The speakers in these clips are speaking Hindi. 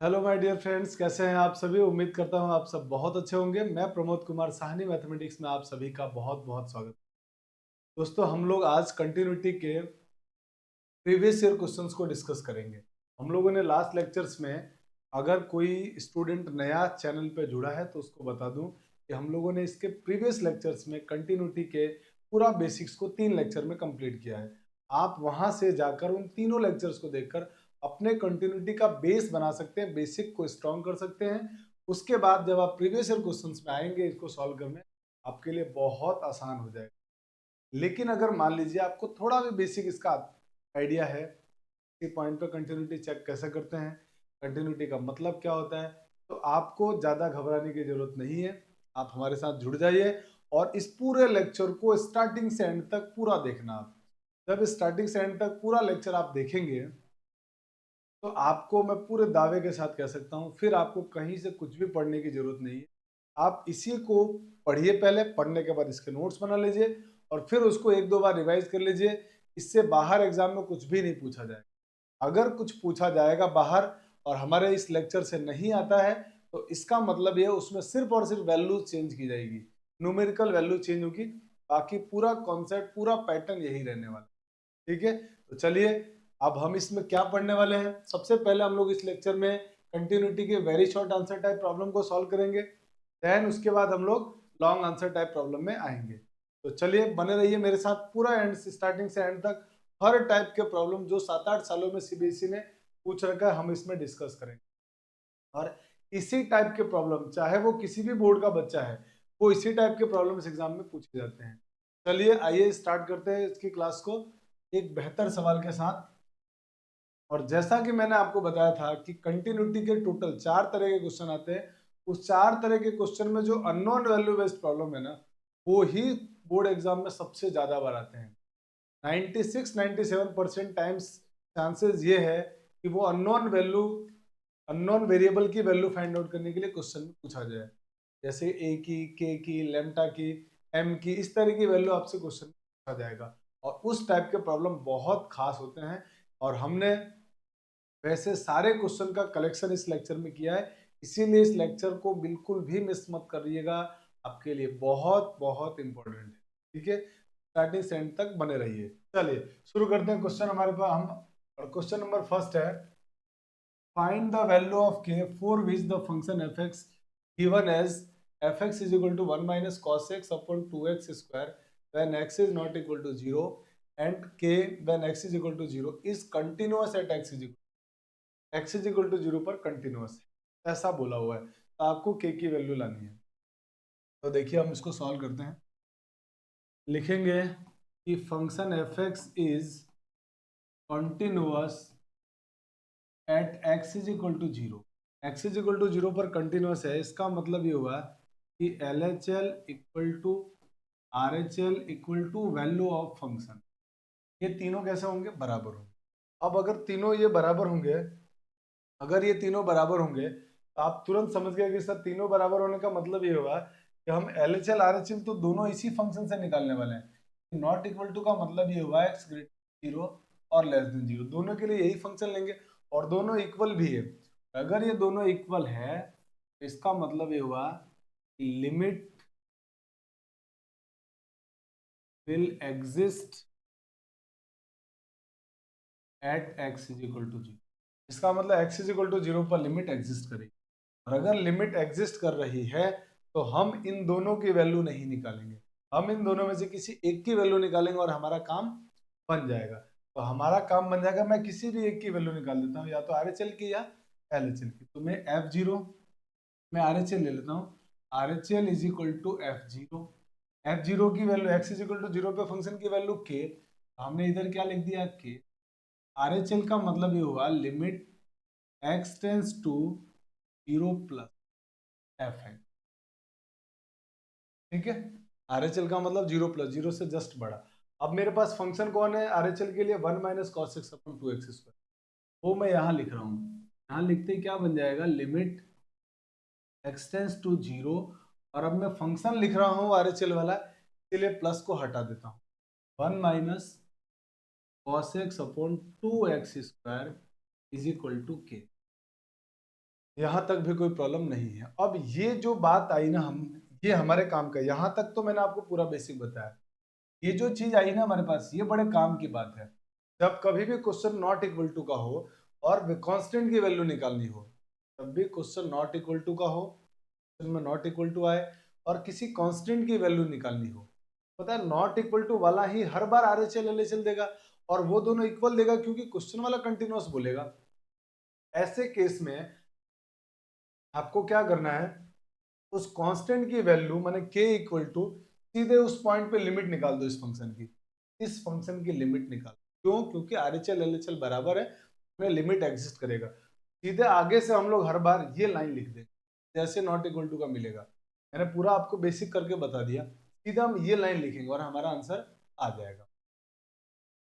हेलो माय डियर फ्रेंड्स, कैसे हैं आप सभी। उम्मीद करता हूं आप सब बहुत अच्छे होंगे। मैं प्रमोद कुमार साहनी मैथमेटिक्स में आप सभी का बहुत बहुत स्वागत। दोस्तों, हम लोग आज कंटिन्यूटी के प्रीवियस ईयर क्वेश्चंस को डिस्कस करेंगे। हम लोगों ने लास्ट लेक्चर्स में, अगर कोई स्टूडेंट नया चैनल पे जुड़ा है तो उसको बता दूं कि हम लोगों ने इसके प्रीवियस लेक्चर्स में कंटिन्यूटी के पूरा बेसिक्स को 3 लेक्चर में कंप्लीट किया है। आप वहां से जाकर उन तीनों लेक्चर्स को देखकर अपने कंटिन्यूटी का बेस बना सकते हैं, बेसिक को स्ट्रॉन्ग कर सकते हैं। उसके बाद जब आप प्रीवियस ईयर क्वेश्चंस में आएंगे, इसको सॉल्व करने आपके लिए बहुत आसान हो जाएगा। लेकिन अगर मान लीजिए आपको थोड़ा भी बेसिक इसका आइडिया है कि पॉइंट पे कंटिन्यूटी चेक कैसे करते हैं, कंटिन्यूटी का मतलब क्या होता है, तो आपको ज़्यादा घबराने की जरूरत नहीं है। आप हमारे साथ जुड़ जाइए और इस पूरे लेक्चर को स्टार्टिंग से एंड तक पूरा देखना। आप जब स्टार्टिंग से एंड तक पूरा लेक्चर आप देखेंगे तो आपको मैं पूरे दावे के साथ कह सकता हूँ, फिर आपको कहीं से कुछ भी पढ़ने की जरूरत नहीं है। आप इसी को पढ़िए, पहले पढ़ने के बाद इसके नोट्स बना लीजिए और फिर उसको एक दो बार रिवाइज कर लीजिए। इससे बाहर एग्जाम में कुछ भी नहीं पूछा जाएगा। अगर कुछ पूछा जाएगा बाहर और हमारे इस लेक्चर से नहीं आता है तो इसका मतलब ये उसमें सिर्फ और सिर्फ वैल्यू चेंज की जाएगी, न्यूमेरिकल वैल्यू चेंज होगी। बाकी पूरा कॉन्सेप्ट, पूरा पैटर्न यही रहने वाला। ठीक है, तो चलिए अब हम इसमें क्या पढ़ने वाले हैं। सबसे पहले हम लोग इस लेक्चर में कंटिन्यूटी के very short answer type problem को सॉल्व करेंगे। देन उसके बाद हम लोग लॉन्ग आंसर टाइप प्रॉब्लम में आएंगे। तो चलिए बने रहिए मेरे साथ पूरा एंड स्टार्टिंग से एंड तक। हर टाइप के प्रॉब्लम जो 7-8 सालों में सीबीएसई ने पूछ रखा है हम इसमें डिस्कस करेंगे। और इसी टाइप के प्रॉब्लम, चाहे वो किसी भी बोर्ड का बच्चा है, वो इसी टाइप के प्रॉब्लम इस एग्जाम में पूछे जाते हैं। चलिए आइए स्टार्ट करते हैं इसकी क्लास को एक बेहतर सवाल के साथ। और जैसा कि मैंने आपको बताया था कि कंटिन्यूटी के टोटल 4 तरह के क्वेश्चन आते हैं। उस 4 तरह के क्वेश्चन में जो अननोन वैल्यू बेस्ड प्रॉब्लम है ना, वो ही बोर्ड एग्जाम में सबसे ज्यादा बार आते हैं। 96-97% टाइम्स चांसेस ये है कि वो अननोन वेरिएबल की वैल्यू फाइंड आउट करने के लिए क्वेश्चन में पूछा जाए। जैसे ए की, के की, लेम्टा की, एम की, इस तरह की वैल्यू आपसे क्वेश्चन में पूछा जाएगा। और उस टाइप के प्रॉब्लम बहुत खास होते हैं। और हमने वैसे सारे क्वेश्चन का कलेक्शन इस लेक्चर में किया है, इसीलिए इस लेक्चर को बिल्कुल भी मिस मत करिएगा। आपके लिए बहुत बहुत इंपॉर्टेंट है। ठीक है, स्टार्टिंग से एंड तक बने रहिए। चलिए शुरू करते हैं क्वेश्चन हमारे पास हम। और क्वेश्चन नंबर फर्स्ट है, find the value of K for which the function F X given as fx is equal to 1 minus cos x upon 2x square when x is not equal to 0 and k when x is equal to 0 is continuous at x is equal to 0 पर कंटिन्यूअस है, ऐसा बोला हुआ है। तो आपको k की वैल्यू लानी है। तो देखिए हम इसको सॉल्व करते हैं। लिखेंगे कि function F x is continuous at x is equal to zero. X is equal to zero पर कंटिन्यूअस है, इसका मतलब ये हुआ कि L H L equal to R H L equal to value of function. ये तीनों कैसे होंगे? बराबर होंगे। अब अगर तीनों ये बराबर होंगे, अगर ये तीनों बराबर होंगे तो आप तुरंत समझ गए कि सर तीनों बराबर होने का मतलब ये होगा कि हम L H L R H L तो दोनों इसी फंक्शन से निकालने वाले हैं। नॉट इक्वल टू का मतलब ये हुआ एक्स ग्रेटर जीरो और लेस देन जीरो, दोनों के लिए यही फंक्शन लेंगे। और दोनों इक्वल भी है। अगर ये दोनों इक्वल है तो इसका मतलब ये हुआ limit will exist at x is equal to zero. इसका मतलब X is equal to zero पर लिमिट एग्जिस्ट करेगी। और अगर लिमिट एग्जिस्ट कर रही है तो हम इन दोनों की वैल्यू नहीं निकालेंगे, हम इन दोनों में से किसी एक की वैल्यू निकालेंगे और हमारा काम बन जाएगा। तो हमारा काम बन जाएगा, मैं किसी भी एक की वैल्यू निकाल देता हूँ, या तो आर एच एल की या एल एच एल की। तो मैं एफ जीरो, मैं आर एच एल ले लेता हूँ। R H L is equal to F zero. F zero की value x is equal to zero पे फंक्शन की वैल्यू के, हमने इधर क्या लिख दिया के। आर एच एल का मतलब ये हुआ limit x tends to zero plus F है। ठीक है, आर एच एल का मतलब जीरो प्लस जीरो से जस्ट बड़ा। अब मेरे पास फंक्शन कौन है आर एच एल के लिए? 1 minus cos X upon 2x square. वो मैं यहाँ लिख रहा हूँ। यहाँ लिखते ही क्या बन जाएगा? Limit x tends to zero. और अब मैं फंक्शन लिख रहा हूँ आर एच एल वाला, इसलिए प्लस को हटा देता हूँ। 1 minus cos X upon 2x square is equal to K. यहाँ तक भी कोई प्रॉब्लम नहीं है। अब ये जो बात आई ना, ये हमारे काम का, यहाँ तक तो मैंने आपको पूरा बेसिक बताया। ये जो चीज आई ना हमारे पास, ये बड़े काम की बात है। जब कभी भी क्वेश्चन नॉट इक्वल टू का हो और कांस्टेंट की वैल्यू निकालनी हो, तब भी क्वेश्चन नॉट इक्वल टू का हो, में नॉट इक्वल टू आए और किसी कांस्टेंट की वैल्यू निकालनी हो, पता है नॉट इक्वल टू वाला ही हर बार RHL LHL देगा और वो दोनों इक्वल देगा, क्योंकि क्वेश्चन वाला कंटिन्यूअस बोलेगा। ऐसे केस में आपको क्या करना है, उस कांस्टेंट की वैल्यू माने k इक्वल टू, सीधे उस पॉइंट पे लिमिट निकाल दो इस फंक्शन की, इस फंक्शन की लिमिट निकाल। क्यों? क्योंकि RHL LHL बराबर है, उसमें लिमिट एग्जिस्ट करेगा। सीधे आगे से हम लोग हर बार ये लाइन लिख देंगे, जैसे नॉट इक्वल टू का मिलेगा। मैंने पूरा आपको बेसिक करके बता दिया, सीधा हम ये लाइन लिखेंगे और हमारा आंसर आ जाएगा।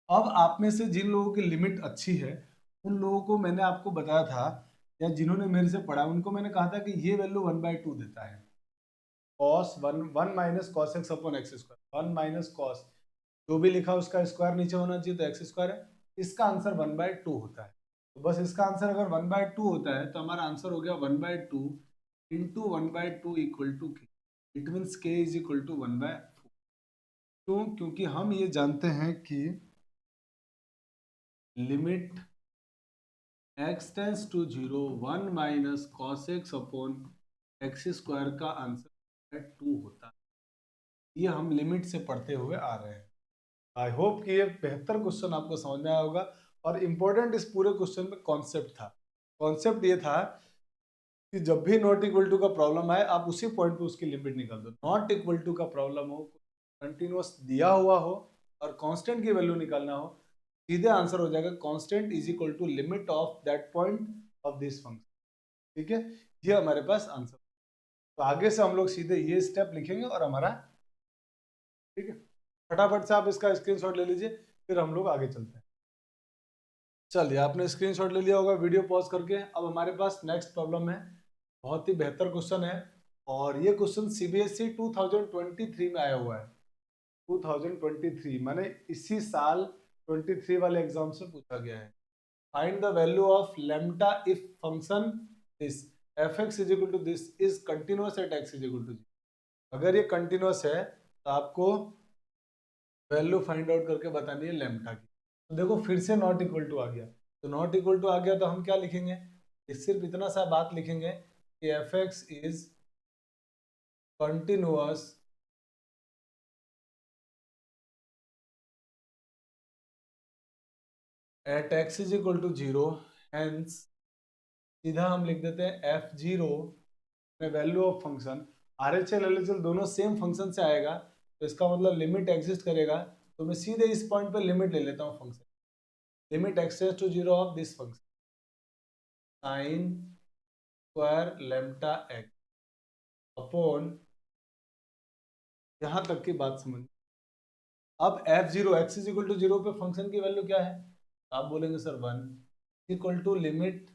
अब आप में से जिन लोगों की लिमिट अच्छी है, उन लोगों को मैंने आपको बताया था, या जिन्होंने मेरे से पढ़ा, उनको मैंने कहा था कि ये वैल्यू 1/2 देता है। Cos 1 minus cos X upon X square, 1 minus cos, जो भी लिखा उसका स्क्वायर नीचे होना चाहिए, तो एक्स स्क्वायर है। इसका आंसर 1/2 होता है। तो बस इसका आंसर अगर 1/2 होता है, तो हमारा आंसर हो गया 1/2 into 1/2 equal to K. It means K is equal to 1/4। क्यों? क्योंकि हम ये जानते हैं कि limit x tends to 0 1 minus cos X upon X square का आंसर 2 होता है। ये हम लिमिट से पढ़ते हुए आ रहे हैं। आई होप कि ये बेहतर क्वेश्चन आपको समझ में आया होगा। और इम्पोर्टेंट इस पूरे क्वेश्चन में कॉन्सेप्ट था। कॉन्सेप्ट ये था कि जब भी नॉट इक्वल टू का प्रॉब्लम आए, आप उसी पॉइंट पे उसकी लिमिट निकाल दो। नॉट इक्वल टू का प्रॉब्लम हो, कंटिन्यूअस दिया हुआ हो और कांस्टेंट की वैल्यू निकालना हो, सीधे आंसर हो जाएगा constant is equal to limit of that point of this function. ठीक है, ये हमारे पास आंसर। तो आगे से हम लोग सीधे ये स्टेप लिखेंगे और हमारा, ठीक है, फटाफट से आप इसका स्क्रीनशॉट ले लीजिए, फिर हम लोग आगे चलते हैं। चलिए, आपने स्क्रीनशॉट ले लिया होगा वीडियो पॉज करके। अब हमारे पास नेक्स्ट प्रॉब्लम है, बहुत ही बेहतर क्वेश्चन है, और ये क्वेश्चन CBSE 2023 में आया हुआ है। 2023 माने इसी साल 23 वाले एग्जाम से पूछा गया है। Find the value of lambda if function this fx is equal to this is continuous at x is equal to 0। अगर ये कंटिन्यूअस है तो आपको वैल्यू फाइंड आउट करके बतानी है लैम्डा की। तो देखो, फिर से नॉट इक्वल टू आ गया, तो नॉट इक्वल टू आ गया तो हम क्या लिखेंगे, सिर्फ इतना सा बात लिखेंगे कि fx is continuous at x is equal to 0, hence सीधा हम लिख देते हैं f0 में value of function. RHL LHL दोनों सेम फंक्शन से आएगा, तो इसका मतलब लिमिट एग्जिस्ट करेगा। तो मैं सीधे इस पॉइंट पे लिमिट ले लेता हूँ function, limit x tends to 0 of this function sine square lambda x upon, यहाँ तक की बात समझ। अब f0 x is equal to 0 पे फंक्शन की वैल्यू क्या है, आप बोलेंगे sir 1 equal to limit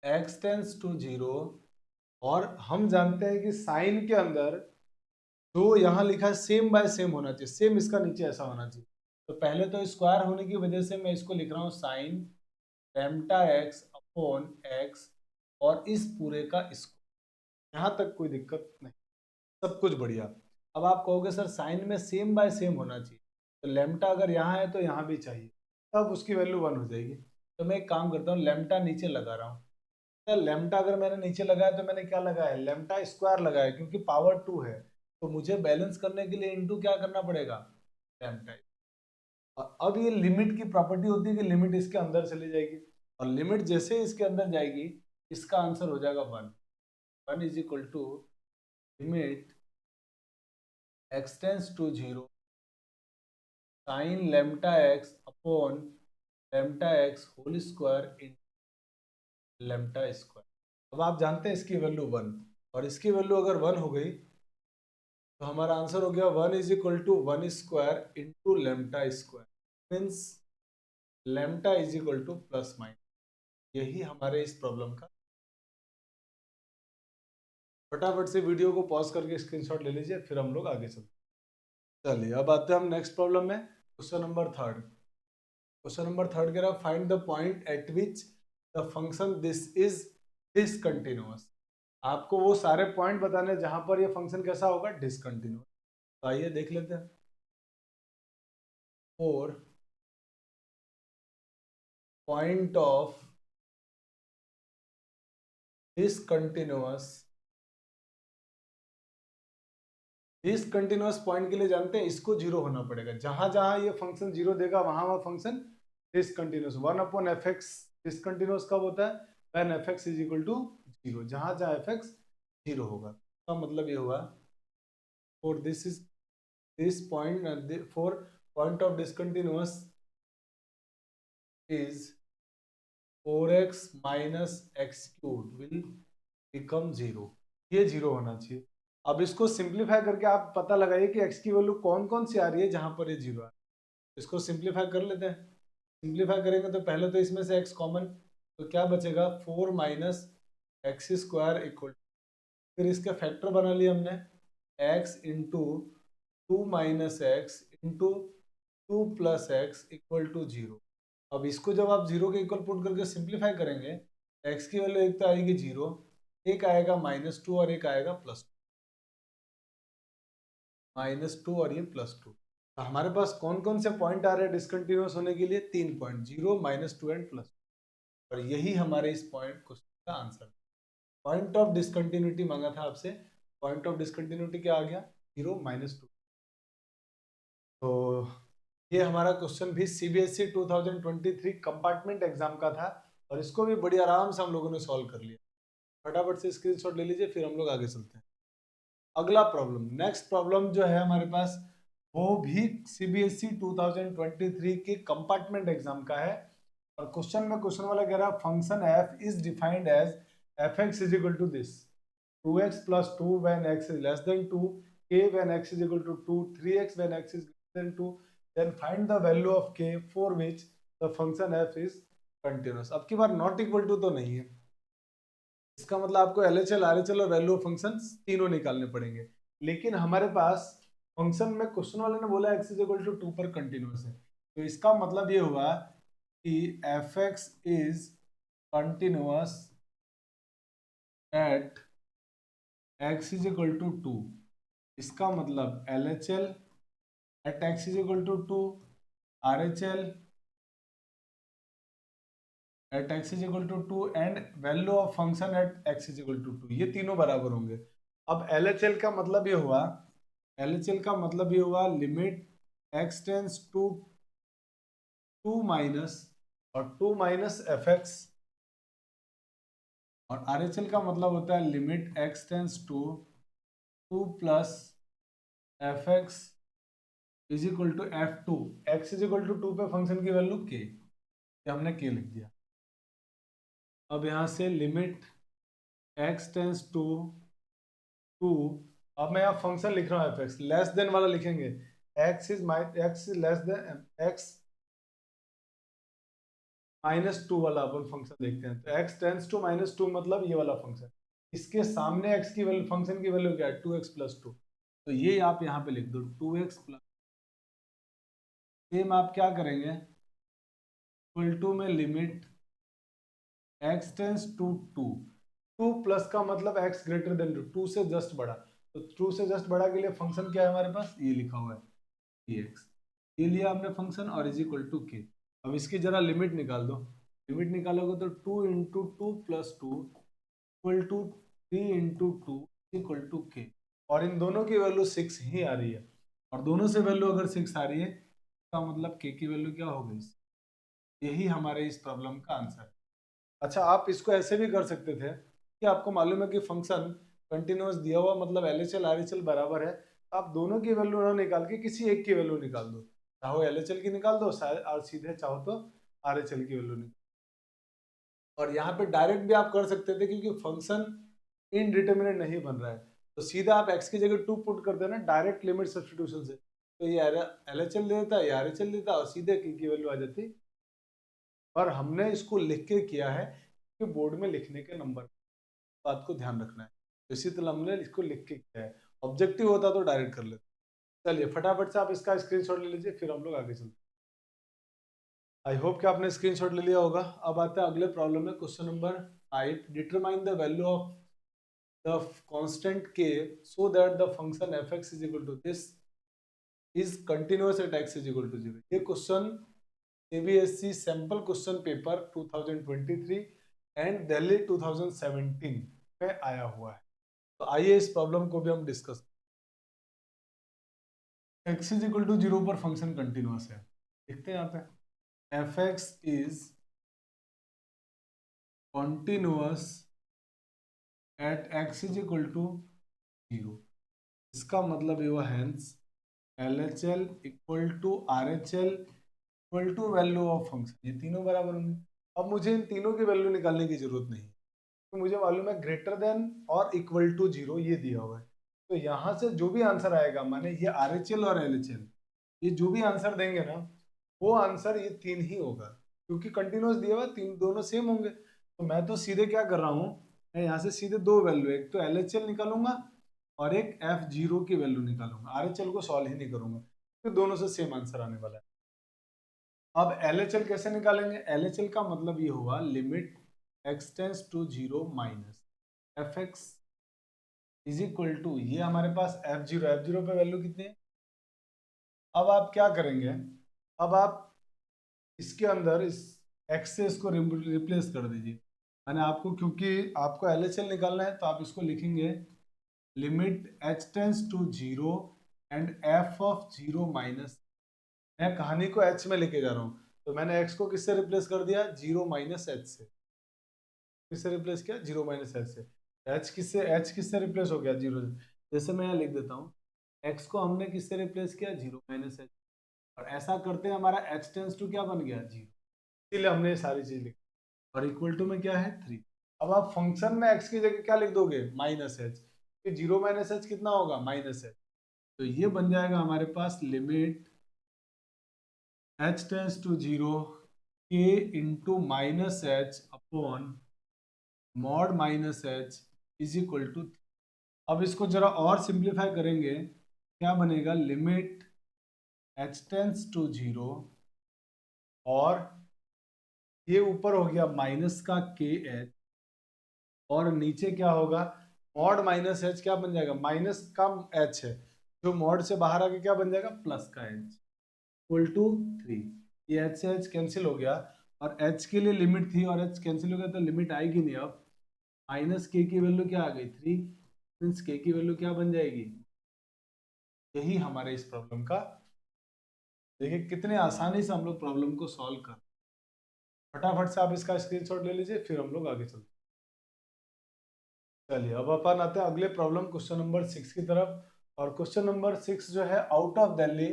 x tends to 0। और हम जानते हैं कि साइन के अंदर जो यहाँ लिखा है सेम बाय सेम होना चाहिए, सेम इसका नीचे ऐसा होना चाहिए। तो पहले तो स्क्वायर होने की वजह से मैं इसको लिख रहा हूँ sign lambda x upon x, और इस पूरे का स्क्वायर। यहाँ तक कोई दिक्कत नहीं, सब कुछ बढ़िया। अब आप कहोगे सर साइन में सेम बाय सेम होना चाहिए, तो लैम्डा अगर यहाँ है तो यहाँ भी चाहिए, तब उसकी वैल्यू 1 हो जाएगी। तो मैं एक काम करता हूँ, लैम्डा नीचे लगा रहा हूँ। लैम्डा अगर मैंने नीचे लगाया तो मैंने क्या लगाया, लैम्डा स्क्वायर लगाया, क्योंकि पावर 2 है, तो मुझे बैलेंस करने के लिए इनटू क्या करना पड़ेगा, लैम्डा। अब ये लिमिट की प्रॉपर्टी होती है कि लिमिट इसके अंदर चली जाएगी, और लिमिट जैसे इसके अंदर जाएगी, इसका आंसर हो जाएगा 1। 1 is equal to limit x tends to 0 sine lambda x upon lambda x whole square in lambda square. अब आप जानते हैं इसकी वैल्यू 1, और इसकी वैल्यू अगर 1 हो गई तो हमारा आंसर हो गया 1 is equal to 1 square into lambda square, means lambda is equal to plus minus. यही हमारे इस प्रॉब्लम का। फटाफट से वीडियो को पॉज करके स्क्रीनशॉट ले लीजिए, फिर हम लोग आगे चलते हैं। चलिए, अब आते हैं हम नेक्स्ट प्रॉब्लम में, क्वेश्चन नंबर 3। क्वेश्चन नंबर 3 कह रहा है find the point eight which the function this is discontinuous. आपको वो सारे पॉइंट बताने जहां पर ये फंक्शन कैसा होगा, डिसकंटिन्यूअस। तो आइए देख लेते हैं। और point of discontinuous, discontinuous point के लिए जानते हैं इसको जीरो होना पड़ेगा। जहां जहां ये फंक्शन जीरो देगा वहां वहां फंक्शन डिसकंटिन्यूअस। 1/f(x) डिसकंटिन्यूअस कब होता है, when f(x) is equal to 0। जहां जहां f(x) 0 होगा, तो मतलब ये होगा for this point for point of discontinuous is 4x minus x cubed will become 0। ये 0 होना चाहिए। अब इसको सिंप्लीफाई करके आप पता लगाइए कि x की वैल्यू कौन कौन सी आ रही है जहां पर ये 0 है। इसको सिंप्लीफाई कर लेते हैं। सिंप्लीफाई करेंगे तो पहले तो इसमें से x कॉमन, तो क्या बचेगा 4 माइनस एक्स स्क्वायर इक्वल, फिर इसके फैक्टर बना लिया हमने x into 2 minus X into 2 plus X equal to 0। अब इसको जब आप 0 के इक्वल पुट करके सिंप्लीफाई करेंगे, x की वैल्यू एक तो आएगी 0, एक आएगा -2 और एक आएगा -2 और ये +2। तो हमारे पास कौन कौन से पॉइंट आ रहे हैं डिसकंटिन्यूअस होने के लिए, 3 पॉइंट, 0, -2 एंड +2। और यही हमारे इस पॉइंट क्वेश्चन का आंसर। पॉइंट ऑफ डिसकंटिन्यूटी मांगा था आपसे, पॉइंट ऑफ डिसकंटिन्यूटी क्या आ गया, 0, -2। तो ये हमारा क्वेश्चन भी सीबीएसई 2023 कंपार्टमेंट एग्जाम का था और इसको भी बड़ी आराम से हम लोगों ने सॉल्व कर लिया। फटाफट से स्क्रीनशॉट ले लीजिए, फिर हम लोग आगे चलते हैं। अगला प्रॉब्लम, नेक्स्ट प्रॉब्लम जो है हमारे पास वो भी सीबीएसई 2023 के कंपार्टमेंट एग्जाम का है। और क्वेश्चन वाला कह रहा है function f is defined as f(x) is equal to this 2x plus 2 when x is less than 2, k when x is equal to 2, 3x when x is greater than 2, then find the value of k for which the function f is continuous। अब की बार नॉट इक्वल टू तो नहीं है, इसका मतलब आपको LHL, RHL और वैल्यू ऑफ फंक्शंस तीनों निकालने पड़ेंगे। लेकिन हमारे पास फंक्शन में क्वेश्चन वाले ने बोला x इज इक्वल टू 2 पर कंटिन्यूअस है, तो इसका मतलब ये हुआ कि f(x) is continuous at x is equal to 2। इसका मतलब LHL at x is equal to 2, RHL at x is equal to 2 and value of function at x is equal to 2, ये तीनों बराबर होंगे। अब LHL का मतलब ये हुआ, LHL का मतलब ये हुआ limit x tends to 2 minus और 2 माइनस f(x), और RHL का मतलब होता है limit x tends to 2 plus f(x) is equal to f2। x is equal to 2 पे फंक्शन की वैल्यू k, ये हमने k लिख दिया। अब यहाँ से लिमिट x टेंस टू 2, अब मैं यहाँ फंक्शन लिख रहा हूँ f(x), लेस देन वाला लिखेंगे, x is less then x -2 वाला अपन फंक्शन देखते हैं। तो x टेंस टू -2 मतलब ये वाला फंक्शन, इसके सामने x की वैल्यू, फंक्शन की वैल्यू क्या है, 2x + 2, तो ये आप यहाँ पे लिख दो 2x + सेम आप क्या करेंगे, इक्वल टू में limit x tends to 2, 2 plus का मतलब x ग्रेटर देन 2 से जस्ट बड़ा, तो 2 से जस्ट बड़ा के लिए फंक्शन क्या है हमारे पास, ये लिखा हुआ है x, ये लिया हमने फंक्शन और इज इक्वल टू k। अब इसकी जरा लिमिट निकाल दो, लिमिट निकालोगे तो 2 into 2 plus 2 equal to 3 into 2 equal to k, और इन दोनों की वैल्यू 6 ही आ रही है, और दोनों से वैल्यू अगर 6 आ रही है, इसका मतलब k की वैल्यू क्या हो गई, यही हमारे इस प्रॉब्लम का आंसर है। अच्छा, आप इसको ऐसे भी कर सकते थे कि आपको मालूम है कि फंक्शन कंटिन्यूअस दिया हुआ, मतलब LHL RHL बराबर है, आप दोनों की वैल्यू ना निकाल के किसी एक की वैल्यू निकाल दो, चाहो LHL की निकाल दो और सीधे चाहो तो RHL की वैल्यू निकाल। और यहाँ पे डायरेक्ट भी आप कर सकते थे क्योंकि फंक्शन इनडिटर्मिनेट नहीं बन रहा है, तो सीधा आप x की जगह 2 पुट कर देना डायरेक्ट लिमिट सब्स्टिट्यूशन से, तो ये LHL देता है, ये RHL देता है और सीधे की वैल्यू आ जाती। पर हमने इसको लिख के किया है कि बोर्ड में लिखने के नंबर, बात को ध्यान रखना है, तो इसी तरह हमने इसको लिख के किया है। ऑब्जेक्टिव होता तो डायरेक्ट कर लेते। चलिए फटाफट से आप इसका स्क्रीनशॉट ले लीजिए, फिर हम लोग आगे चलते हैं। आई होप कि आपने स्क्रीनशॉट ले लिया होगा। अब आते हैं अगले प्रॉब्लम में, question number 5। Determine the value of the constant k so that the function fx is equal to this is continuous at x is equal to 0। ये question CBSE sample question paper 2023 and Delhi 2017 में आया हुआ है। तो आइए इस प्रॉब्लम को भी हम discuss. x is equal to 0 पर फंक्शन कंटिन्यूअस है। देखते हैं यहाँ पे fx is continuous at x is equal to 0। इसका मतलब ये हुआ hence LHL equal to RHL equal to value of function, ये तीनों बराबर होंगे। अब मुझे इन तीनों की वैल्यू निकालने की जरूरत नहीं, तो मुझे मालूम है ग्रेटर देन और इक्वल टू 0 ये दिया हुआ है। तो यहाँ से जो भी आंसर आएगा, माने ये RHL और LHL, ये जो भी आंसर देंगे ना, वो आंसर ये तीन ही होगा, क्योंकि कंटिन्यूअस दिया हुआ तीन, दोनों सेम होंगे। तो मैं तो सीधे क्या कर रहा हूँ, मैं यहाँ से सीधे दो वैल्यू, एक तो LHL निकालूंगा और एक F0 की वैल्यू निकालूंगा। RHL को सॉल्व ही नहीं करूंगा, तो दोनों से सेम आंसर आने वाला है। अब LHL कैसे निकालेंगे? LHL का मतलब ये हुआ limit x tends to 0 minus fx is equal to, ये हमारे पास F0 पे वैल्यू कितनी है। अब आप क्या करेंगे, अब आप इसके अंदर इस x से इसको रिप्लेस कर दीजिए। मैंने आपको, क्योंकि आपको LHL निकालना है, तो आप इसको लिखेंगे limit h tends to 0 and f of 0 minus. मैं कहानी को h में लेके जा रहा हूँ, तो मैंने x को किससे रिप्लेस कर दिया? 0 माइनस h से। किससे रिप्लेस किया? 0 माइनस h से। h किससे रिप्लेस हो गया? 0 से। जैसे मैं यहाँ लिख देता हूँ, x को हमने किससे रिप्लेस किया? 0 माइनस h। और ऐसा करते हैं हमारा h टेंस टू क्या बन गया? 0। इसीलिए हमने ये सारी चीज लिखी। और इक्वल टू में क्या है? 3। अब आप फंक्शन में x की जगह क्या लिख दोगे? Minus h। 0 माइनस h कितना होगा? Minus h। तो ये बन जाएगा हमारे पास limit h tends to 0 k into minus h upon mod minus h is equal to. अब इसको जरा और सिंप्लीफाई करेंगे, क्या बनेगा? लिमिट h टेंस टू 0 और ये ऊपर हो गया माइनस का kh, और नीचे क्या होगा? मॉड माइनस h क्या बन जाएगा? माइनस का h है, जो मॉड से बाहर आके क्या बन जाएगा? प्लस का h इक्वल टू 3। ये h से h कैंसिल हो गया, और h के लिए लिमिट थी और h कैंसिल हो गया, तो लिमिट आएगी नहीं। अब माइनस k की वैल्यू क्या आ गई? 3। मीन्स k की वैल्यू क्या बन जाएगी? यही हमारे इस प्रॉब्लम का, देखिए कितने आसानी से हम लोग प्रॉब्लम को सॉल्व कर। फटाफट से आप इसका स्क्रीनशॉट ले लीजिए, फिर हम लोग आगे चलते हैं। चलिए अब अपन आते हैं अगले प्रॉब्लम, क्वेश्चन नंबर 6 की तरफ। और क्वेश्चन नंबर 6 जो है out of Delhi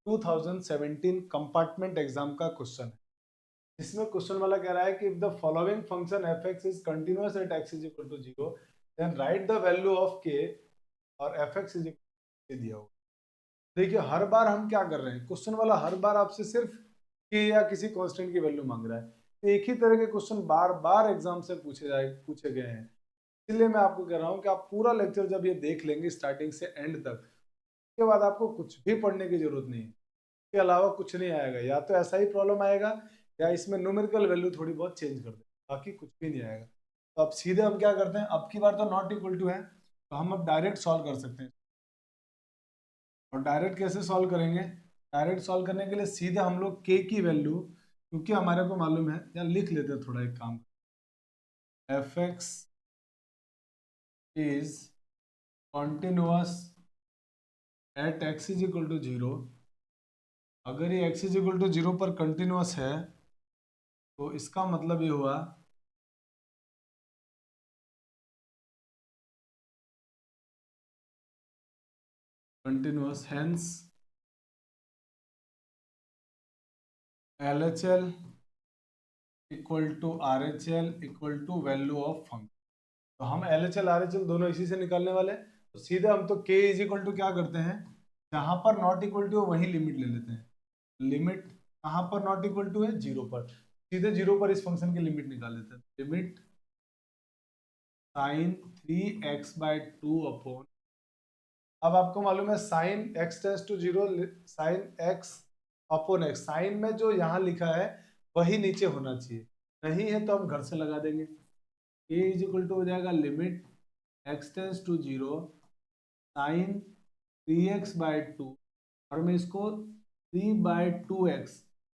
2017 compartment exam का क्वेश्चन है। इसमें क्वेश्चन वाला कह रहा है कि if the following function fx is continuous at x is equal to 0 then write the value of k और fx इज इक्वल दिया होगा। देखिए हर बार हम क्या कर रहे हैं, क्वेश्चन वाला हर बार आपसे सिर्फ k या किसी कांस्टेंट की वैल्यू मांग रहा है। तो एक ही तरह के क्वेश्चन बार बार एग्जाम से पूछे गए हैं। इसलिए मैं आपको कह रहा हूँ कि आप पूरा लेक्चर जब ये देख लेंगे स्टार्टिंग से एंड तक, उसके बाद आपको कुछ भी पढ़ने की जरूरत नहीं है। इसके अलावा कुछ नहीं आएगा, या तो ऐसा ही प्रॉब्लम आएगा या इसमें न्यूमेरिकल वैल्यू थोड़ी बहुत चेंज कर दे, बाकी कुछ भी नहीं आएगा। तो अब सीधे हम क्या करते हैं, अब की बार तो नॉट इक्वल टू है, तो हम अब डायरेक्ट सॉल्व कर सकते हैं। और डायरेक्ट कैसे सॉल्व करेंगे? डायरेक्ट सॉल्व करने के लिए सीधे हम लोग k की वैल्यू, क्योंकि हमारे को मालूम है, या लिख लेते हैं थोड़ा, एक काम, fx is continuous at x is equal to 0। अगर ये x इज इक्वल टू 0 पर कंटिन्यूअस है, तो इसका मतलब ये हुआ continuous, hence LHL equal to RHL equal to value of function. तो हम LHL RHL दोनों इसी से निकालने वाले हैं। तो सीधे हम तो k इज इक्वल टू क्या करते हैं, जहां पर नॉट इक्वल टू वहीं लिमिट ले लेते हैं। लिमिट कहां पर नॉट इक्वल टू है? 0 पर। सीधे 0 पर इस फंक्शन की लिमिट निकाल लेते हैं। लिमिट साइन 3x/2 अपॉन, अब आपको मालूम है sine x tends to 0 sine x upon x, sine में जो यहाँ लिखा है वही नीचे होना चाहिए, नहीं है तो हम घर से लगा देंगे। a इज इक्वल टू हो जाएगा limit x tends to 0 sine 3x/2, और मैं इसको 3/2x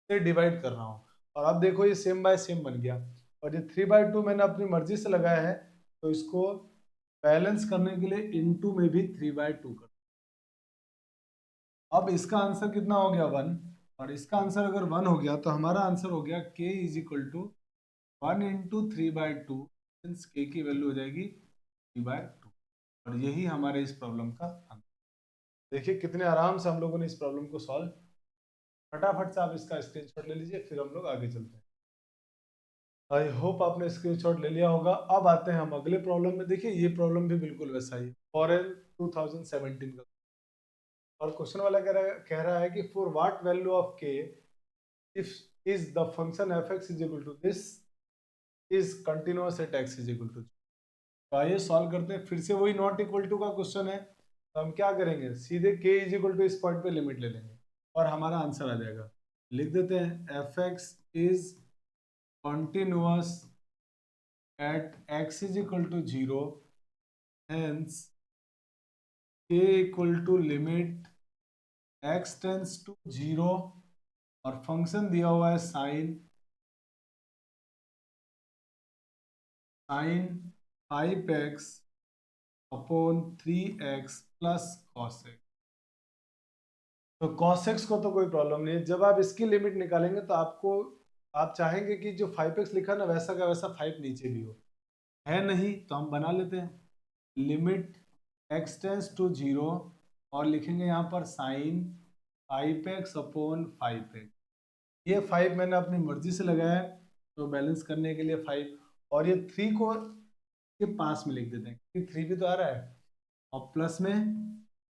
से डिवाइड कर रहा हूँ, और अब देखो ये सेम बाय सेम बन गया, और ये 3/2 मैंने अपनी मर्जी से लगाया है, तो इसको बैलेंस करने के लिए इनटू में भी 3/2 कर। अब इसका आंसर कितना हो गया 1, और इसका आंसर अगर 1 हो गया तो हमारा आंसर हो गया k is equal to 1 into 3/2, means k की वैल्यू हो जाएगी 3/2, और यही हमारे इस प्रॉब्लम का आंसर। देखिए कितने आराम से हम लोगों ने इस प्रॉब्लम को सॉल्व, फटाफट से आप इसका स्क्रीनशॉट ले लीजिए, फिर हम लोग आगे चलते हैं। आई होप आपने स्क्रीनशॉट ले लिया होगा। अब आते हैं हम अगले प्रॉब्लम में। देखिए ये प्रॉब्लम भी बिल्कुल वैसा ही, फॉरेन 2017 का, और क्वेश्चन वाला कह रहा है कि for what value of k if is the function F x is equal to this is continuous at x is equal to. तो आइए सॉल्व करते हैं। फिर से वही नॉट इक्वल टू का क्वेश्चन है, तो हम क्या करेंगे, सीधे के इज इक्वल टू इस पॉइंट पे लिमिट ले लेंगे और हमारा आंसर आ जाएगा। लिख देते हैं F x is continuous at x is equal to 0, hence K equal to limit x tends to 0, और फंक्शन दिया हुआ है sine 5x upon 3x plus cos X. तो cos x को तो कोई प्रॉब्लम नहीं है, जब आप इसकी लिमिट निकालेंगे तो आप चाहेंगे कि जो 5x लिखा ना वैसा का वैसा 5 नीचे भी हो, है नहीं तो हम बना लेते हैं लिमिट x टेंस टू 0, और लिखेंगे यहाँ पर साइन 5x अपॉन 5x। ये 5 मैंने अपनी मर्जी से लगाया है, तो बैलेंस करने के लिए 5, और ये 3 को के पास में लिख देते हैं, 3 भी तो आ रहा है, और प्लस में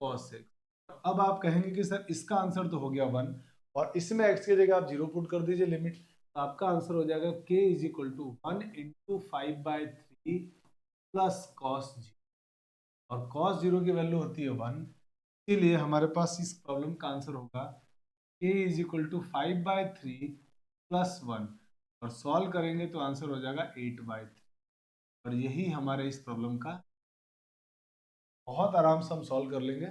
cos x। अब आप कहेंगे कि सर इसका आंसर तो हो गया 1, और इसमें x की जगह आप 0 पुट कर दीजिए लिमिट, तो आपका आंसर हो जाएगा k is equal to 1 into 5/3 plus cos 0, और cos 0 की वैल्यू होती है 1, इसीलिए हमारे पास इस प्रॉब्लम का आंसर होगा k is equal to 5/3 plus 1, और सॉल्व करेंगे तो आंसर हो जाएगा 8/3, और यही हमारे इस प्रॉब्लम का, बहुत आराम से हम सॉल्व कर लेंगे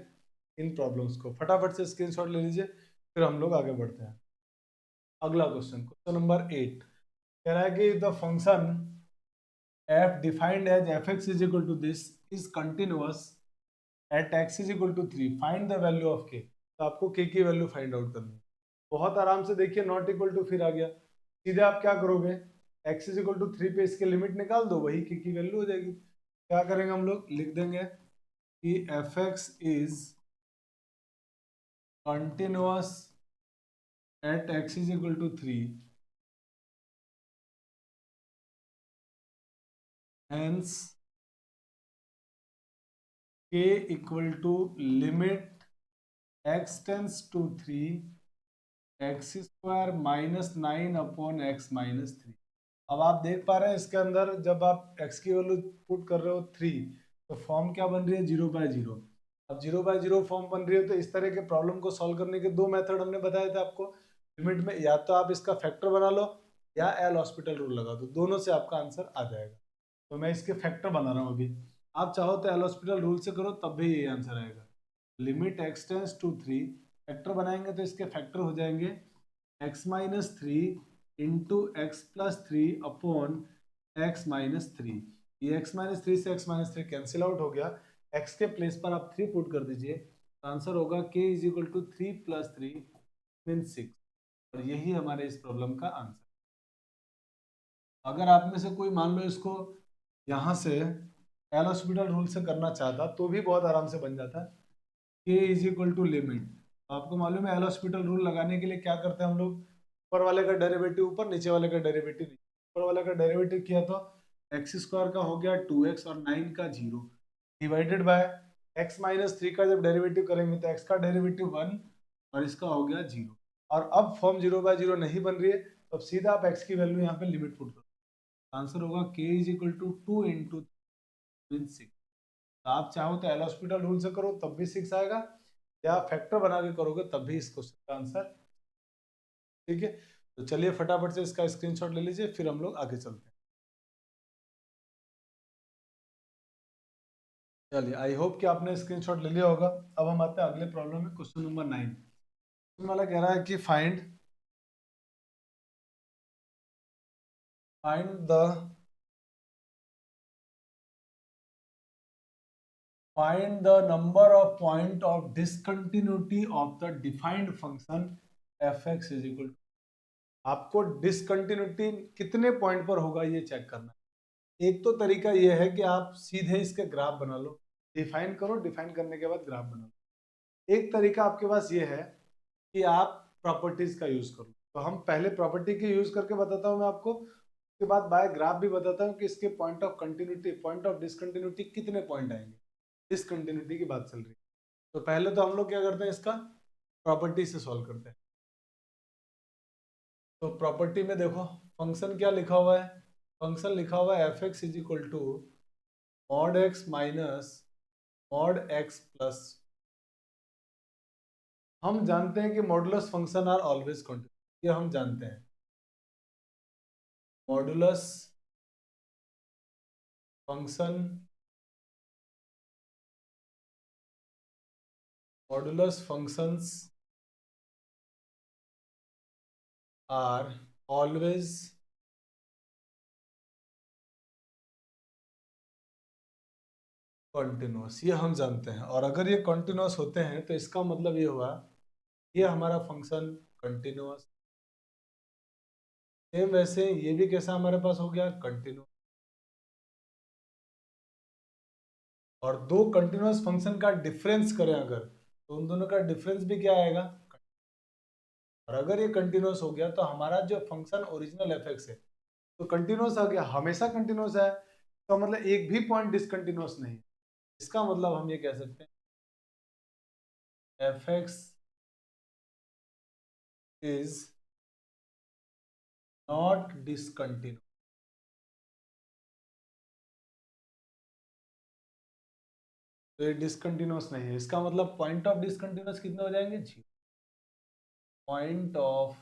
इन प्रॉब्लम्स को। फटाफट से स्क्रीनशॉट ले लीजिए, फिर हम लोग आगे बढ़ते हैं। अगला क्वेश्चन, क्वेश्चन नंबर 8 कह रहा है कि the function f defined as f x is equal to this is continuous at x is equal to 3, find the value of k। तो आपको k की वैल्यू फाइंड आउट करनी है। बहुत आराम से देखिए, नॉट इक्वल टू फिर आ गया, सीधे आप क्या करोगे, x इज इक्वल टू 3 पे इसके लिमिट निकाल दो, वही k की वैल्यू हो जाएगी। क्या करेंगे हम लोग, लिख देंगे कि F x is continuous at x is equal to 3, hence k equal to limit x tends to 3 x square minus 9 upon x minus 3। अब आप देख पा रहे हैं इसके अंदर जब आप x की वैल्यू पुट कर रहे हो 3, तो फॉर्म क्या बन रही है, 0/0। अब 0/0 फॉर्म बन रही है, तो इस तरह के प्रॉब्लम को सॉल्व करने के दो मेथड हमने बताए थे आपको लिमिट में, या तो आप इसका फैक्टर बना लो या एल हॉस्पिटल रूल लगा दो, दोनों से आपका आंसर आ जाएगा। तो मैं इसके फैक्टर बना रहा हूँ अभी, आप चाहो तो एल हॉस्पिटल रूल से करो तब भी ये आंसर आएगा। Limit x tends to 3, factor बनाएंगे तो इसके फैक्टर हो जाएंगे x minus 3 into x plus 3 upon x minus 3। ये x माइनस 3 से x माइनस 3 कैंसिल आउट हो गया, x के प्लेस पर आप 3 पुट कर दीजिए, तो आंसर होगा k is equal to 3 plus 3 mean 6, और यही हमारे इस प्रॉब्लम का आंसर। अगर आप में से कोई मान लो इसको यहाँ से एल हॉस्पिटल रूल से करना चाहता तो भी बहुत आराम से बन जाता, k is equal to limit. तो आपको मालूम है एल हॉस्पिटल रूल लगाने के लिए क्या करते हैं हम लोग, ऊपर वाले का डेरिवेटिव ऊपर, नीचे वाले का डेरिवेटिव नीचे। ऊपर वाले का डेरिवेटिव किया तो एक्स स्क्वायर का हो गया 2x और 9 का 0 डिवाइडेड बाय एक्स माइनस 3 का जब डेरिवेटिव करेंगे तो एक्स का डेरिवेटिव 1 और इसका हो गया 0। और अब फॉर्म 0/0 नहीं बन रही है, तो अब सीधा आप एक्स की वैल्यू यहाँ पे लिमिट पुट करो, आंसर होगा k is equal to 2 into 6। तो आप चाहो तो एल हॉस्पिटल रूल से करो तब भी 6 आएगा, या फैक्टर बना के करोगे तब भी इस क्वेश्चन का आंसर, ठीक है। तो चलिए फटाफट से इसका स्क्रीनशॉट ले लीजिए, फिर हम लोग आगे चलते हैं। चलिए, आई होप कि आपने स्क्रीनशॉट ले लिया होगा। अब हम आते हैं अगले प्रॉब्लम में, क्वेश्चन नंबर 9। वाला कह रहा है कि find the number of point of discontinuity of the defined function f(x) is equal to, आपको डिसकंटिन्यूटी कितने पॉइंट पर होगा ये चेक करना है। एक तो तरीका ये है कि आप सीधे इसके ग्राफ बना लो, डिफाइन करो, डिफाइन करने के बाद ग्राफ बना लो। एक तरीका आपके पास ये है कि आप प्रॉपर्टीज का यूज करो। तो हम पहले प्रॉपर्टी के यूज करके बताता हूँ मैं आपको, उसके बाद बाय ग्राफ भी बताता हूँ कि इसके point of continuity, point of discontinuity कितने पॉइंट आएंगे। डिसकंटिन्यूटी की बात चल रही है, तो पहले तो हम लोग क्या करते हैं, इसका प्रॉपर्टी से सॉल्व करते हैं। तो प्रॉपर्टी में देखो फंक्शन क्या लिखा हुआ है, फंक्शन लिखा हुआ है f(x) is equal to mod x minus mod x plus. हम जानते हैं कि modulus function are always continuous, ये हम जानते हैं। Modulus function, modulus functions are always continuous, ये हम जानते हैं। और अगर ये कॉन्टिन्यूस होते हैं तो इसका मतलब ये हुआ ये हमारा फंक्शन कंटिन्यूअस। सेम वैसे ये भी कैसा हमारे पास हो गया, कंटिन्यूअस। और दो कंटिन्यूअस फंक्शन का डिफरेंस करें अगर, तो उन दोनों का डिफरेंस भी क्या आएगा, और अगर ये कंटिन्यूअस हो गया तो हमारा जो फंक्शन ओरिजिनल f(x) है तो कंटिन्यूअस आ गया, हमेशा कंटिन्यूअस है। तो मतलब एक भी पॉइंट डिसकंटिन्यूअस नहीं। इसका मतलब हम ये कह सकते हैं f(x) इज नॉट डिसकंटिन्यूअस। तो ये डिसकंटिन्यूअस नहीं है। इसका मतलब पॉइंट ऑफ डिसकंटिन्यूअस कितने हो जाएंगे, 0। Point of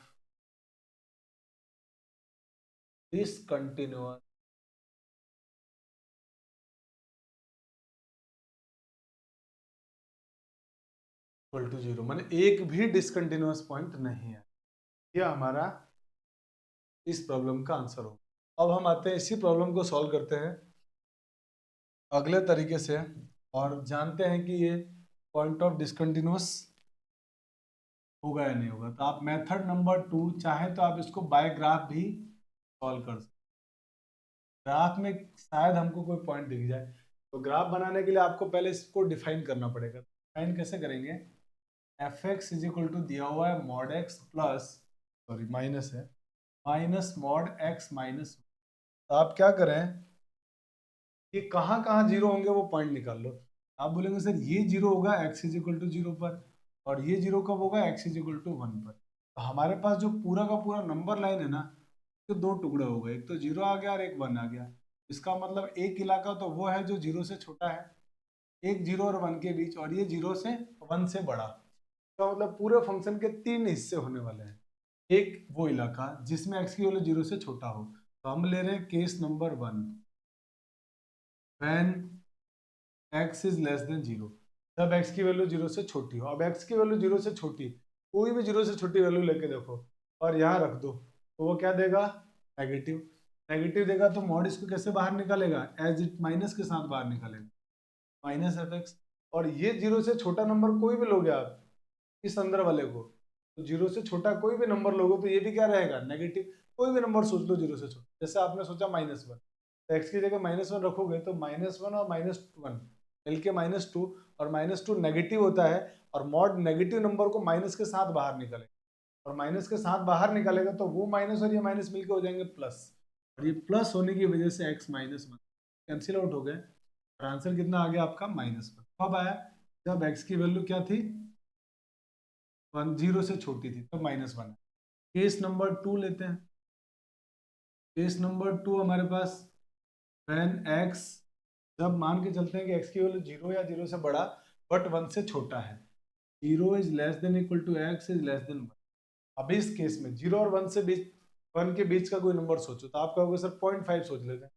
discontinuous equal to 0, माने एक भी डिसकंटिन्यूअस पॉइंट नहीं है। ये हमारा इस प्रॉब्लम का आंसर होगा। अब हम आते हैं इसी प्रॉब्लम को सॉल्व करते हैं अगले तरीके से, और जानते हैं कि ये पॉइंट ऑफ डिसकंटिन्यूअस होगा या नहीं होगा। तो आप मेथड नंबर 2 चाहे तो आप इसको बाय ग्राफ भी सॉल्व कर सकते। ग्राफ में शायद हमको कोई पॉइंट दिख जाए, तो ग्राफ बनाने के लिए आपको पहले इसको डिफाइन करना पड़ेगा। डिफाइन कैसे करेंगे, f(x) इज इक्वल टू दिया हुआ है mod x plus, sorry minus है, माइनस मॉड x माइनस। तो आप क्या करें कि कहाँ कहाँ जीरो होंगे वो पॉइंट निकाल लो। आप बोलेंगे सर ये जीरो होगा x इज इक्वल टू 0 पर, और ये जीरो कब होगा, x इज इक्वल टू 1 पर। तो हमारे पास जो पूरा का पूरा नंबर लाइन है ना, तो दो टुकड़े हो गए, एक तो 0 आ गया और एक 1 आ गया। इसका मतलब एक इलाका तो वो है जो 0 से छोटा है, एक 0 और 1 के बीच, और ये 0 से 1 से बड़ा। तो मतलब पूरे फंक्शन के 3 हिस्से होने वाले हैं। एक वो इलाका जिसमें x की वैल्यू 0 से छोटा हो, तो हम ले रहे हैं case number 1, when x is less than 0, जब x की वैल्यू 0 से छोटी हो। अब x की वैल्यू 0 से छोटी, कोई भी 0 से छोटी वैल्यू लेके देखो और यहाँ रख दो, तो वो क्या देगा, नेगेटिव। नेगेटिव देगा तो मॉड इसको कैसे बाहर निकालेगा, एज इट माइनस के साथ बाहर निकालेगा, माइनस f(x). और ये 0 से छोटा नंबर कोई भी लोगे आप इस अंदर वाले को, तो 0 से छोटा कोई भी नंबर लोगे तो ये भी क्या रहेगा, नेगेटिव। कोई भी नंबर सोच लो 0 से छोटा, जैसे आपने सोचा -1, तो x की जगह -1 रखोगे तो -1 और -1 मिलके -2, और -2 नेगेटिव होता है, और मॉड नेगेटिव नंबर को माइनस के साथ बाहर निकालेगा, और माइनस के साथ बाहर निकालेगा तो वो माइनस और ये माइनस मिलके हो जाएंगे प्लस, और ये प्लस होने की वजह से x -1 कैंसिल आउट हो गए, और आंसर कितना आ गया आपका -1। कब आया, जब x की वैल्यू क्या थी, 0 से छोटी थी, तो -1। केस नंबर 2 लेते हैं। केस नंबर 2 हमारे पास व्हेन x, जब मान के चलते हैं कि x की वैल्यू 0 या 0 से बड़ा बट 1 से छोटा है, 0 is less than equal to x is less than 1। अभी इस केस में 0 और 1 के बीच का कोई नंबर सोचो, तो आप कहोगे सर 0.5 सोच लेते हैं।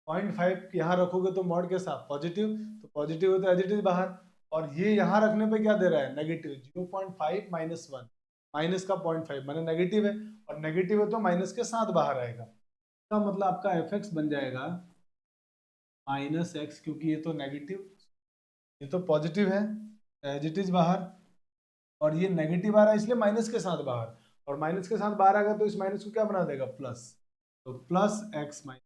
0.5 यहाँ रखोगे तो मॉड के साथ पॉजिटिव, तो पॉजिटिव है तो एज इट इज बाहर, और ये यहाँ रखने पे क्या दे रहा है, नेगेटिव। 0.5 माइनस 1, माइनस का 0.5 माने नेगेटिव है, और नेगेटिव है तो माइनस के साथ बाहर आएगा। इसका मतलब आपका एफ एक्स बन जाएगा माइनस एक्स, क्योंकि ये तो नेगेटिव, ये तो पॉजिटिव है, एज इट इज बाहर, और ये नेगेटिव आ रहा है इसलिए माइनस के साथ बाहर, और माइनस के साथ बाहर आ गया तो इस माइनस को क्या बना देगा, प्लस, तो plus x minus,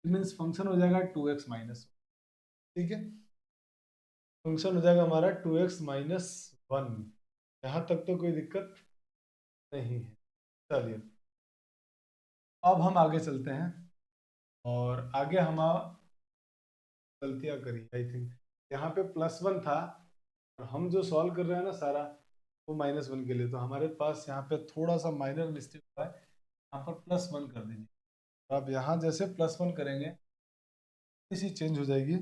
means function हो जाएगा 2x माइनस, ठीक है, फंक्शन हो जाएगा हमारा 2x माइनस 1। यहाँ तक तो कोई दिक्कत नहीं है। चलिए अब हम आगे चलते हैं, और आगे हम गलतियां करी आई थिंक। यहाँ पे +1 था, और हम जो सॉल्व कर रहे हैं ना सारा, वो -1 के लिए, तो हमारे पास यहाँ पे थोड़ा सा माइनर मिस्टेक हुआ है, यहाँ पर +1 कर दीजिए। अब यहाँ जैसे +1 करेंगे इसी चेंज हो जाएगी,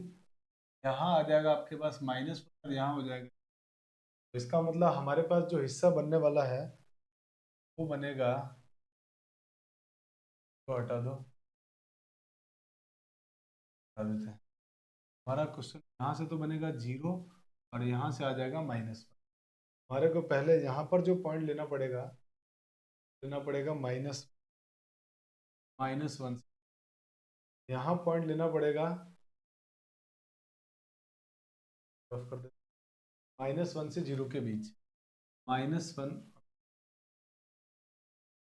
यहाँ आ जाएगा आपके पास -1, यहाँ हो जाएगा, तो इसका मतलब हमारे पास जो हिस्सा बनने वाला है वो बनेगा, तो हटा दो, हटा देते हैं। हमारा क्वेश्चन यहाँ से तो बनेगा 0, और यहाँ से आ जाएगा -1। हमारे को पहले यहाँ पर जो पॉइंट लेना पड़ेगा -1, यहाँ पॉइंट लेना पड़ेगा, रफ कर दे, -1 से 0 के बीच, -1,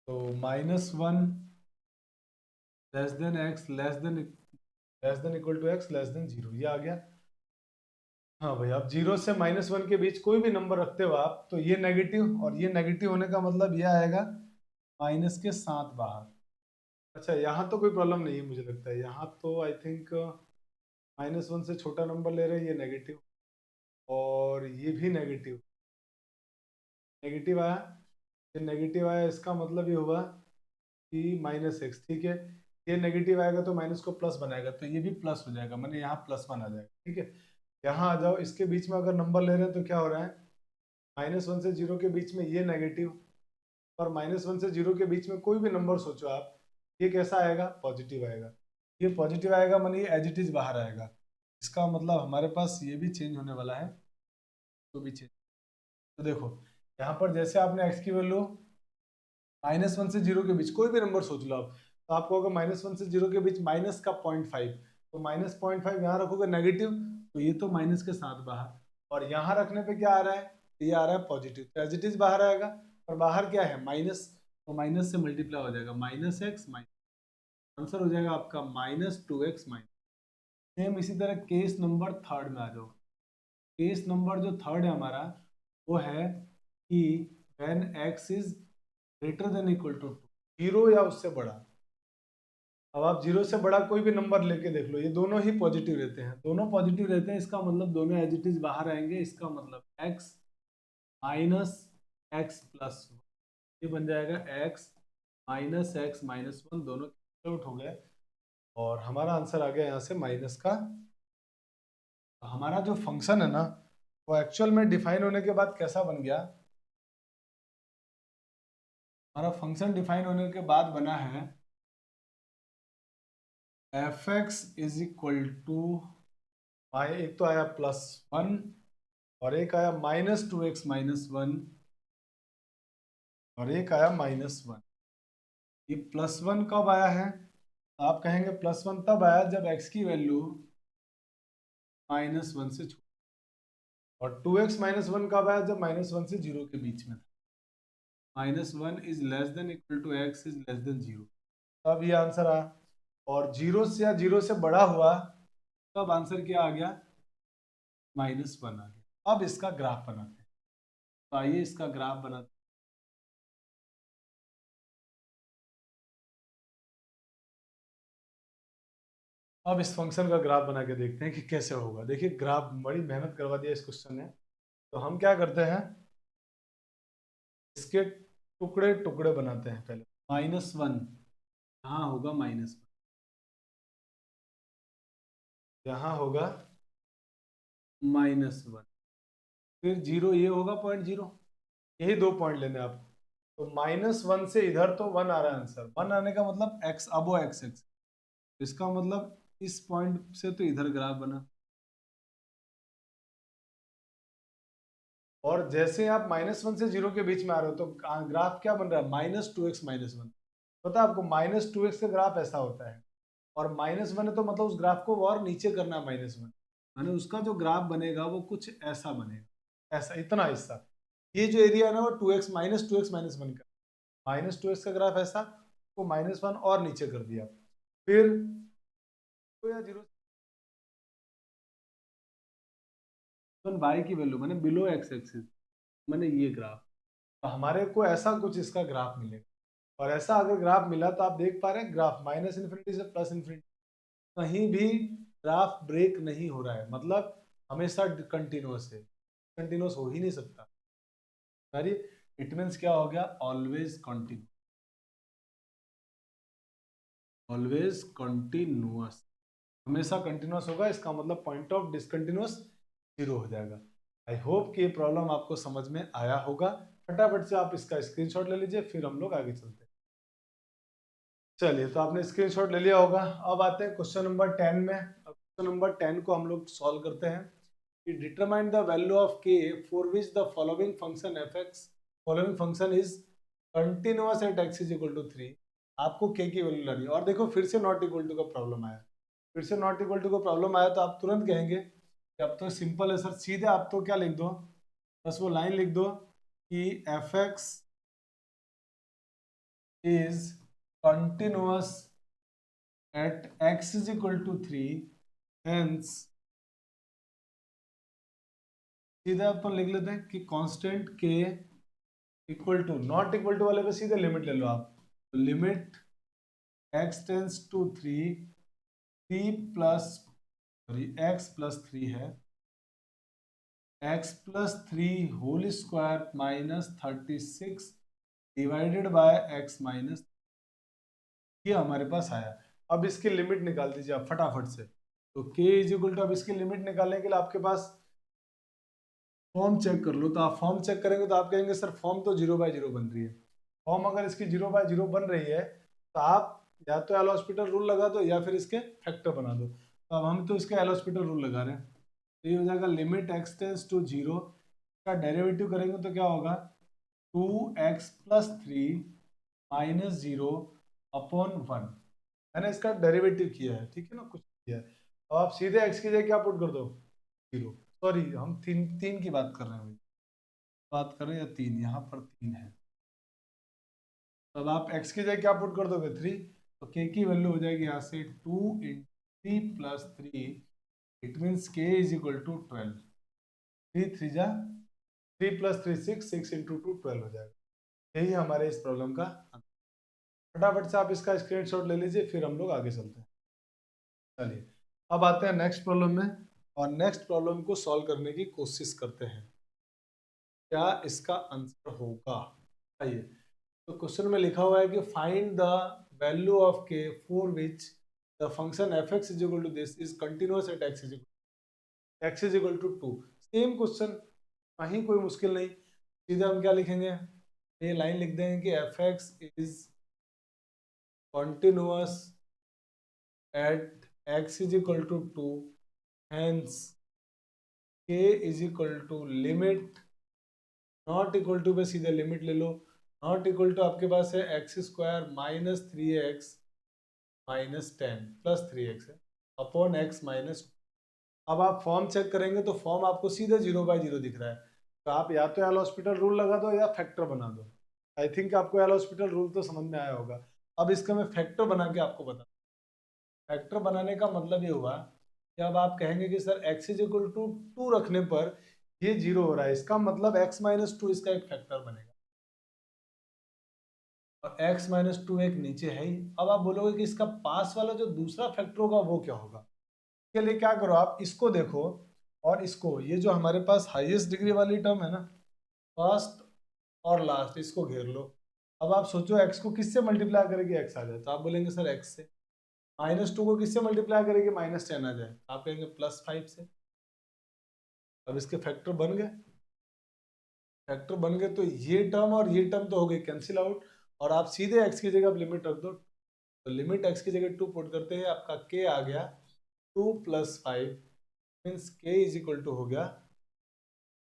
तो -1 less than x less than equal to x less than 0, ये आ गया। हाँ भाई, अब 0 से -1 के बीच कोई भी नंबर रखते हो आप, तो ये नेगेटिव, और ये नेगेटिव होने का मतलब ये आएगा माइनस के साथ बाहर। अच्छा, यहाँ तो कोई प्रॉब्लम नहीं है मुझे लगता है, यहाँ तो आई थिंक -1 से छोटा नंबर ले रहे हैं, ये नेगेटिव, और ये भी नेगेटिव, नेगेटिव आया, ये नेगेटिव आया, इसका मतलब ये हुआ कि -x, ठीक है, ये नेगेटिव आएगा तो माइनस को प्लस बनाएगा, तो ये भी प्लस हो जाएगा, मैंने यहाँ +1 आ जाएगा, ठीक है। यहाँ आ जाओ, इसके बीच में अगर नंबर ले रहे हैं तो क्या हो रहा है, -1 से 0 के बीच में ये नेगेटिव, और -1 से 0 के बीच में कोई भी नंबर सोचो आप, ये कैसा आएगा, पॉजिटिव आएगा, ये पॉजिटिव आएगा मानी ये एज इट इज बाहर आएगा। इसका मतलब हमारे पास ये भी चेंज होने वाला है, तो भी चेंज, तो देखो यहाँ पर जैसे आपने x की वैल्यू -1 से 0 के बीच कोई भी नंबर सोच लो आप, तो आपको अगर -1 से 0 के बीच माइनस का 0.5, तो -0.5 यहाँ रखोगे नेगेटिव, तो ये तो माइनस के साथ बाहर, और यहाँ रखने पे क्या आ रहा है, ये आ रहा है पॉजिटिव, तो एज इट इज बाहर आएगा, और बाहर क्या है, माइनस, तो माइनस से मल्टीप्लाई हो जाएगा, -x माइनस, आंसर हो जाएगा आपका -2x माइनस। सेम इसी तरह केस नंबर थर्ड में आ जाओ। केस नंबर जो थर्ड है हमारा, वो है कि when x is greater than equal to 0 या उससे बड़ा। अब आप 0 से बड़ा कोई भी नंबर लेके देख लो, ये दोनों ही पॉजिटिव रहते हैं, दोनों पॉजिटिव रहते हैं, इसका मतलब दोनों एज इट इज बाहर आएंगे, इसका मतलब x माइनस एक्स प्लस, ये बन जाएगा x माइनस एक्स माइनस 1, दोनों आउट हो गए, और हमारा आंसर आ गया यहाँ से माइनस का। हमारा जो फंक्शन है ना, वो एक्चुअल में डिफाइन होने के बाद कैसा बन गया, हमारा फंक्शन डिफाइन होने के बाद बना है f x is equal to, एक तो आया +1, और एक आया -2x माइनस 1, और एक आया -1। ये +1 कब आया है, आप कहेंगे +1 तब आया जब x की वैल्यू -1 से छोटी, और 2x माइनस 1 कब आया, जब -1 से 0 के बीच में था, -1 is less than equal to x is less than 0, तब ये आंसर आया। और 0 से या 0 से बड़ा हुआ तब आंसर क्या आ गया, -1 आ गया। अब इसका ग्राफ बनाते हैं, तो आइए इसका ग्राफ बनाते हैं। अब इस फंक्शन का ग्राफ बना के देखते हैं कि कैसे होगा। देखिए ग्राफ बड़ी मेहनत करवा दिया इस क्वेश्चन ने, तो हम क्या करते हैं, इसके टुकड़े टुकड़े बनाते हैं पहले। -1 यहाँ होगा, -1 यहाँ होगा, -1, फिर 0 ये होगा 0.0, यही 2 पॉइंट लेने हैं आपको, तो -1 से इधर तो 1 आ रहा है आंसर। 1 आने का मतलब x, अब वो x एक्स, इसका मतलब इस पॉइंट से तो इधर ग्राफ बना, और जैसे ही आप -1 से 0 के बीच में आ रहे हो तो ग्राफ क्या बन रहा है, -2x-1। पता है आपको -2x का ग्राफ ऐसा होता है, और -1 है तो मतलब उस ग्राफ को और नीचे करना है -1, माने उसका जो ग्राफ बनेगा वो कुछ ऐसा बनेगा, ऐसा इतना हिस्सा। ये जो एरिया है ना वो 2x -1 का, -2x का ग्राफ ऐसा, तो -1 और नीचे कर दिया, फिर तो या 0 y की वैल्यू मैंने बिलो x एक्सिस, मैंने ये ग्राफ, तो हमारे को ऐसा कुछ इसका ग्राफ मिलेगा। और ऐसा अगर ग्राफ मिला तो आप देख पा रहे हैं ग्राफ -∞ से +∞, कहीं भी ग्राफ ब्रेक नहीं हो रहा है, मतलब हमेशा कंटिन्यूअस है, कंटिन्यूअस हो ही नहीं सकता। सॉरी, इट मीन्स क्या हो गया, ऑलवेज कंटिन्यू, ऑलवेज कंटिन्यूअस, हमेशा कंटिन्यूअस होगा, इसका मतलब पॉइंट ऑफ डिसकंटिन्यूअस 0 हो जाएगा। आई होप कि ये प्रॉब्लम आपको समझ में आया होगा। फटाफट से आप इसका स्क्रीनशॉट ले लीजिए, फिर हम लोग आगे चलते हैं। चलिए, तो आपने स्क्रीनशॉट ले लिया होगा। अब आते हैं क्वेश्चन नंबर 10 में। क्वेश्चन नंबर 10 को हम लोग सॉल्व करते हैं कि determine the value of k for which the following function f(x), following function is continuous at x is equal to 3। आपको k की वैल्यू लानी है, और देखो फिर से नॉट इक्वल टू का प्रॉब्लम आया, फिर से नॉट इक्वल टू का प्रॉब्लम आया, तो आप तुरंत कहेंगे कि अब तो सिंपल है सर, सीधे आप तो क्या लिख दो, बस वो लाइन लिख दो कि f(x) is continuous at x is equal to 3, hence सीधे अपन लिख लेते हैं कि constant k equal to, not equal to वाले पे सीधे लिमिट ले लो आप, तो limit x tends to 3, 3 plus, sorry x plus 3 है, x plus 3 whole square -36 divided by x minus, ये हमारे पास आया। अब इसकी लिमिट निकाल दीजिए आप फटाफट से, तो k इज इक्वल टू, अब इसकी लिमिट निकालने के लिए आपके पास फॉर्म चेक कर लो, तो आप फॉर्म चेक करेंगे तो आप कहेंगे सर फॉर्म तो 0/0 बन रही है। फॉर्म अगर इसकी 0/0 बन रही है तो आप या तो एल हॉस्पिटल रूल लगा दो या फिर इसके फैक्टर बना दो। तो अब हम तो इसके एल हॉस्पिटल रूल लगा रहे हैं, तो ये हो जाएगा लिमिट x टेंस टू 0, का डेरिवेटिव करेंगे तो क्या होगा, 2x प्लस 3 माइनस 0 अपॉन 1। मैंने इसका डेरिवेटिव किया है, ठीक है ना, कुछ किया है। अब आप सीधे x की जगह क्या पुट कर दो, 0, सॉरी हम तीन तीन की बात कर रहे हैं, बात करें या 3, यहाँ पर 3 है, तब आप x की जगह क्या पुट कर दोगे, 3, तो k की वैल्यू हो जाएगी यहाँ से 2 × 3 + 3, it means k is equal to 12, 3 3 जा 3 + 3 6, 6 × 2 12 हो जाएगा। यही हमारे इस प्रॉब्लम का आंसर। फटाफट से आप इसका स्क्रीनशॉट ले लीजिए, फिर हम लोग आगे चलते हैं। चलिए, अब आते हैं नेक्स्ट प्रॉब्लम में, और नेक्स्ट प्रॉब्लम को सॉल्व करने की कोशिश करते हैं, क्या इसका आंसर होगा। आइए, तो क्वेश्चन में लिखा हुआ है कि find the value of k for which the function f(x) is equal to this is continuous at x is equal to 2। Same question, कहीं कोई मुश्किल नहीं, सीधे हम क्या लिखेंगे, ये लाइन लिख देंगे कि f(x) is continuous at x is equal to 2, hence k is equal to limit, not equal to पे सीधे लिमिट ले लो, नॉट इक्वल टू आपके पास है x² - 3x -10 + 3x है अपॉन x माइनस। अब आप फॉर्म चेक करेंगे तो फॉर्म आपको सीधे 0/0 दिख रहा है, तो आप या तो एल हॉस्पिटल रूल लगा दो या फैक्टर बना दो। आई थिंक आपको एल हॉस्पिटल रूल तो समझ में आया होगा। अब इसका मैं फैक्टर बना के आपको बता, फैक्टर बनाने का मतलब ये हुआ कि अब आप कहेंगे कि sir x is equal to 2 रखने पर ये 0 हो रहा है, इसका मतलब x - 2 इसका एक फैक्टर बनेगा, और x - 2 एक नीचे है ही। अब आप बोलोगे कि इसका पास वाला जो दूसरा फैक्टर होगा वो क्या होगा। इसके लिए क्या करो, आप इसको देखो और इसको, ये जो हमारे पास हाईएस्ट डिग्री वाली टर्म है ना, फर्स्ट और लास्ट, इसको घेर लो। अब आप सोचो x को किससे मल्टीप्लाई करेंगे x आ जाए, तो आप बोलेंगे सर x से। -2 को किससे मल्टीप्लाई करेंगे -10 आ जाए, आप कहेंगे +5 से। अब इसके फैक्टर बन गए। फैक्टर बन गए तो ये टर्म और ये टर्म तो हो गए कैंसिल आउट, और आप सीधे x की जगह आप लिमिट रख दो। तो लिमिट x की जगह 2 पुट करते हैं, आपका k आ गया 2 + 5 मीन्स k = हो गया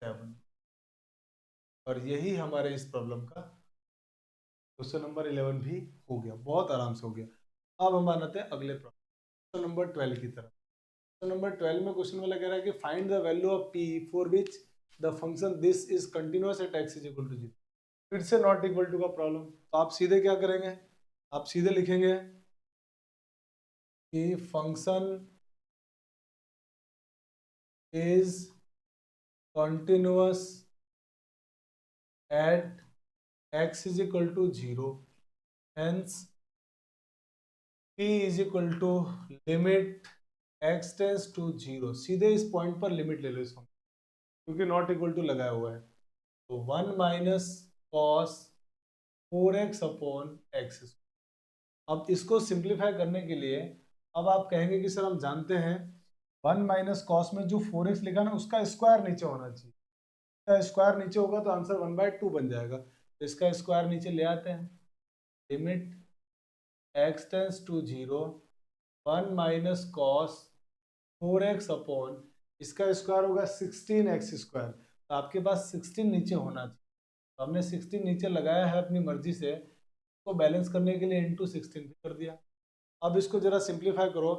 7। और यही हमारे इस प्रॉब्लम का क्वेश्चन नंबर 11 भी हो गया, बहुत आराम से हो गया। अब हम आते हैं अगले प्रॉब्लम क्वेश्चन नंबर 12 की तरफ। क्वेश्चन नंबर 12 में क्वेश्चन वाला कह रहा है कि find the value of p for which the function this is continuous at x = 0। फिर से नॉट इक्वल टू का प्रॉब्लम, तो आप सीधे क्या करेंगे, आप सीधे लिखेंगे कि function is continuous at x = 0, hence p = limit x tends to 0। सीधे इस पॉइंट पर लिमिट ले लो इस फंक्शन, क्योंकि नॉट इक्वल टू लगाया हुआ है। तो 1 - cos 4x/x। अब इसको सिंप्लीफाई करने के लिए अब आप कहेंगे कि सर हम जानते हैं 1 - cos में जो 4x लिखा ना उसका स्क्वायर नीचे होना चाहिए, इसका स्क्वायर नीचे होगा तो आंसर 1/2 बन जाएगा। तो इसका स्क्वायर नीचे ले आते हैं, limit x tends to 0 1 - cos 4x/, इसका स्क्वायर होगा 16x²। तो आपके पास 16 नीचे होना चाहिए, तो हमने 16 नीचे लगाया है अपनी मर्जी से, तो बैलेंस करने के लिए इंटू 16 भी कर दिया। अब इसको जरा सिंप्लीफाई करो,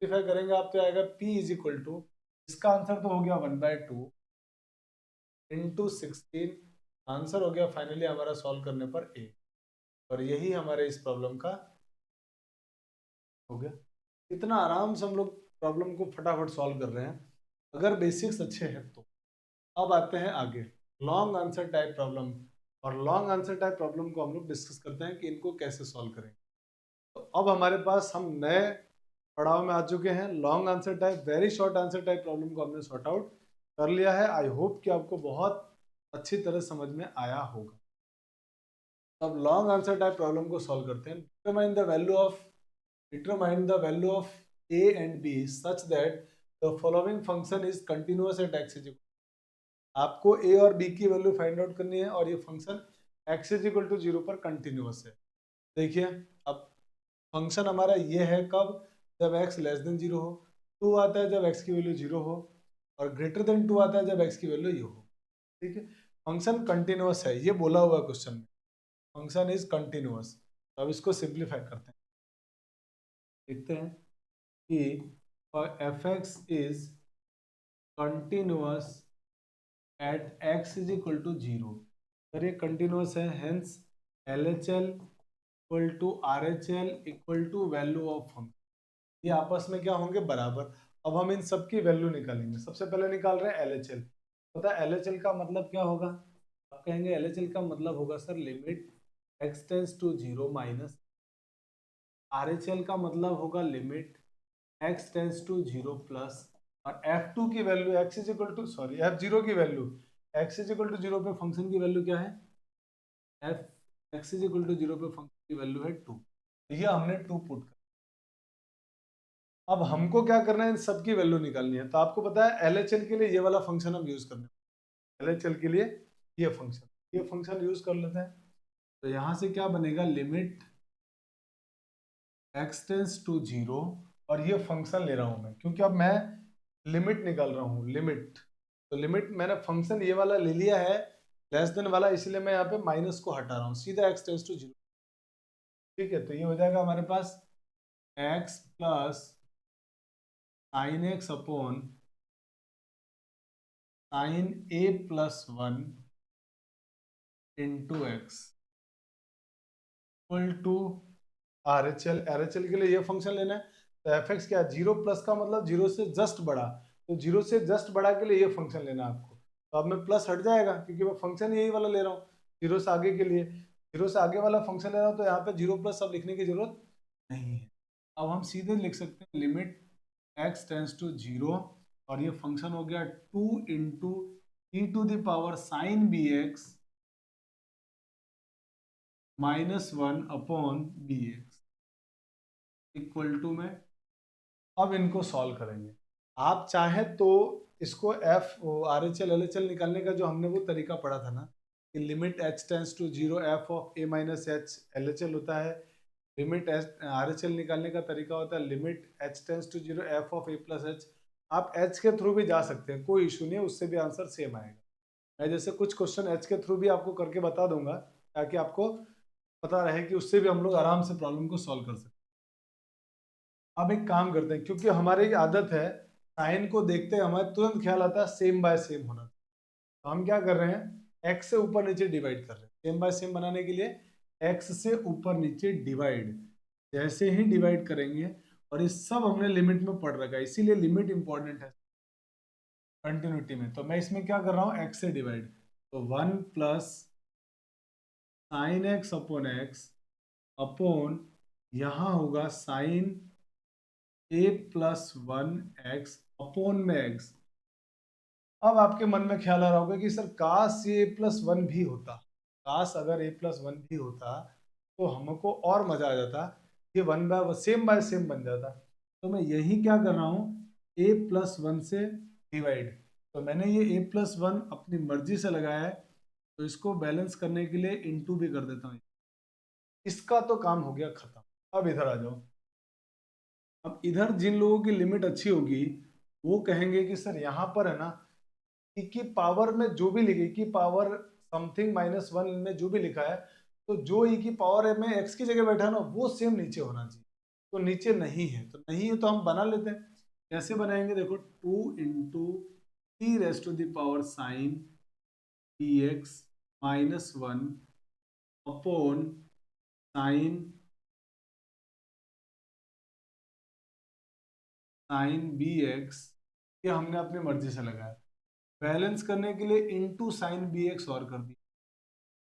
सिंप्लीफाई करेंगे आप तो आएगा p = इसका आंसर तो हो गया 1/2 इंटू 16, आंसर हो गया फाइनली हमारा सॉल्व करने पर a। और यही हमारे इस प्रॉब्लम का हो गया। इतना आराम से हम लोग प्रॉब्लम को फटाफट सॉल्व कर रहे हैं अगर बेसिक्स अच्छे हैं तो। अब आते हैं आगे लॉन्ग आंसर टाइप प्रॉब्लम, और लॉन्ग आंसर टाइप प्रॉब्लम को हम लोग डिस्कस करते हैं कि इनको कैसे सॉल्व करेंगे। तो अब हमारे पास हम नए पड़ाव में आ चुके हैं। Long answer type, very short answer type problem को हमने सॉर्ट आउट कर लिया है। आई होप कि आपको बहुत अच्छी तरह समझ में आया होगा। अब लॉन्ग आंसर टाइप प्रॉब्लम को सॉल्व करते हैं। Determine the value of a and b such that the following function is continuous at x = आपको a और b की वैल्यू फाइंड आउट करनी है, और ये फंक्शन x = 0 पर कंटिन्यूअस है। देखिए अब फंक्शन हमारा ये है कब, जब x <0 हो, 2 आता है जब x की वैल्यू 0 हो, और <2 आता है जब x की वैल्यू ये हो। ठीक है, फंक्शन कंटिन्यूअस है, ये बोला हुआ क्वेश्चन में, फंक्शन इज कंटिन्यूअस। तो अब इसको सिंप्लीफाई करते हैं, देखते हैं कि f(x) is continuous at x = 0। अगर ये कंटिन्यूअस है, hence LHL = RHL = value of function, ये आपस में क्या होंगे, बराबर। अब हम इन सब की वैल्यू निकालेंगे। सबसे पहले निकाल रहे हैं LHL। पता है LHL का मतलब क्या होगा, आप कहेंगे LHL का मतलब होगा sir limit x tends to 0 minus, RHL का मतलब होगा limit x tends to 0 plus, और F2 की वैल्यू F0 की वैल्यू x = 0 पे फंक्शन की वैल्यू क्या है, x = 0 पे फंक्शन की वैल्यू है 2। ये हमने 2 पुट कर। अब हमको क्या करना है, इन सब की वैल्यू निकालनी है। तो आपको पता है LHL के लिए ये वाला फंक्शन हम यूज करने, LHL के लिए ये फंक्शन यूज कर लेते हैं। तो यहां से क्या बनेगा, लिमिट x टेंस टू 0, और ये फंक्शन ले रहा हूं मैं क्योंकि अब मैं लिमिट निकाल रहा हूं, लिमिट। तो लिमिट मैंने फंक्शन ये वाला ले लिया है लेस देन वाला, इसलिए मैं यहाँ पे माइनस को हटा रहा हूँ, सीधा x टेंस टू 0। ठीक है, तो ये हो जाएगा हमारे पास x plus sin x upon sin a + 1 into x equal to RHL के लिए ये फंक्शन लेना है। तो fx क्या, 0 प्लस का मतलब 0 से जस्ट बड़ा, तो 0 से जस्ट बड़ा के लिए ये फंक्शन लेना है आपको। तो अब मैं प्लस हट जाएगा क्योंकि मैं फंक्शन यही वाला ले रहा हूँ 0 से आगे के लिए, 0 से आगे वाला फंक्शन ले रहा हूँ, तो यहाँ पे 0 प्लस अब लिखने की जरूरत नहीं है। अब हम सीधे लिख सकते हैं लिमिट x टेंस टू 0, और ये फंक्शन हो गया 2 into e⁻ sin bx -1 upon bx equal to में। अब इनको सॉल्व करेंगे। आप चाहे तो इसको एफ RHL LHL निकालने का जो हमने वो तरीका पढ़ा था ना कि limit h tends to 0 f of a minus h LHL होता है, लिमिट RHL निकालने का तरीका होता है limit h tends to 0 f of a plus h. आप h के थ्रू भी जा सकते हैं, कोई इशू नहीं है, उससे भी आंसर सेम आएगा। मैं जैसे कुछ क्वेश्चन h के थ्रू भी आपको करके बता दूंगा ताकि आपको पता रहे कि उससे भी हम लोग आराम से प्रॉब्लम को सॉल्व कर सकते हैं। अब एक काम करते हैं, क्योंकि हमारी आदत है साइन को देखते हमें तुरंत ख्याल आता है सेम बाय सेम होना, तो हम क्या कर रहे हैं x से ऊपर नीचे डिवाइड कर रहे हैं। सेम बाय सेम बनाने के लिए x से ऊपर नीचे डिवाइड, जैसे ही डिवाइड करेंगे, और ये सब हमने लिमिट में पढ़ रखा है, इसीलिए लिमिट इंपॉर्टेंट है कंटिन्यूटी में। तो मैं इसमें क्या कर रहा हूँ x से डिवाइड, तो 1 plus sine x upon x upon यहाँ होगा sine a plus 1x upon में x। अब आपके मन में ख्याल आ रहा होगा कि सर काश ये a+1 भी होता, काश अगर a+1 भी होता तो हमको और मजा आ जाता, ये 1 बाय सेम बन जाता। तो मैं यही क्या कर रहा हूँ a+1 से डिवाइड, तो मैंने ये a+1 अपनी मर्जी से लगाया है, तो इसको बैलेंस करने के लिए इनटू भी कर देता हूँ। इसका तो काम हो गया खत्म। अब इधर आ जाओ। अब इधर जिन लोगों की लिमिट अच्छी होगी वो कहेंगे कि सर यहाँ पर है ना e की पावर में जो भी लिखे, की पावर समथिंग -1 में जो भी लिखा है, तो जो e की पावर है में x की जगह बैठा ना वो सेम नीचे होना चाहिए, तो नीचे नहीं है, तो नहीं है तो हम बना लेते हैं। कैसे बनाएंगे देखो, 2 into t raise to the power sine bx -1 अपॉन साइन bx, ये हमने अपनी मर्जी से लगाया। बैलेंस करने के लिए इनटू साइन bx और कर दिया,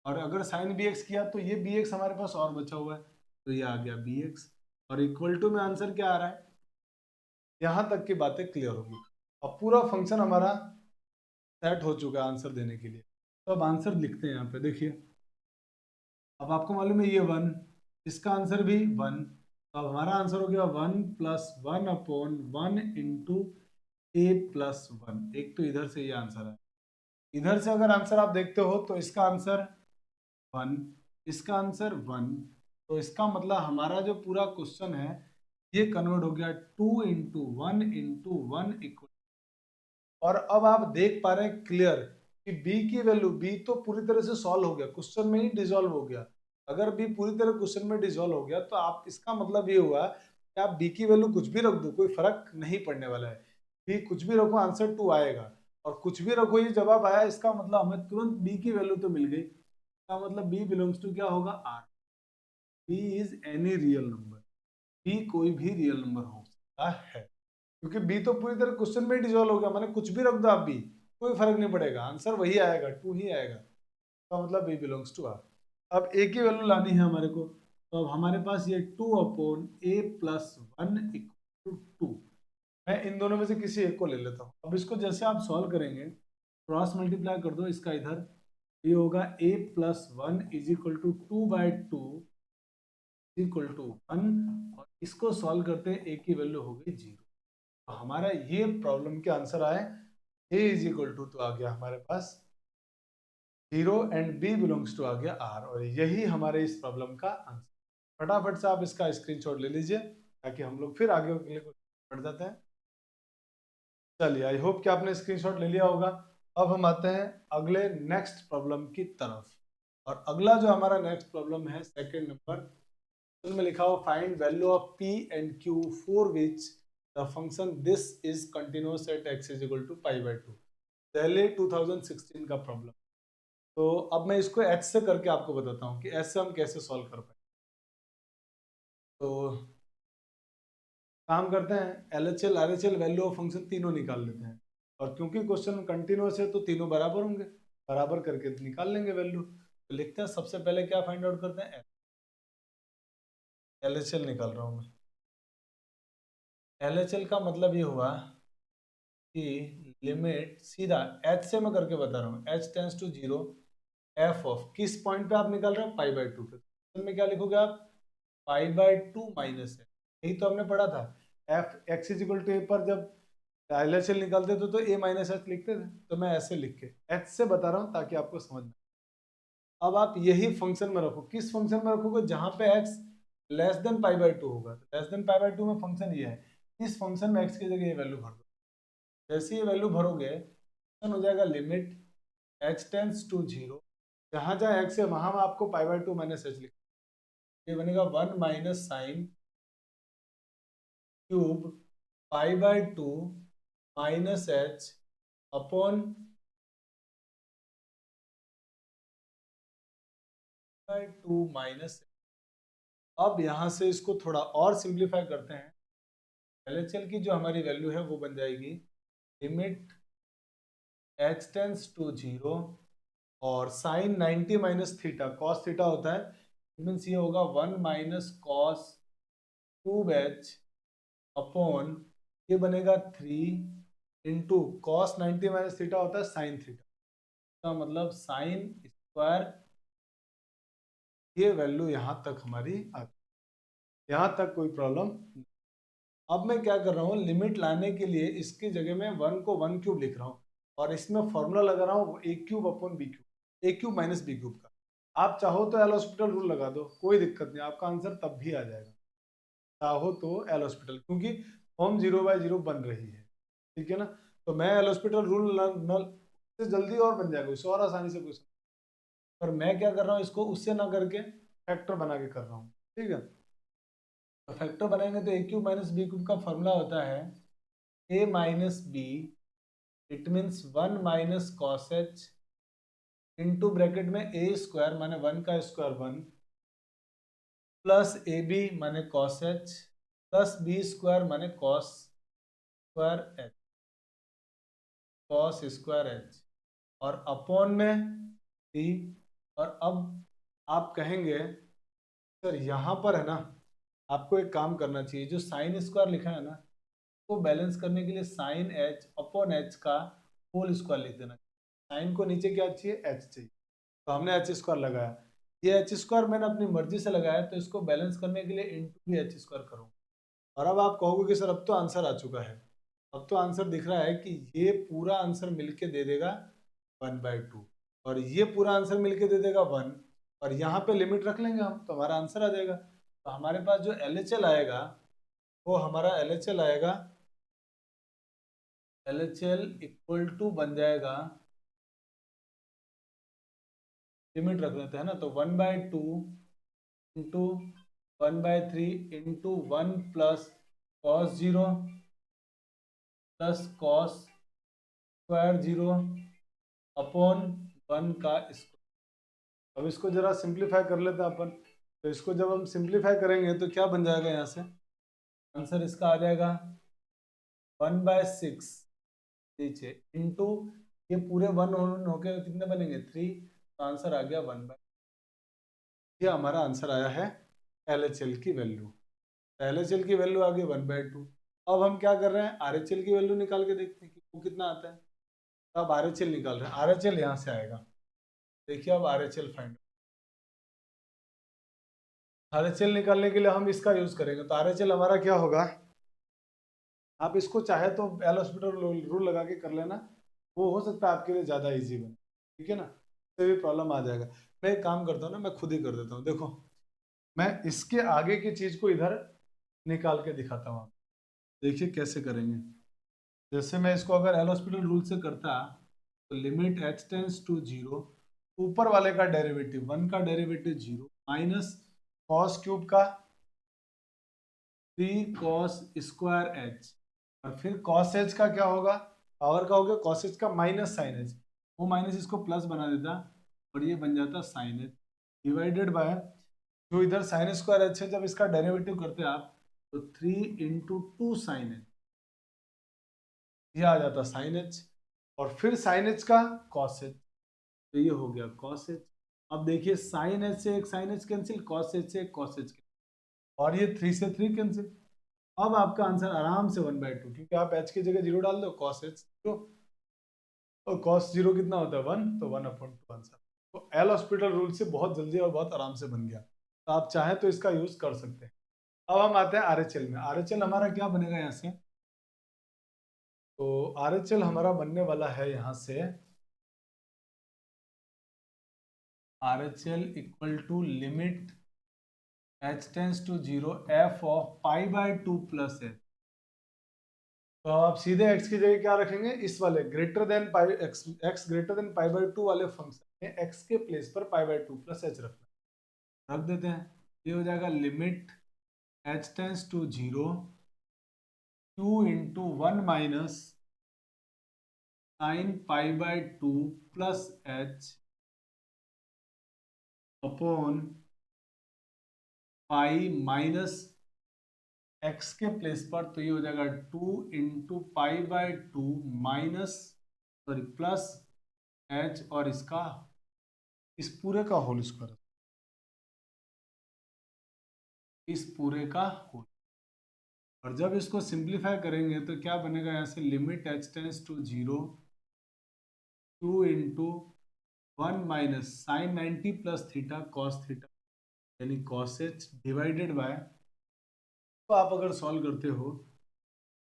और अगर साइन bx किया तो ये bx हमारे पास और बचा हुआ है, तो ये आ गया bx, और इक्वल टू में आंसर क्या आ रहा है। यहां तक की बातें क्लियर होगी। अब पूरा फंक्शन हमारा सेट हो चुका है आंसर देने के लिए, तो अब आंसर लिखते हैं। यहाँ पे देखिए, अब आपको मालूम है ये 1, इसका आंसर भी 1, तो अब हमारा आंसर हो गया 1 + 1 अपॉन 1 इंटू a+1। एक तो इधर से ये आंसर है, इधर से अगर आंसर आप देखते हो तो इसका आंसर 1, इसका आंसर 1, तो इसका मतलब हमारा जो पूरा क्वेश्चन है ये कन्वर्ट हो गया 2 इंटू 1 इंटू 1 इक्वल। और अब आप देख पा रहे हैं क्लियर कि b की वैल्यू, b तो पूरी तरह से सॉल्व हो गया, क्वेश्चन में ही डिसॉल्व हो गया। अगर b पूरी तरह क्वेश्चन में डिसॉल्व हो गया तो आप, इसका मतलब ये हुआ कि आप b की वैल्यू कुछ भी रख दो, कोई फर्क नहीं पड़ने वाला है, b कुछ भी रखो आंसर 2 आएगा, और कुछ भी रखो ये जवाब आया, इसका मतलब हमें तुरंत b की वैल्यू तो मिल गई। इसका मतलब b बिलोंग्स टू क्या होगा, r। b is any real number, b कोई भी रियल नंबर हो सकता है, क्योंकि b तो पूरी तरह क्वेश्चन में डिसॉल्व हो गया, माने कुछ भी रख दो आप b, कोई फर्क नहीं पड़ेगा, आंसर वही आएगा, 2 ही आएगा। तो मतलब b बिलोंग्स टू r। अब a की वैल्यू लानी है हमारे को, तो अब हमारे पास ये 2 अपॉन a+1 इक्वल टू 2। मैं इन दोनों में से किसी एक को ले लेता हूँ। अब इसको जैसे आप सॉल्व करेंगे, क्रॉस मल्टीप्लाई कर दो इसका इधर, ये होगा a+1 is equal to 2/2 equal to 1, और इसको सॉल्व करते हैं a की वैल्यू हो गई 0। तो हमारा ये प्रॉब्लम के आंसर आए a इज इक्वल टू, तो आ गया हमारे पास 0 एंड b बिलोंग्स टू आ गया r, और यही हमारे इस प्रॉब्लम का आंसर। फटाफट से आप इसका स्क्रीनशॉट ले लीजिए ताकि हम लोग फिर आगे के लिए बढ़ जाते हैं। चलिए, आई होप कि आपने स्क्रीनशॉट ले लिया होगा। अब हम आते हैं अगले नेक्स्ट प्रॉब्लम की तरफ, और अगला जो हमारा नेक्स्ट प्रॉब्लम है सेकंड नंबर, उसमें लिखा हो find value of p and q for which the function this is continuous at x is equal to π/2। पहले 2016 का प्रॉब्लम। तो अब मैं इसको h से करके आपको बताता हूँ कि h से हम कैसे सॉल्व कर पाए। तो काम करते हैं, LHL RHL value of function तीनों निकाल लेते हैं, और क्योंकि क्वेश्चन कंटिन्यूअस है तो तीनों बराबर होंगे, बराबर करके निकाल लेंगे वैल्यू। तो लिखते हैं, सबसे पहले क्या फाइंड आउट करते हैं, LHL निकाल रहा हूँ मैं। LHL का मतलब ये हुआ कि लिमिट सीधा h से मैं करके बता रहा हूँ, h tends to 0 f of, किस पॉइंट पे आप निकाल रहे हो, π/2 पे। तो में क्या लिखोगे आप, π/2 माइनस है, यही तो हमने पढ़ा था। f x is equal to a पर जब LHL निकालते थे तो a माइनस एच लिखते थे, तो मैं ऐसे लिख के h से बता रहा हूँ ताकि आपको समझ में। अब आप यही फंक्शन में रखो, किस फंक्शन में रखोगे, जहां पे x less than pi by 2 होगा। लेस देन पाई बाई 2 में फंक्शन ये है, इस फंक्शन में x की जगह ये वैल्यू भर दो। जैसे ये वैल्यू भरोगे फंक्शन हो जाएगा लिमिट h टेंड्स टू 0, जहां जहां x है वहां में आपको पाई बाई 2 माइनस एच लिख, ये बनेगा 1 minus sine cube pi by 2 minus H upon by 2 minus. अब यहां से इसको थोड़ा और सिंप्लीफाई करते हैं। LHL की जो हमारी वैल्यू है वो बन जाएगी लिमिट h टेंड्स टू 0 और sine 90 minus theta, cos theta होता है, मीन्स ये होगा 1 minus cos cube h upon ये बनेगा 3 इंटू कॉस 90 माइनस थीटा होता है साइन थीटा, का मतलब साइन स्क्वायर। ये वैल्यू यहां तक हमारी आती, यहां तक कोई प्रॉब्लम नहीं। अब मैं क्या कर रहा हूँ, लिमिट लाने के लिए इसकी जगह में 1 को 1 क्यूब लिख रहा हूँ और इसमें फॉर्मूला लगा रहा हूँ a cube upon b cube, a cube minus B cube का। आप चाहो तो एल हॉस्पिटल रूल लगा दो, कोई दिक्कत नहीं, आपका आंसर तब भी आ जाएगा। चाहो तो एल हॉस्पिटल, क्योंकि फॉर्म 0/0 बन रही है, ठीक है ना। तो मैं एल हॉस्पिटल रूल न से जल्दी और बन जाएगा, उससे और आसानी से पूछ, पर मैं क्या कर रहा हूँ, इसको उससे ना करके फैक्टर बना के कर रहा हूँ, ठीक है। तो फैक्टर बनाएंगे तो a cube minus B cube का फॉर्मूला होता है a minus B, it means 1 minus cos H into bracket में a स्क्वायर माने 1 का स्क्वायर 1 प्लस ए बी माने cos H plus B square माने cos square H, cos square H और अपॉन में डी। और अब आप कहेंगे सर यहाँ पर है ना, आपको एक काम करना चाहिए, जो साइन स्क्वायर लिखा है ना, को बैलेंस करने के लिए साइन एच अपॉन एच का होल स्क्वायर लिख देना। साइन को नीचे क्या चाहिए, एच चाहिए, तो हमने एच स्क्वायर लगाया। ये एच स्क्वायर मैंने अपनी मर्जी से लगाया, तो इसको बैलेंस करने के लिए इंटू भी एच स्क्वायर करूँ। और अब आप कहोगे कि सर अब तो आंसर आ चुका है, अब तो आंसर दिख रहा है कि ये पूरा आंसर मिलके दे देगा 1/2 और ये पूरा आंसर मिलके दे देगा 1, और यहाँ पे लिमिट रख लेंगे हम तो हमारा आंसर आ जाएगा। तो हमारे पास जो LHL आएगा वो हमारा LHL आएगा, LHL इक्वल टू बन जाएगा, लिमिट रख लेते हैं ना, तो 1/2 into 1/3 into 1 plus cos 0 plus cos square 0 upon 1 का स्क्वायर। अब इसको जरा सिंप्लीफाई कर लेते हैं अपन, तो इसको जब हम सिंप्लीफाई करेंगे तो क्या बन जाएगा, यहाँ से आंसर इसका आ जाएगा 1/6 नीचे इंटू ये पूरे 1 होके कितने बनेंगे 3, तो आंसर आ गया 1/, ये हमारा आंसर आया है LHL की वैल्यू। LHL की वैल्यू आ गई 1/2। अब हम क्या कर रहे हैं, RHL की वैल्यू निकाल के देखते हैं कि वो कितना आता है। तो अब RHL निकाल रहे हैं, RHL यहाँ से आएगा, देखिए अब RHL फाइंड, RHL निकालने के लिए हम इसका यूज करेंगे। तो RHL हमारा क्या होगा, आप इसको चाहे तो एल हॉस्पिटल रूल लगा के कर लेना, वो हो सकता है आपके लिए ज़्यादा इजी बने, ठीक है ना, इससे भी प्रॉब्लम आ जाएगा। मैं एक काम करता हूँ ना, मैं खुद ही कर देता हूँ। देखो मैं इसके आगे की चीज़ को इधर निकाल के दिखाता हूँ, देखिए कैसे करेंगे। जैसे मैं इसको अगर एल हॉस्पिटल रूल से करता तो लिमिट h टेंड्स टू 0, ऊपर वाले का डेरिवेटिव 1 का डेरिवेटिव 0 माइनस कॉस क्यूब का 3 कॉस स्क्वायर एच, और फिर कॉस एच का क्या होगा, पावर का हो गया कॉस एच का माइनस साइन एच, वो माइनस इसको प्लस बना देता और ये बन जाता साइन एच डिवाइडेड बाय जो इधर साइन स्क्वायर एच है, जब इसका डेरिवेटिव करते हैं आप तो 3 इंटू 2 साइन एच, ये आ जाता साइन एच और फिर साइन एच का कॉस एच, तो ये हो गया कॉस एच। अब देखिए साइन एच से एक sine h cancel, cos h से एक कॉस एच कैंसिल, और ये 3 से 3 कैंसिल। अब आपका आंसर आराम से 1/2, क्योंकि आप एच की जगह 0 डाल दो, कॉस एच 0 और कॉस 0 कितना होता है 1, तो 1/2 आंसर। तो एल हॉस्पिटल रूल से बहुत जल्दी और बहुत आराम से बन गया, तो आप चाहें तो इसका यूज कर सकते हैं। अब हम आते हैं RHL में। RHL हमारा क्या बनेगा यहाँ से, तो RHL हमारा बनने वाला है यहाँ से RHL equal to limit h tends to 0 f of pi by 2 plus h। तो आप सीधे x की जगह क्या रखेंगे, इस वाले greater than pi x greater than pi by 2 वाले फंक्शन में x के प्लेस पर पाई बाय 2 प्लस h रख देते हैं। ये हो जाएगा limit h tends to 0 q into 1 minus sine pi by 2 plus h upon pi minus x के प्लेस पर, तो ये हो जाएगा 2 into pi by 2 minus sorry plus h और इसका इस पूरे का होल स्क्वायर, इस पूरे का होल। और जब इसको सिंप्लीफाई करेंगे तो क्या बनेगा, यहाँ से limit h tends to 0 2 into 1 minus sine 90 plus theta cos theta यानी कॉस h डिवाइडेड बाय, तो आप अगर सॉल्व करते हो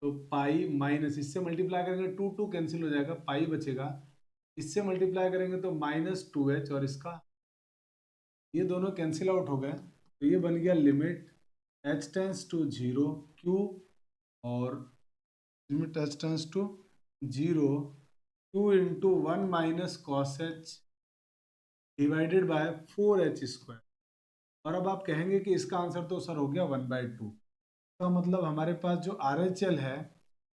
तो पाई माइनस इससे मल्टीप्लाई करेंगे 2 2 कैंसिल हो जाएगा, पाई बचेगा, इससे मल्टीप्लाई करेंगे तो माइनस 2h और इसका ये दोनों कैंसिल आउट हो गए, तो ये बन गया limit h tends to 0 q और limit h tends to 0 2 into 1 minus cos h divided by 4h square. और अब आप कहेंगे कि इसका आंसर तो सर हो गया 1/2, तो मतलब हमारे पास जो RHL है,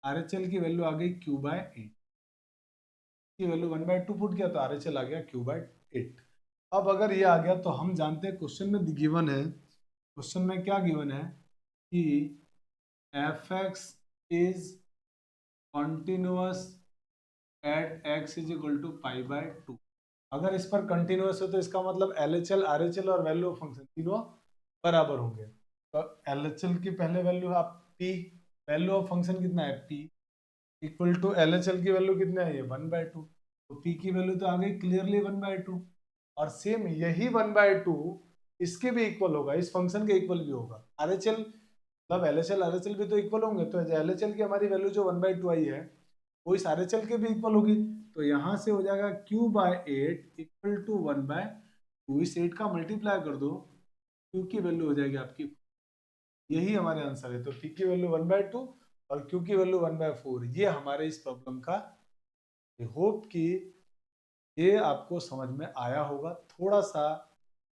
RHL की वैल्यू आ गई q/8 की वैल्यू 1/2 पुट किया तो RHL आ गया q/8। अब अगर ये आ गया तो हम जानते हैं क्वेश्चन में गिवन है, क्वेश्चन में क्या गिवन है कि fx is continuous at x is equal to पाई/2। अगर इस पर कंटिन्यूअस है तो इसका मतलब LHL RHL और वैल्यू ऑफ फंक्शन तीनों बराबर होंगे। तो LHL की पहले वैल्यू आप p, वैल्यू ऑफ फंक्शन कितना है p इक्वल टू LHL की वैल्यू कितना है ये 1/2, तो p की वैल्यू तो आ गई क्लियरली 1/2। और सेम यही 1/2 इसके भी इक्वल होगा, इस फंक्शन के इक्वल भी होगा। RHL मतलब LHL RHL भी तो इक्वल होंगे, तो LHL की हमारी वैल्यू जो 1/2 आई है वो इस RHL के भी इक्वल होगी, तो यहाँ से हो जाएगा q/8 इक्वल टू 1/2, इस 8 का मल्टीप्लाई कर दो, q की वैल्यू हो जाएगी आपकी, यही हमारे आंसर है। तो p की वैल्यू 1/2 और q की वैल्यू 1/4, ये हमारे इस प्रॉब्लम का। आई होप कि ये आपको समझ में आया होगा। थोड़ा सा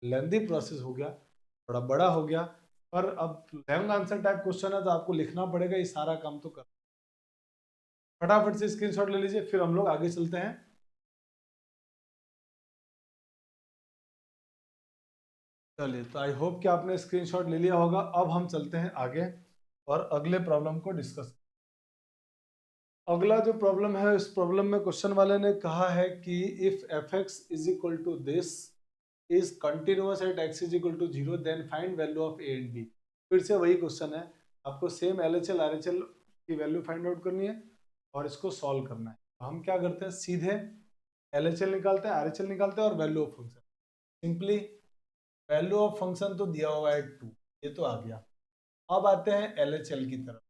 लेंदी प्रोसेस हो गया, थोड़ा बड़ा हो गया, पर अब लॉन्ग आंसर टाइप क्वेश्चन है तो आपको लिखना पड़ेगा, ये सारा काम तो कर। फटाफट से स्क्रीनशॉट ले लीजिए, फिर हम लोग आगे चलते हैं। चलिए, तो आई होप कि आपने स्क्रीनशॉट ले लिया होगा। अब हम चलते हैं आगे और अगले प्रॉब्लम को डिस्कस। अगला जो प्रॉब्लम है, इस प्रॉब्लम में क्वेश्चन वाले ने कहा है कि if fx is equal to this is continuous at x is equal to 0 then find value of a and b। फिर से वही क्वेश्चन है, आपको सेम LHL RHL की वैल्यू फाइंड आउट करनी है और इसको सॉल्व करना है। तो हम क्या करते हैं, सीधे LHL निकालते हैं, RHL निकालते हैं और value of function. Simply value of function तो दिया हुआ है 2, ये तो आ गया। अब आते हैं LHL की तरफ।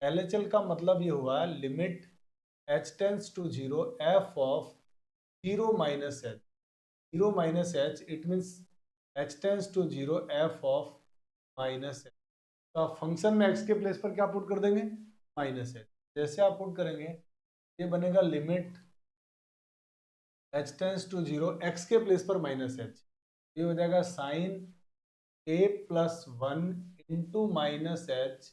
LHL का मतलब ये हुआ limit h tends to 0 f of 0 minus h, 0 minus h, it means h tends to 0 f of minus h। तो आप फंक्शन में x के प्लेस पर क्या पुट कर देंगे, माइनस h। जैसे आप पुट करेंगे ये बनेगा limit h tends to 0 x के प्लेस पर माइनस h, ये हो जाएगा sine a plus 1 into minus h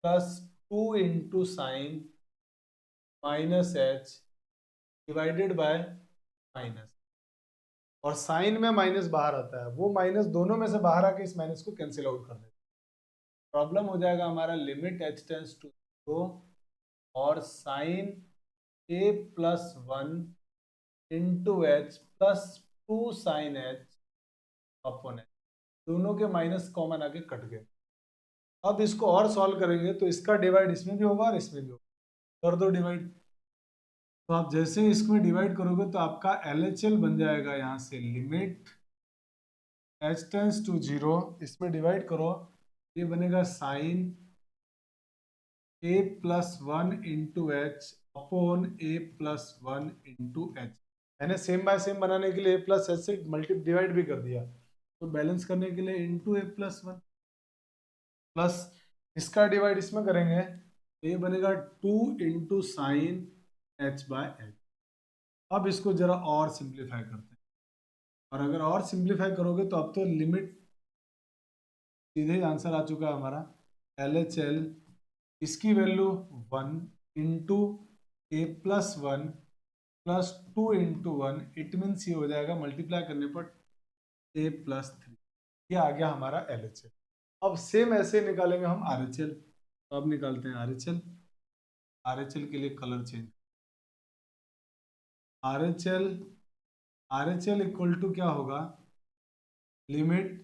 plus 2 into sine minus h divided by minus. और साइन में माइनस बाहर आता है, वो माइनस दोनों में से बाहर आके इस माइनस को कैंसिल आउट कर देते। प्रॉब्लम हो जाएगा हमारा लिमिट h टेंस टू 0 और sine a plus 1 into h plus 2 sine h upon h, दोनों के माइनस कॉमन आके कट गए। अब इसको और सॉल्व करेंगे तो इसका डिवाइड इसमें भी होगा और इसमें भी होगा, कर दो डिवाइड। तो आप जैसे ही इसमें डिवाइड करोगे तो आपका LHL बन जाएगा यहाँ से लिमिट h टेंस टू 0, इसमें डिवाइड करो, ये बनेगा sine A plus one into H upon A plus one into H. मैंने सेम बाय सेम बनाने के लिए ए प्लस एच से डिवाइड भी कर दिया, तो बैलेंस करने के लिए into A plus one, plus इसका डिवाइड इसमें करेंगे तो ये बनेगा 2 into sine H by H. अब इसको जरा और सिंप्लीफाई करते हैं, और अगर और सिंप्लीफाई करोगे तो अब तो लिमिट सीधे ही आंसर आ चुका है हमारा। एल एच एल इसकी value 1 into A plus one plus 2 into one, it means ये हो जाएगा मल्टीप्लाई करने पर ए प्लस थ्री। ये आ गया हमारा एल एच एल। अब सेम ऐसे निकालेंगे हम आर एच एल। तो अब निकालते हैं R H L. R H L के लिए colour change. R H L, R H L equal to क्या होगा, limit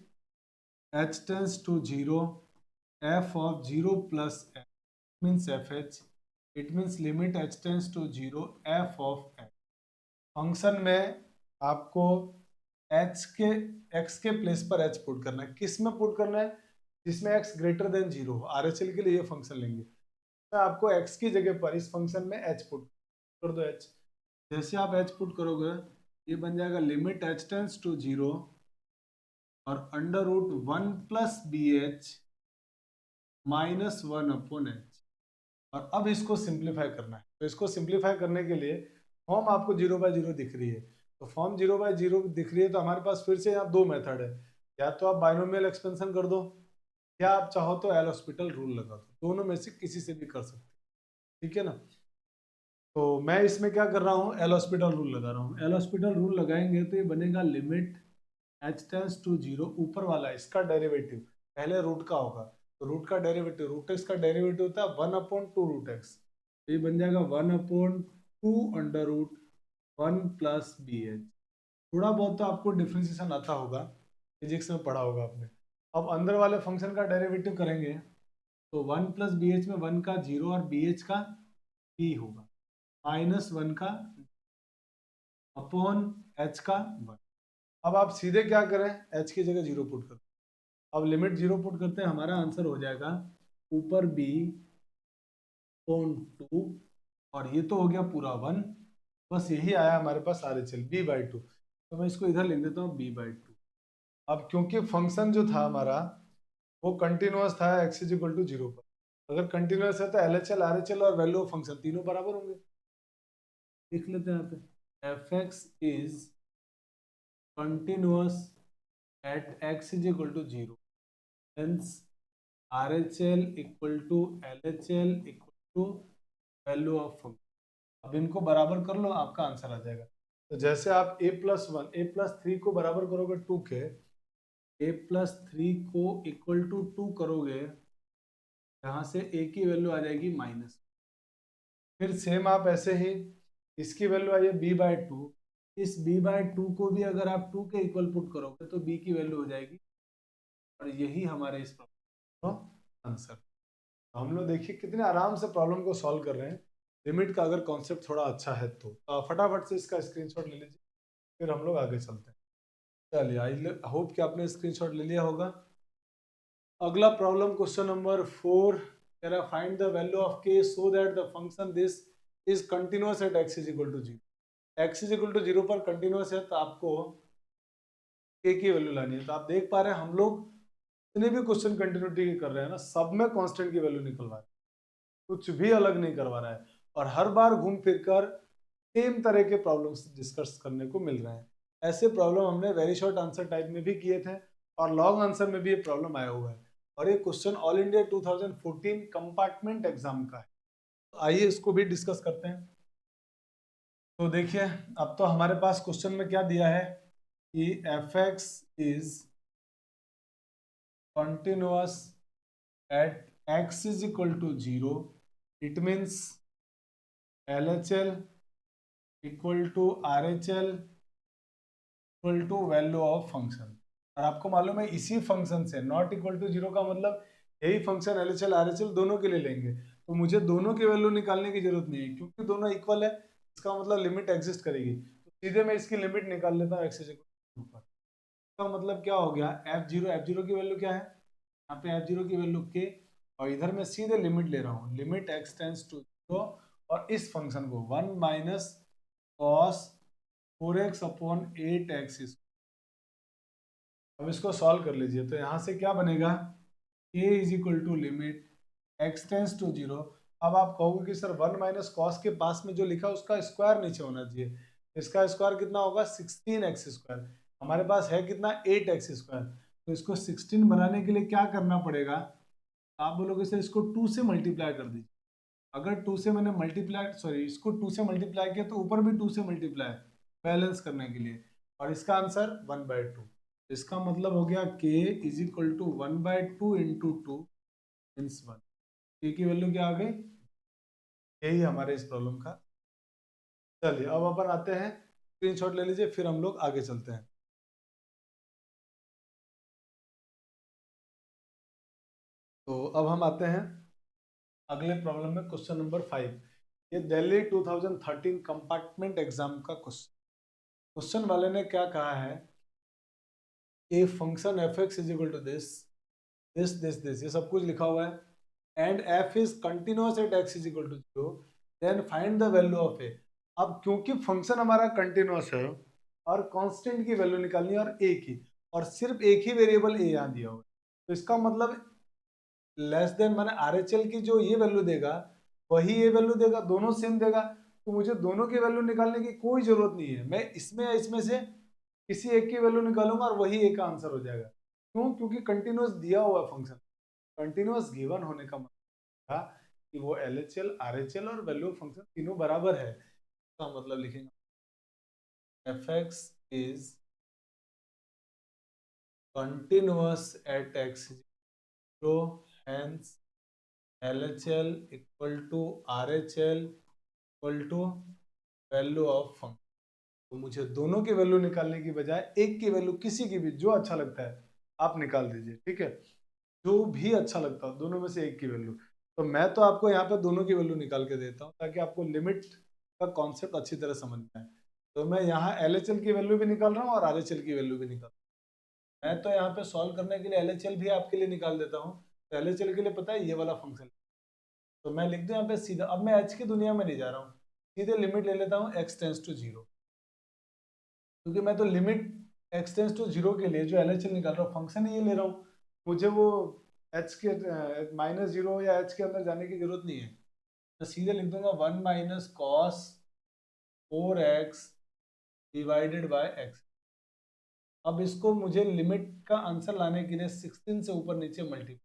h tends to 0 f of 0 plus f means fh, it means limit h tends to 0 f of h। Function में आपको h के x के प्लेस पर h पुट करना है। किस में पुट करना है, जिसमें x ग्रेटर देन 0 हो। RHL के लिए ये फंक्शन लेंगे, तो आपको x की जगह पर इस फंक्शन में h पुट कर दो। h जैसे आप h पुट करोगे ये बन जाएगा लिमिट h टेंस टू 0 और under root 1 plus b h minus 1 upon h. और अब इसको सिंप्लीफाई करना है, तो इसको सिंप्लीफाई करने के लिए फॉर्म आपको 0 बाय 0 दिख रही है, तो फॉर्म 0 बाय 0 दिख रही है, तो हमारे पास फिर से यहाँ दो मेथड है। या तो आप बाइनोमियल एक्सपेंशन कर दो, या आप चाहो तो एल हॉस्पिटल रूल लगा दो, दोनों में से किसी से भी कर सकते हैं, ठीक है ना। तो मैं इसमें क्या कर रहा हूँ, एल हॉस्पिटल रूल लगा रहा हूँ। एल हॉस्पिटल रूल लगाएंगे तो ये बनेगा लिमिट h टेंस टू 0, ऊपर वाला इसका डेरिवेटिव पहले रूट का होगा, तो रूट का डेरिवेटिव, रूट एक्स का डेरिवेटिव होता है 1 अपॉन 2 रूट एक्स, तो ये बन जाएगा 1 upon 2 under root 1 plus b h. थोड़ा बहुत तो आपको डिफ्रेंसिएशन आता होगा, फिजिक्स में पढ़ा होगा आपने। अब अंदर वाले फंक्शन का डेरिवेटिव करेंगे तो 1 प्लस बी एच में 1 का 0 और बी एच का बी होगा, माइनस 1 का अपॉन एच का 1। अब आप सीधे क्या करें, h की जगह 0 पुट कर, अब लिमिट 0 पुट करते हैं, हमारा आंसर हो जाएगा ऊपर b अपॉन 2 और ये तो हो गया पूरा 1, बस यही आया हमारे पास R H L b by 2। तो मैं इसको इधर लिख देता हूँ b बाई 2। अब क्योंकि फंक्शन जो था हमारा वो कंटिन्यूअस था x इज इक्वल टू 0 पर, अगर कंटिन्यूअस है तो L H L, R H L और वैल्यू ऑफ फंक्शन तीनों बराबर होंगे। लिख लेते हैं यहाँ पे F x is continuous at x is equal to 0, hence RHL equal to LHL equal to value of function। अब इनको बराबर कर लो, आपका आंसर आ जाएगा। तो जैसे आप a plus one A plus three को बराबर करोगे 2 के, a प्लस थ्री को इक्वल टू 2 करोगे, यहाँ से a की वैल्यू आ जाएगी माइनस। फिर सेम आप ऐसे ही इसकी वैल्यू आई है b बाई 2, इस b बाई 2 को भी अगर आप 2 के इक्वल पुट करोगे तो b की वैल्यू हो जाएगी, और यही हमारे इस प्रॉब्लम का आंसर। हम लोग देखिए कितने आराम से प्रॉब्लम को सॉल्व कर रहे हैं, लिमिट का अगर कॉन्सेप्ट थोड़ा अच्छा है तो फटाफट से इसका स्क्रीनशॉट ले लीजिए, फिर हम लोग आगे चलते हैं। चलिए आई होप कि आपने स्क्रीनशॉट ले लिया होगा। अगला प्रॉब्लम क्वेश्चन नंबर 4 कह रहा है find the value of k so that the function this is continuous at x is equal to 0। x is equal to 0 पर कंटिन्यूअस है, तो आपको k की वैल्यू लानी है। तो आप देख पा रहे हैं हम लोग जितने भी क्वेश्चन कंटिन्यूटी के कर रहे हैं ना, सब में कांस्टेंट की वैल्यू निकलवा रहे हैं, कुछ भी अलग नहीं करवा रहा है, और हर बार घूम फिर कर सेम तरह के प्रॉब्लम्स डिस्कस करने को मिल रहे हैं। ऐसे प्रॉब्लम हमने वेरी शॉर्ट आंसर टाइप में भी किए थे, और लॉन्ग आंसर में भी ये प्रॉब्लम आया हुआ है, और ये question all India 2014 compartment exam का है। तो आइए इसको भी डिस्कस करते हैं। तो देखिए अब तो हमारे पास क्वेश्चन में क्या दिया है कि F x is continuous at x is equal to 0, it means LHL equal to RHL equal to value of function। और आपको मालूम है इसी फंक्शन से नॉट इक्वल टू 0 का मतलब यही फंक्शन LHL RHL दोनों के लिए लेंगे, तो मुझे दोनों की वैल्यू निकालने की जरूरत नहीं है क्योंकि दोनों इक्वल है, इसका मतलब लिमिट एग्जिस्ट करेगी, तो सीधे मैं इसकी लिमिट निकाल लेता हूँ x is equal to 2 पर। इसका मतलब क्या हो गया, f0 की वैल्यू क्या है, यहाँ पे f0 की वैल्यू k, और इधर मैं सीधे लिमिट ले रहा हूँ, लिमिट x टेंस टू 0, और इस फंक्शन को 1 minus cos 4x upon 8x। अब इसको सॉल्व कर लीजिए, तो यहाँ से क्या बनेगा, a is equal to limit x tends to 0। अब आप कहोगे कि सर 1 माइनस कॉस के पास में जो लिखा उसका स्क्वायर नीचे होना चाहिए, इसका स्क्वायर कितना होगा 16x²। हमारे पास है कितना 8x²। तो इसको 16 बनाने के लिए क्या करना पड़ेगा, आप बोलोगे सर इसको 2 से मल्टीप्लाई कर दीजिए। अगर 2 से मैंने मल्टीप्लाई, सॉरी इसको 2 से मल्टीप्लाई किया तो ऊपर भी 2 से मल्टीप्लाई, बैलेंस करने के लिए, और इसका आंसर 1/2। इसका मतलब हो गया k is equal to 1/2 into 2 means 1। k की वैल्यू क्या आ गई, यही हमारे इस प्रॉब्लम का। चलिए अब अपन आते हैं, स्क्रीनशॉट ले लीजिए, फिर हम लोग आगे चलते हैं। तो अब हम आते हैं अगले प्रॉब्लम में, क्वेश्चन नंबर 5। ये दिल्ली 2013 कंपार्टमेंट एग्जाम का क्वेश्चन। क्वेश्चन वाले ने क्या कहा है, a function F x is equal to this this this this, ये सब कुछ लिखा हुआ है, and F is continuous at x is equal to 0, then find the value of A. अब क्योंकि फंक्शन हमारा कंटिन्यूअस है और कांस्टेंट की वैल्यू निकालनी है, और ए की, और सिर्फ एक ही वेरिएबल ए यहाँ दिया हुआ है, तो इसका मतलब लेस देन माने आरएचएल की जो ये वैल्यू देगा वही ये वैल्यू देगा, दोनों सेम देगा। तो मुझे दोनों की वैल्यू निकालने की कोई जरूरत नहीं है, मैं इसमें या इसमें से किसी एक की वैल्यू निकालूंगा और वही एक का आंसर हो जाएगा। क्यों, क्योंकि कंटिन्यूअस दिया हुआ फंक्शन, कंटिन्यूअस गिवन होने का मतलब था कि वो एलएचएल आरएचएल और वैल्यू फंक्शन तीनों बराबर है। इसका मतलब लिखेंगे f x is continuous at x, तो hence LHL equal to RHL equal to value of function. तो मुझे दोनों की वैल्यू निकालने की बजाय एक की वैल्यू, किसी की भी जो अच्छा लगता है आप निकाल दीजिए, ठीक है, जो भी अच्छा लगता हो दोनों में से एक की वैल्यू। तो मैं तो आपको यहाँ पे दोनों की वैल्यू निकाल के देता हूँ ताकि आपको लिमिट का कॉन्सेप्ट अच्छी तरह समझ में आए। तो मैं यहाँ LHL की वैल्यू भी निकाल रहा हूँ और RHL की वैल्यू भी निकाल रहा हूँ। मैं तो यहाँ पे सॉल्व करने के लिए LHL भी आपके लिए निकाल देता हूँ। तो LHL के लिए पता है ये वाला फंक्शन, तो मैं लिख दूं यहाँ पे सीधा। अब मैं एच की दुनिया में नहीं जा रहा हूँ, सीधे लिमिट ले लेता हूँ x टेंस टू 0, क्योंकि मैं तो लिमिट x टेंस टू 0 के लिए जो LHL निकाल रहा हूँ फंक्शन ये ले रहा हूँ, मुझे वो h के -0 या h के अंदर जाने की जरूरत नहीं है। मैं सीधे लिख दूंगा 1 minus cos 4x divided by x। अब इसको मुझे लिमिट का आंसर लाने के लिए 16 से ऊपर नीचे मल्टीप्लाई,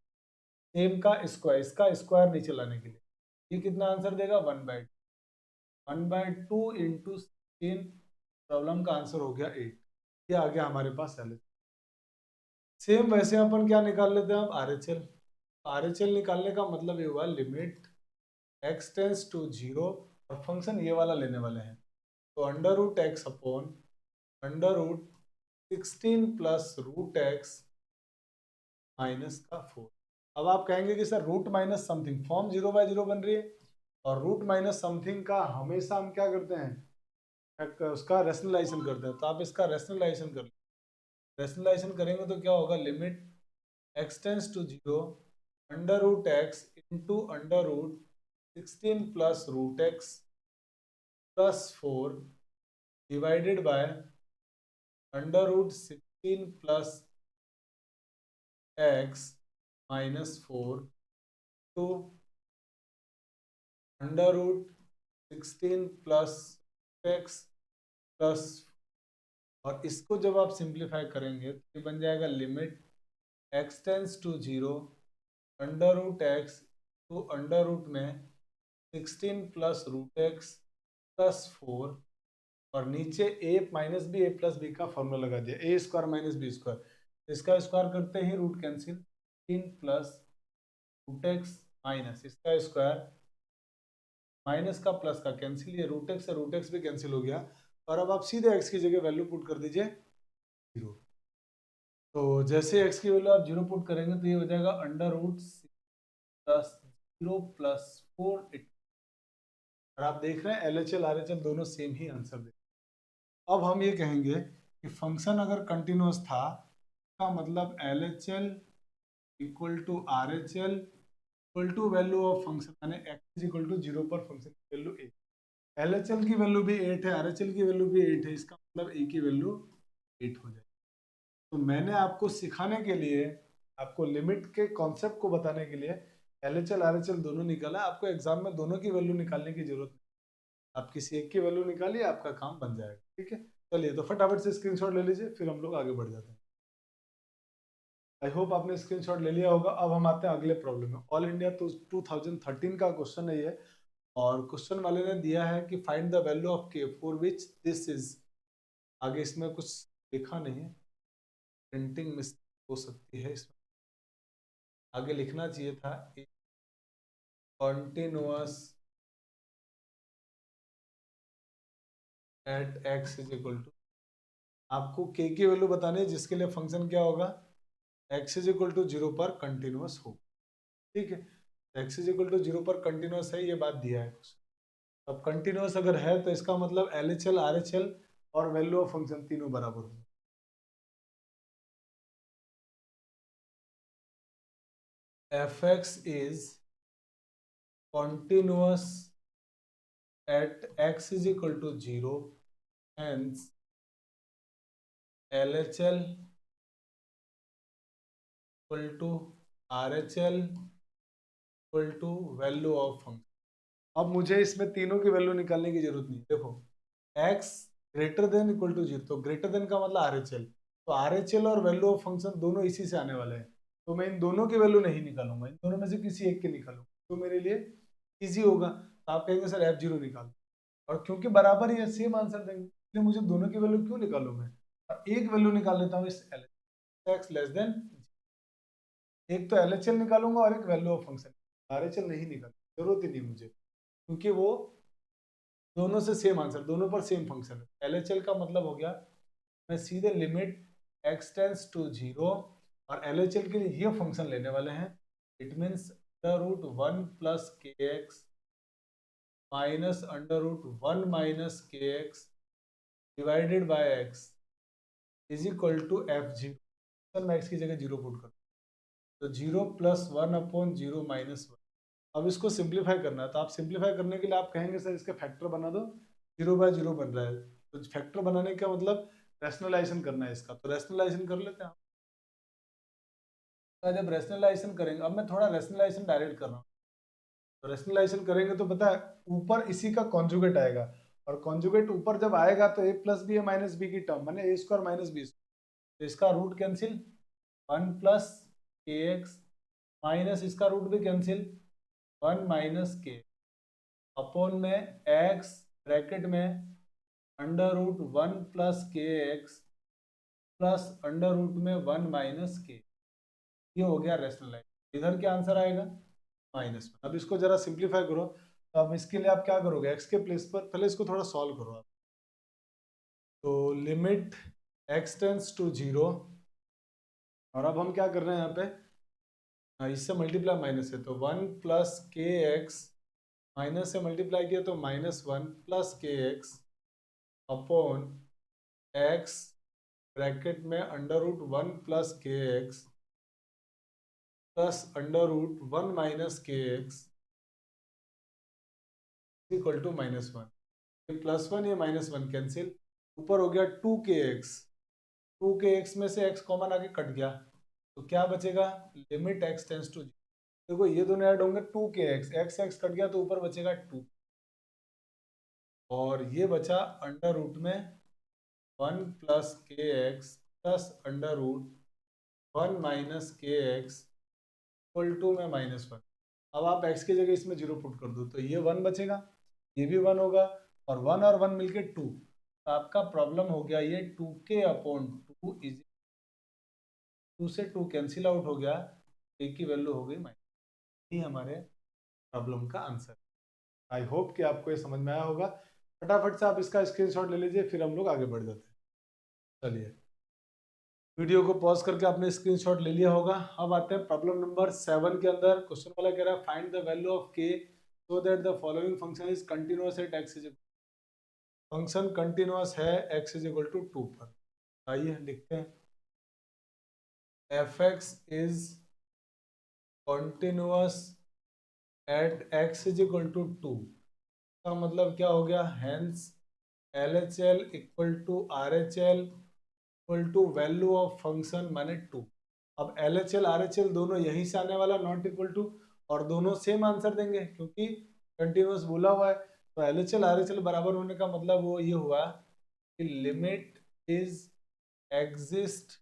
सेम का स्क्वायर, इसका स्क्वायर नीचे लाने के लिए ये कितना आंसर देगा 1/2 इंटू 16। प्रॉब्लम का आंसर हो गया 8। ये आ गया हमारे पास एल। सेम वैसे अपन क्या निकाल लेते हैं अब RHL। RHL निकालने का मतलब ये हुआ लिमिट x टेंस टू 0, और फंक्शन ये वाला लेने वाले हैं, तो under root x upon under root 16 plus root x minus का 4। अब आप कहेंगे कि sir root minus something, form 0/0 बन रही है, और रूट माइनस समथिंग का हमेशा हम क्या करते हैं, उसका रेशनलाइजेशन करते हैं। तो आप इसका रेशनलाइजेशन कर, रेशनलाइजेशन करेंगे तो क्या होगा, limit x tends to 0 under root x into under root 16 plus root x plus 4 divided by under root 16 plus x minus 4 to under root 16 plus x plus, और इसको जब आप सिंप्लीफाई करेंगे तो ये बन जाएगा limit x tends to 0 under root x to under root में 16 प्लस रूट एक्स प्लस 4, और नीचे a minus B, a plus B का फॉर्मूला लगा दिया, a स्क्वायर माइनस बी स्क्वायर, इसका स्क्वायर करते ही root cancel, 3 plus root x minus इसका स्क्वायर माइनस का प्लस का कैंसिल, ये रूट एक्स भी कैंसिल हो गया, और अब आप सीधे x की जगह वैल्यू पुट कर दीजिए 0। तो जैसे x की वैल्यू आप 0 पुट करेंगे तो ये हो जाएगा अंडर रूट प्लस 0 प्लस 4। और आप देख रहे हैं LHL RHL दोनों सेम ही आंसर दे। अब हम ये कहेंगे कि फंक्शन अगर कंटिन्यूअस था, का मतलब LHL equal to RHL equal to value of function, यानी x इज इक्वल टू 0 पर फंक्शन की वैल्यू 8, LHL की वैल्यू भी 8 है, RHL की वैल्यू भी 8 है, इसका मतलब a की वैल्यू 8 हो जाएगी। तो मैंने आपको सिखाने के लिए, आपको लिमिट के कॉन्सेप्ट को बताने के लिए LHL RHL दोनों निकाला। आपको एग्जाम में दोनों की वैल्यू निकालने की जरूरत नहीं, आप किसी एक की वैल्यू निकालिए, आपका काम बन जाएगा। ठीक है, चलिए तो फटाफट से स्क्रीनशॉट ले लीजिए, फिर हम लोग आगे बढ़ जाते हैं। आई होप आपने स्क्रीनशॉट ले लिया होगा। अब हम आते हैं अगले प्रॉब्लम में। ऑल इंडिया तो 2013 का क्वेश्चन है ये, और क्वेश्चन वाले ने दिया है कि find the value of K for which this is, आगे इसमें कुछ लिखा नहीं है, प्रिंटिंग मिस्टेक हो सकती है इसमें, आगे लिखना चाहिए था continuous at x is equal to, आपको के की वैल्यू बतानी है जिसके लिए फंक्शन क्या होगा, एक्स इज इक्वल टू 0 पर कंटिन्यूअस हो। ठीक है, एक्स इज इक्वल टू 0 पर कंटिन्यूअस है, ये बात दिया है। अब कंटिन्यूअस अगर है तो इसका मतलब LHL RHL और वैल्यू ऑफ फंक्शन तीनों बराबर होंगे। fx is continuous at x is equal to 0, hence LHL equal to RHL equal to value of function. अब मुझे इसमें तीनों की वैल्यू निकालने की जरूरत नहीं। देखो x greater than equal to 0, तो ग्रेटर देन का मतलब RHL, तो RHL और वैल्यू ऑफ फंक्शन दोनों इसी से आने वाले हैं, तो मैं इन दोनों की वैल्यू नहीं निकालूंगा, इन दोनों में से किसी एक की निकालूंगा, तो मेरे लिए इजी होगा। तो आप कहेंगे सर F0 निकालो, और क्योंकि बराबर ही है, सेम आंसर देंगे, इसलिए मुझे दोनों की वैल्यू क्यों निकालूं मैं, और एक वैल्यू निकाल लेता हूँ इस x लेस देन, एक तो LHL निकालूंगा और एक वैल्यू ऑफ फंक्शन, RHL नहीं निकाल, जरूरत ही नहीं मुझे, क्योंकि वो दोनों से सेम आंसर, दोनों पर सेम फंक्शन है। LHL का मतलब हो गया, मैं सीधे लिमिट x टेंस टू 0, और LHL के लिए ये फंक्शन लेने वाले हैं, it means under root 1 plus के x minus under root 1 minus के X divided by X is equal to F0, sir मैं एक्स की जगह 0 पुट कर, तो 0 प्लस 1 अपॉन 0 माइनस 1। अब इसको सिंप्लीफाई करना है, तो आप सिंप्लीफाई करने के लिए आप कहेंगे सर इसके फैक्टर बना दो, 0 बाय 0 बन रहा है, तो फैक्टर बनाने का मतलब रैशनलाइजेशन करना है इसका, तो रैशनलाइजेशन कर लेते हैं। तो जब रैशनलाइजेशन करेंगे, अब मैं थोड़ा रैशनलाइजेशन डायरेक्ट कर रहा हूँ, तो रैशनलाइजेशन करेंगे तो पता है ऊपर इसी का कॉन्जुगेट आएगा, और कॉन्जुगेट ऊपर जब आएगा तो a plus b minus b की टर्म, माने ए स्क्वायर माइनस बी, तो इसका रूट कैंसिल 1 प्लस के एक्स माइनस इसका रूट भी कैंसिल 1 माइनस के अपॉन में एक्स ब्रैकेट में अंडर रूट 1 प्लस के एक्स प्लस अंडर रूट में 1 माइनस के, ये हो गया रैशनलाइज। इधर क्या आंसर आएगा, -1। अब इसको जरा सिंप्लीफाई करो, तो अब इसके लिए आप क्या करोगे, एक्स के प्लेस पर पहले इसको थोड़ा सॉल्व करो आप, तो लिमिट x टेंस टू 0, और अब हम क्या कर रहे हैं यहाँ पे, इससे मल्टीप्लाई माइनस है, तो 1 प्लस के एक्स, माइनस से मल्टीप्लाई किया तो -1 प्लस के एक्स अपॉन एक्स ब्रैकेट में अंडर रूट 1 प्लस के x plus under root 1 minus के एक्स इक्वल टू -1। ये +1 ये -1 कैंसिल, ऊपर हो गया 2kx, 2kx में से x कॉमन आके कट गया, तो क्या बचेगा, लिमिट x टेंस टू, देखो ये दोनों ऐड होंगे 2kx, x कट गया तो ऊपर बचेगा 2, और ये बचा अंडर रूट में 1 प्लस के x plus under root 1 minus के एक्स इक्वल टू में -1। अब आप x की जगह इसमें 0 पुट कर दो, तो ये 1 बचेगा, ये भी 1 होगा, और 1 मिलके 2, तो आपका प्रॉब्लम हो गया ये 2k अपॉन 2 इज 2 से 2 कैंसिल आउट हो गया, a की वैल्यू हो गई -, ये हमारे प्रॉब्लम का आंसर। आई होप कि आपको ये समझ में आया होगा। फटाफट से आप इसका स्क्रीनशॉट ले लीजिए, फिर हम लोग आगे बढ़ जाते हैं। चलिए वीडियो को पॉज करके आपने स्क्रीनशॉट ले लिया होगा। अब आते हैं प्रॉब्लम नंबर 7 के अंदर। क्वेश्चन वाला कह रहा है find the value of k so that the following function is continuous at x is, function continuous है x इज इक्वल टू 2 पर। आइए लिखते हैं, F x is continuous at x is equal to 2 का मतलब क्या हो गया, hence LHL equal to RHL equal to value of function माने 2। अब LHL RHL दोनों यहीं से आने वाला, नॉट इक्वल टू, और दोनों सेम आंसर देंगे क्योंकि कंटिन्यूअस बोला हुआ है। तो LHL RHL बराबर होने का मतलब वो ये हुआ कि limit is exist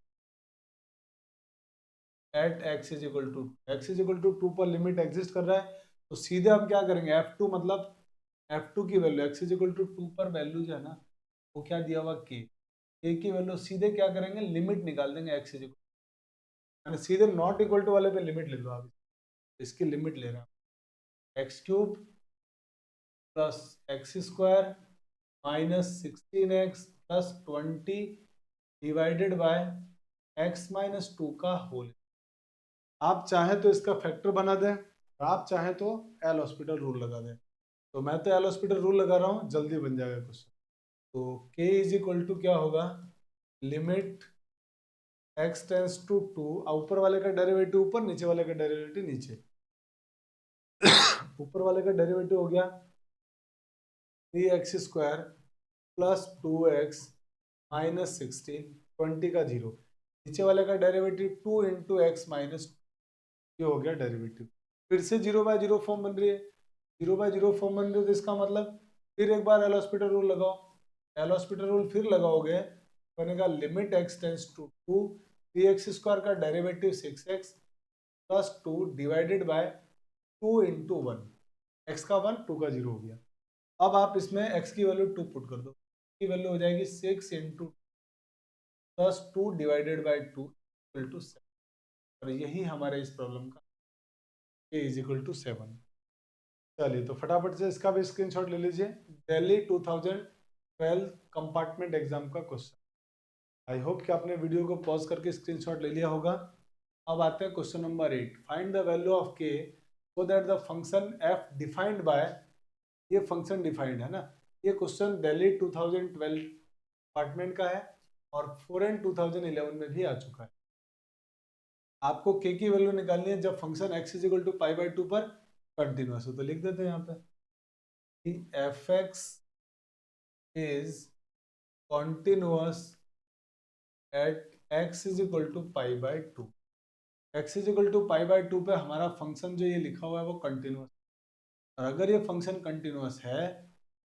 at x is equal to, x is equal to 2 पर लिमिट एग्जिस्ट कर रहा है। तो सीधे हम क्या करेंगे, F2 मतलब F2 की value x is equal to 2 पर वैल्यू जो है ना वो क्या दिया हुआ के की वैल्यू सीधे क्या करेंगे, लिमिट निकाल देंगे एक्स इज इक्वल, सीधे नॉट इक्वल टू वाले पे लिमिट ले लो आप, इसकी लिमिट ले रहे हैं x cube plus x square minus 16x plus 20 divided by x minus 2 का होल। आप चाहें तो इसका फैक्टर बना दें, और आप चाहें तो एल हॉस्पिटल रूल लगा दें। तो मैं तो एल हॉस्पिटल रूल लगा रहा हूँ, जल्दी बन जाएगा क्वेश्चन। तो k इज इक्वल टू क्या होगा, लिमिट x टेंस टू 2, ऊपर वाले का डेरिवेटिव ऊपर, नीचे वाले का डेरिवेटिव नीचे। ऊपर वाले का डेरिवेटिव हो गया 3x square plus 2x minus 16, 20 का 0। नीचे वाले का डेरिवेटिव 2 इंटू एक्स माइनस, ये हो गया डेरिवेटिव। फिर से 0/0 फॉर्म बन रही है, 0/0 फॉर्म बन रही है, तो इसका मतलब फिर एक बार एल हॉस्पिटल रूल लगाओ। एल हॉस्पिटल रूल फिर लगाओगे, बनेगा limit x tends to 2, 3x square का derivative 6x plus 2 divided by 2 into 1, X का 1 2 का 0 हो गया। अब आप इसमें x की वैल्यू 2 पुट कर दो, की वैल्यू हो जाएगी 6 into plus 2 divided by 2 equal to 7। और यही हमारे इस प्रॉब्लम का a इज इक्वल टू 7। चलिए तो फटाफट से इसका भी स्क्रीनशॉट ले लीजिए। दिल्ली 2012 कंपार्टमेंट एग्जाम का क्वेश्चन। आई होप कि आपने वीडियो को पॉज करके स्क्रीनशॉट ले लिया होगा। अब आते हैं question number 8, find the value of k so that the function f defined by, ये फंक्शन डिफाइंड है ना, ये क्वेश्चन दिल्ली 2012 कंपार्टमेंट का है और फॉरेन 2011 में भी आ चुका है। आपको k की वैल्यू निकालनी है जब function x is equal to pi by 2 पर कंटिन्यूअस हो। तो लिख देते हैं यहाँ पे कि fx is continuous at x is equal to pi by 2। x is equal to pi by 2 पे हमारा फंक्शन जो ये लिखा हुआ है वो कंटिन्यूअस, और अगर ये फंक्शन कंटिन्यूअस है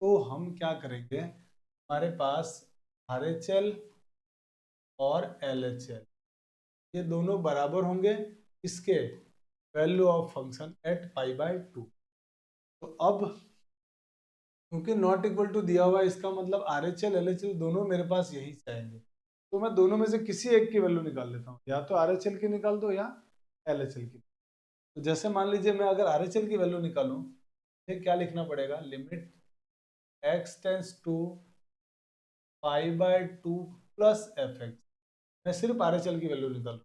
तो हम क्या करेंगे, हमारे पास RHL और LHL ये दोनों बराबर होंगे इसके, value of function at pi by 2। तो अब क्योंकि नॉट इक्वल टू दिया हुआ है, इसका मतलब RHL LHL दोनों मेरे पास यही से आएंगे, तो मैं दोनों में से किसी एक की वैल्यू निकाल लेता हूँ, या तो RHL की निकाल दो या LHL की। तो जैसे मान लीजिए मैं अगर RHL की वैल्यू निकालूं, फिर क्या लिखना पड़ेगा, limit x tends to pi by 2 plus fx। मैं सिर्फ RHL की वैल्यू निकालूं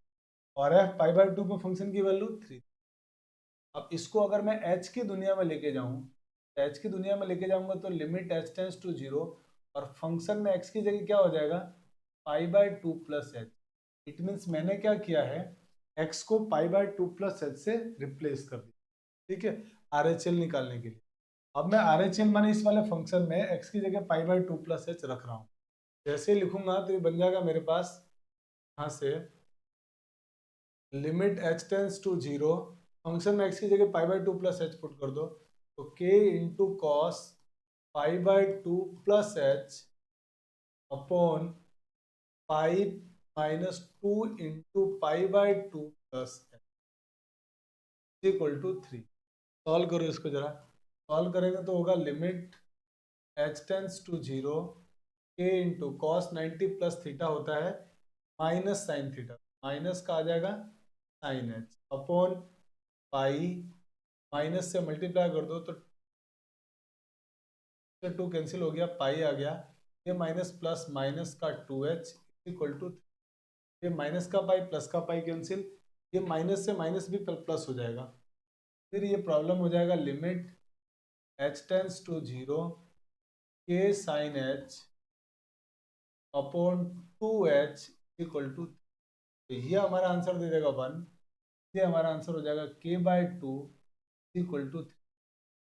और f पाई बाई 2 पे फंक्शन की वैल्यू 3। अब इसको अगर मैं h की दुनिया में लेके जाऊं, तो h की दुनिया में लेके जाऊंगा तो लिमिट h टेंस टू 0 और फंक्शन में x की जगह क्या हो जाएगा, पाई by 2 plus H. It means मैंने क्या किया है, x को पाई बाई 2 प्लस एच से रिप्लेस कर दिया, ठीक है, RHL निकालने के लिए। अब मैं RHL माने इस वाले फंक्शन में x की जगह पाई बाई 2 प्लस एच रख रहा हूँ। जैसे ही लिखूंगा तो ये बन जाएगा मेरे पास यहाँ से limit h tends to 0, function में x की जगह pi by 2 plus h put कर दो, तो k into cos pi by 2 plus h upon pi minus 2 into pi by 2 plus h equal to 3। Solve करो इसको जरा, सॉल्व करेंगे तो होगा limit h tends to 0 k into cos 90 plus theta होता है माइनस साइन थीटा, माइनस का आ जाएगा sine h upon pi, minus से मल्टीप्लाई कर दो तो 2 कैंसिल हो गया, पाई आ गया, ये माइनस प्लस माइनस का 2h इक्वल टू, ये माइनस का पाई प्लस का पाई कैंसिल, ये माइनस से माइनस भी प्लस हो जाएगा। फिर ये प्रॉब्लम हो जाएगा limit h tends to 0 k sine h अपॉन 2h इक्वल टू, तो ये हमारा आंसर दे देगा 1। ये हमारा आंसर हो जाएगा k बाई 2 इक्वल टू 3।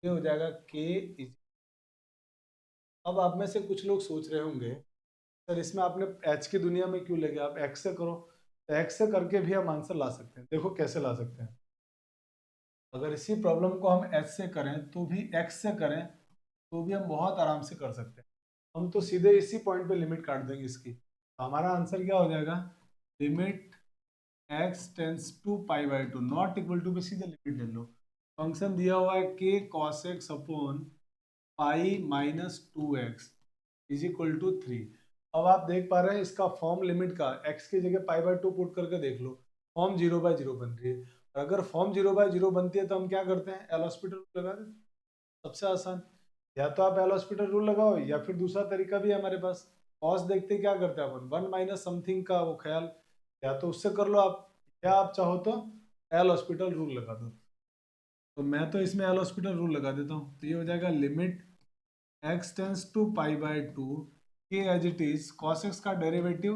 ये हो जाएगा k। अब आप में से कुछ लोग सोच रहे होंगे सर इसमें आपने h की दुनिया में क्यों ले गया, आप x से करो। तो x से करके भी हम आंसर ला सकते हैं। देखो कैसे ला सकते हैं। अगर इसी प्रॉब्लम को हम h से करें तो भी x से करें तो भी हम बहुत आराम से कर सकते हैं। हम तो सीधे इसी पॉइंट पे लिमिट काट देंगे इसकी। तो हमारा आंसर क्या हो जाएगा, limit x tends to pi by two not equal to पे सीधे लिमिट ले लो। फंक्शन दिया हुआ है k cos x upon pi minus 2x is equal to 3। अब आप देख पा रहे हैं इसका फॉर्म लिमिट का x की जगह पाई बाई टू पुट करके देख लो, फॉर्म 0/0 बन रही है। और अगर फॉर्म 0/0 बनती है तो हम क्या करते हैं, एल हॉस्पिटल लगा देते हैं। सबसे आसान, या तो आप एल हॉस्पिटल रूल लगाओ या फिर दूसरा तरीका भी है हमारे पास। कॉस देखते क्या करते हैं अपन, 1 माइनस समथिंग का वो ख्याल, या तो उससे कर लो आप, या आप चाहो तो एल हॉस्पिटल रूल लगा दो। तो मैं तो इसमें एल हॉस्पिटल रूल लगा देता हूँ। तो ये हो जाएगा limit x tends to pi by two के as it is cos X का derivative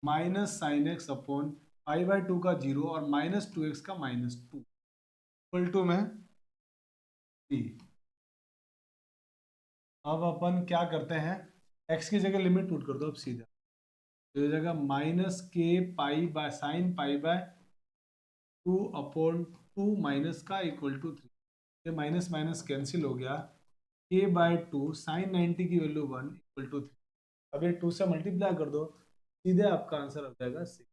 minus sine x upon pi by two का 0 और माइनस 2x का -2 इक्वल टू में p। अब अपन क्या करते हैं, x की जगह लिमिट पुट कर दो अब सीधा। तो हो जाएगा माइनस के pi by sine pi by 2 upon 2 minus का इक्वल टू 3। ये माइनस माइनस कैंसिल हो गया, k बाय 2 साइन 90 की वैल्यू 1 इक्वल टू 3। अब ये 2 से मल्टीप्लाई कर दो, सीधे आपका आंसर हो जाएगा 6।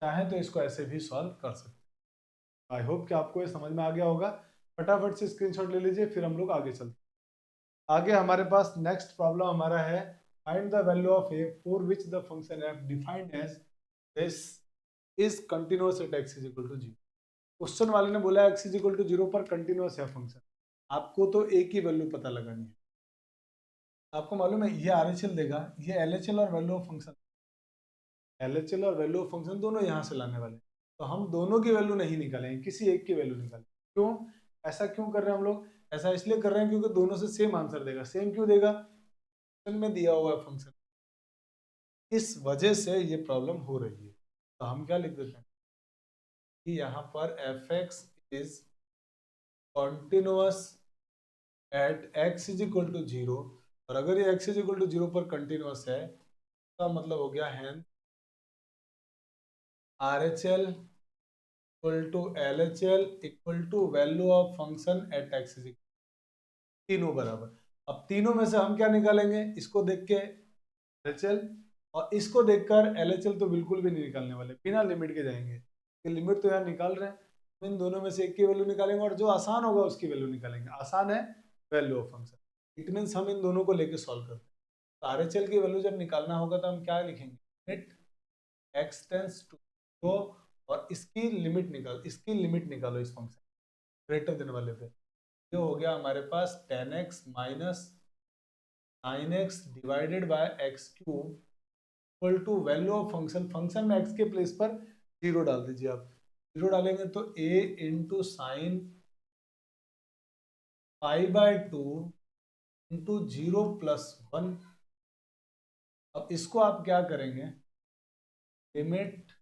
चाहे तो इसको ऐसे भी सॉल्व कर सकते हैं। आई होप कि आपको ये समझ में आ गया होगा। फटाफट से स्क्रीनशॉट ले लीजिए, फिर हम लोग आगे चलते हैं। आगे हमारे पास नेक्स्ट प्रॉब्लम हमारा है, find the value of a for which the function f defined as this is continuous at x is equal to 0। Question वाले ने बोला x इज इक्वल टू 0 पर कंटिन्यूअस है फंक्शन। आपको तो a की वैल्यू पता लगानी है। आपको मालूम है ये RHL देगा, ये LHL और वैल्यू ऑफ फंक्शन, LHL और वैल्यू ऑफ फंक्शन दोनों यहाँ से लाने वाले हैं। तो हम दोनों की वैल्यू नहीं निकालेंगे, किसी एक की वैल्यू निकालेंगे। क्यों ऐसा क्यों कर रहे हैं हम लोग, ऐसा इसलिए कर रहे हैं क्योंकि दोनों से सेम आंसर देगा। सेम क्यों देगा, में दिया हुआ है फंक्शन, इस वजह से ये प्रॉब्लम हो रही है। तो हम क्या लिख देते हैं कि यहाँ पर f(x) is continuous at x is equal to 0। और अगर ये x इज इक्वल टू 0 पर कंटिन्यूअस है तो मतलब हो गया है RHL equal to LHL equal to value of function at x is equal, तीनों बराबर। अब तीनों में से हम क्या निकालेंगे, इसको देख के LHL और इसको देखकर LHL तो बिल्कुल भी नहीं निकालने वाले, बिना लिमिट के जाएंगे। लिमिट तो यहाँ निकाल रहे हैं, इन दोनों में से एक की वैल्यू निकालेंगे और जो आसान होगा उसकी वैल्यू निकालेंगे। आसान है value of function. It means हम इन दोनों को लेके सॉल्व करते हैं। तो RHL की वैल्यू जब निकालना होगा तो हम क्या लिखेंगे, लिमिट x टेंस टू तो, और इसकी लिमिट निकालो इस फंक्शन ग्रेटर देन वाले पे। ये हो गया हमारे पास 10x minus 9x divided by x cube equal to value of function. Function में x के प्लेस पर 0 डाल दीजिए आप। 0 डालेंगे तो a into sine pi by 2 into 0 plus 1। अब इसको आप क्या करेंगे, limit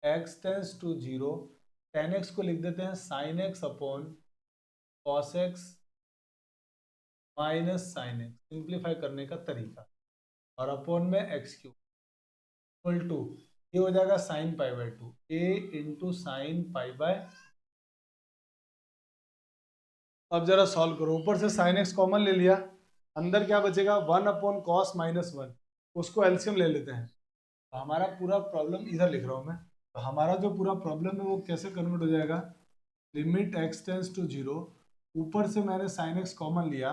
x tends to 0, 10x को लिख देते हैं sine x upon cos x minus sine x, simplify करने का तरीका, और अपॉन में x क्यूब इक्वल टू, ये हो जाएगा sign pi by 2 a into sine pi bye. अब जरा सॉल्व करो, ऊपर से साइन एक्स कॉमन ले लिया, अंदर क्या बचेगा 1 अपॉन कॉस माइनस 1, उसको एलसीएम ले लेते हैं। तो हमारा पूरा प्रॉब्लम इधर लिख रहा हूँ मैं। तो हमारा जो पूरा प्रॉब्लम है वो कैसे कन्वर्ट हो जाएगा, लिमिट x टेंस टू 0, ऊपर से मैंने साइन एक्स कॉमन लिया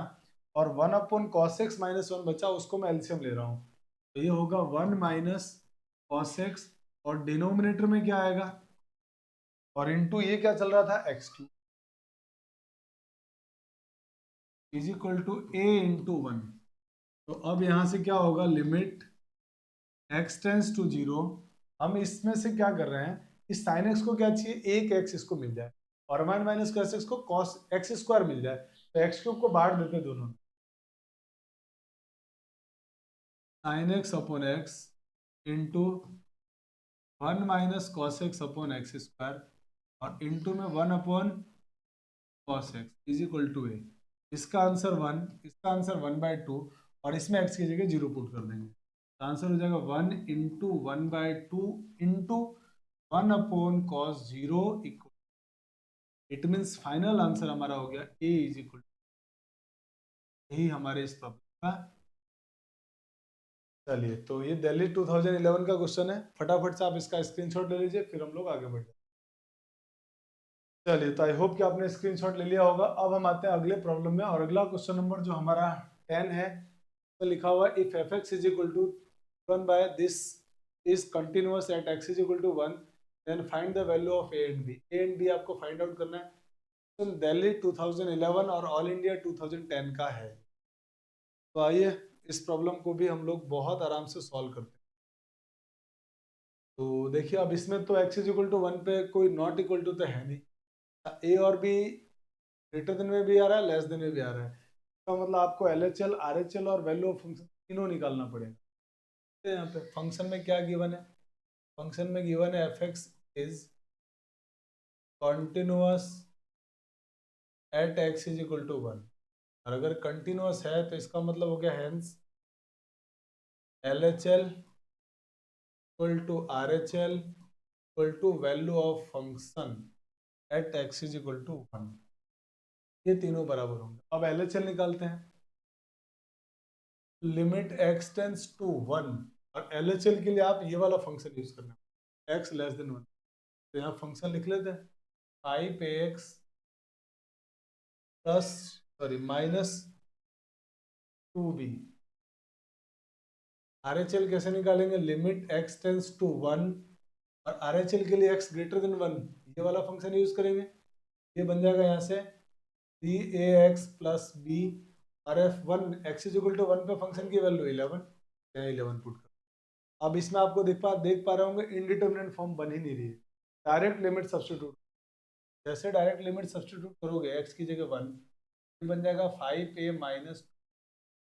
और 1 अपॉन कॉस एक्स माइनस 1 बचा, उसको मैं एलसीएम ले रहा हूँ। तो ये होगा 1 माइनस कॉस एक्स और डिनोमिनेटर में क्या आएगा, और इनटू ये क्या चल रहा था x cube is equal to a into 1। तो अब यहां से क्या होगा, लिमिट x टेंस टू 0, हम इसमें से क्या कर रहे हैं, इस साइन एक्स को क्या चाहिए, एक एक्स इसको मिल जाए, और 1 माइनस कॉस एक्स को कॉस एक्स स्क्वायर मिल जाए। तो एक्स क्यूब को बांट देते दोनों में, sine x upon X into 1 minus cos X upon X square और इंटू में 1 upon cos x is equal to A. इसका आंसर 1, इसका आंसर 1/2 और इसमें x की जगह 0 पुट कर देंगे। तो आंसर हो जाएगा 1 into 1/2 into 1/cos 0 equal, it means final answer हमारा हो गया a इज इक्वल, यही हमारे इस प्रॉब्लम का। चलिए, तो ये दिल्ली 2011 का क्वेश्चन है, फटाफट से आप इसका स्क्रीनशॉट ले लीजिए, फिर हम लोग आगे बढ़ जाए। चलिए, तो आई होप कि आपने स्क्रीनशॉट ले लिया होगा। अब हम आते हैं अगले प्रॉब्लम में, और अगला क्वेश्चन नंबर जो हमारा 10 है, तो लिखा हुआ if f x is equal to 1 by this is continuous at x is equal to 1, then find the value of a and b. A and b आपको फाइंड आउट करना है। तो दिल्ली 2011 और ऑल इंडिया 2010 का है। तो आइए इस प्रॉब्लम को भी हम लोग बहुत आराम से सॉल्व करते हैं। तो देखिए, अब इसमें तो x इज इक्वल टू 1 पे कोई नॉट इक्वल टू तो है नहीं, ए और बी ग्रेटर देन में भी आ रहा है, लेस देन में भी आ रहा है। तो मतलब आपको LHL, RHL और वैल्यू ऑफ फंक्शन तीनों निकालना पड़ेगा। तो यहाँ पे फंक्शन में क्या गिवन है, फंक्शन में गिवन है f x is continuous at x is equal to 1, और अगर कंटिन्यूअस है तो इसका मतलब हो गया hence LHL equal to RHL equal to value of function at x is equal to 1, ये तीनों बराबर होंगे। अब LHL निकालते हैं। लिमिट x टेंस टू 1, और LHL के लिए आप ये वाला फंक्शन यूज करना, x लेस देन 1। तो यहाँ फंक्शन लिख लेते हैं 5ax plus minus 2b। RHL कैसे निकालेंगे, लिमिट x टेंस टू 1, और RHL के लिए x ग्रेटर देन 1, ये वाला फंक्शन यूज करेंगे। ये बन जाएगा यहाँ से 3ax प्लस b, और f1 x is equal to 1 पे फंक्शन की वैल्यू 11, यहाँ 11 पुट कर। अब इसमें आपको देख पा रहे होंगे इनडिटरमिनेट फॉर्म बन ही नहीं रही है। डायरेक्ट लिमिट सब्स्टिट्यूट, जैसे डायरेक्ट लिमिट सब्स्टिट्यूट करोगे x की जगह 1, बन जाएगा 5a माइनस,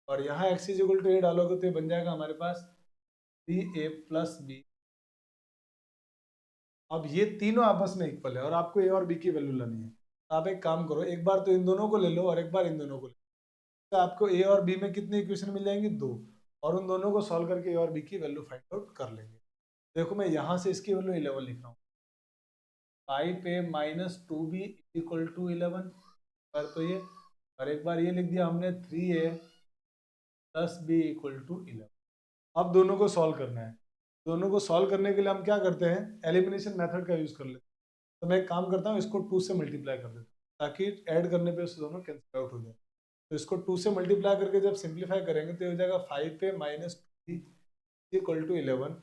और यहाँ x is equal to a डालोगे तो ये बन जाएगा हमारे पास 3a प्लस b। अब ये तीनों आपस में इक्वल है और आपको a और b की वैल्यू लानी है। तो आप एक काम करो, एक बार तो इन दोनों को ले लो और एक बार इन दोनों को ले लो, तो आपको a और b में कितनी इक्वेशन मिल जाएंगी, 2, और उन दोनों को सॉल्व करके a और b की वैल्यू फाइंड आउट कर लेंगे। देखो, मैं यहाँ से इसकी वैल्यू 11 लिख रहा हूँ, 5a minus 2b equal to 11, पर तो ये, और एक बार ये लिख दिया हमने 3a plus b equal to 11। अब दोनों को सॉल्व करना है। दोनों को सॉल्व करने के लिए हम क्या करते हैं, एलिमिनेशन मेथड का यूज कर लेते हैं। तो मैं एक काम करता हूँ, इसको 2 से मल्टीप्लाई कर देता हूँ, ताकि ऐड करने पे दोनों कैंसिल आउट हो जाए। तो इसको 2 से मल्टीप्लाई करके जब सिंप्लीफाई करेंगे तो हो जाएगा 5a minus 2b equal to 11।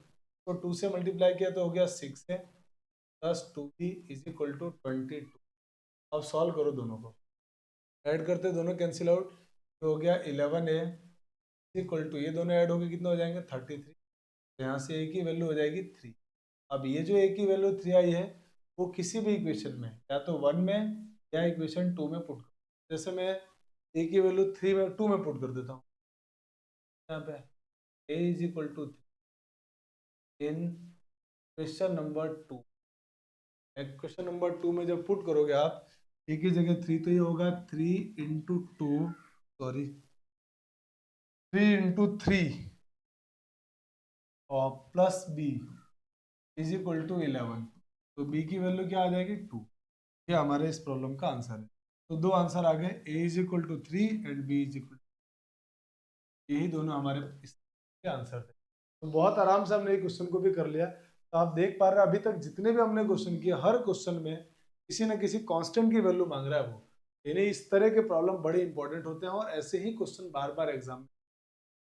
तो 2 से मल्टीप्लाई किया तो हो गया 6a plus 2b is equal to 22। अब सॉल्व करो दोनों को, ऐड करते दोनों कैंसिल आउट, तो हो गया 11a इक्वल टू, ये दोनों ऐड होकर कितना हो जाएंगे 33। यहाँ से a की वैल्यू हो जाएगी 3। अब ये जो a की वैल्यू 3 आई है वो किसी भी इक्वेशन में या तो 1 में या इक्वेशन 2 में पुट कर, जैसे मैं a की वैल्यू 3 में 2 में पुट कर देता हूँ। यहाँ पे a is equal to in question number 2, question number 2 में जब पुट करोगे आप a की जगह 3, तो ये होगा 3 इंटू 2, सॉरी 3 इंटू 3 और plus b is equal to 11। तो b की वैल्यू क्या आ जाएगी 2। ये हमारे इस प्रॉब्लम का आंसर है। तो दो आंसर आ गए, a is equal to 3 and b is equal, यही दोनों हमारे इसके आंसर थे। तो बहुत आराम से हमने ये क्वेश्चन को भी कर लिया। तो आप देख पा रहे हैं अभी तक जितने भी हमने क्वेश्चन किए, हर क्वेश्चन में किसी न किसी कांस्टेंट की वैल्यू मांग रहा है वो, यानी इस तरह के प्रॉब्लम बड़े इंपॉर्टेंट होते हैं और ऐसे ही क्वेश्चन बार बार एग्जाम में।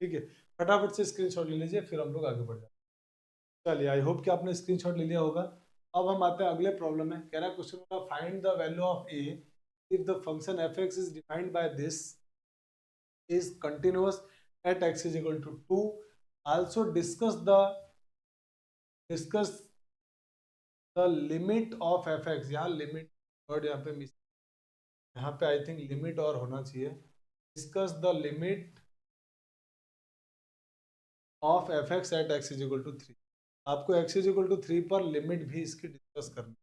ठीक है, फटाफट से स्क्रीनशॉट ले लीजिए, फिर हम लोग आगे बढ़ जाए। चलिए, आई होप कि आपने स्क्रीनशॉट ले लिया होगा। अब हम आते हैं अगले प्रॉब्लम में। कह रहा है क्वेश्चन का find the value of a if the function f(x) is defined by this is continuous at x is equal to 2. Also discuss the limit of f(x). यहाँ लिमिट वर्ड यहाँ पे मिस, यहाँ पे आई थिंक लिमिट और होना चाहिए। Discuss the limit of f(x) at x is equal to 3। आपको x is equal to 3 पर लिमिट भी इसकी डिस्कस करनी,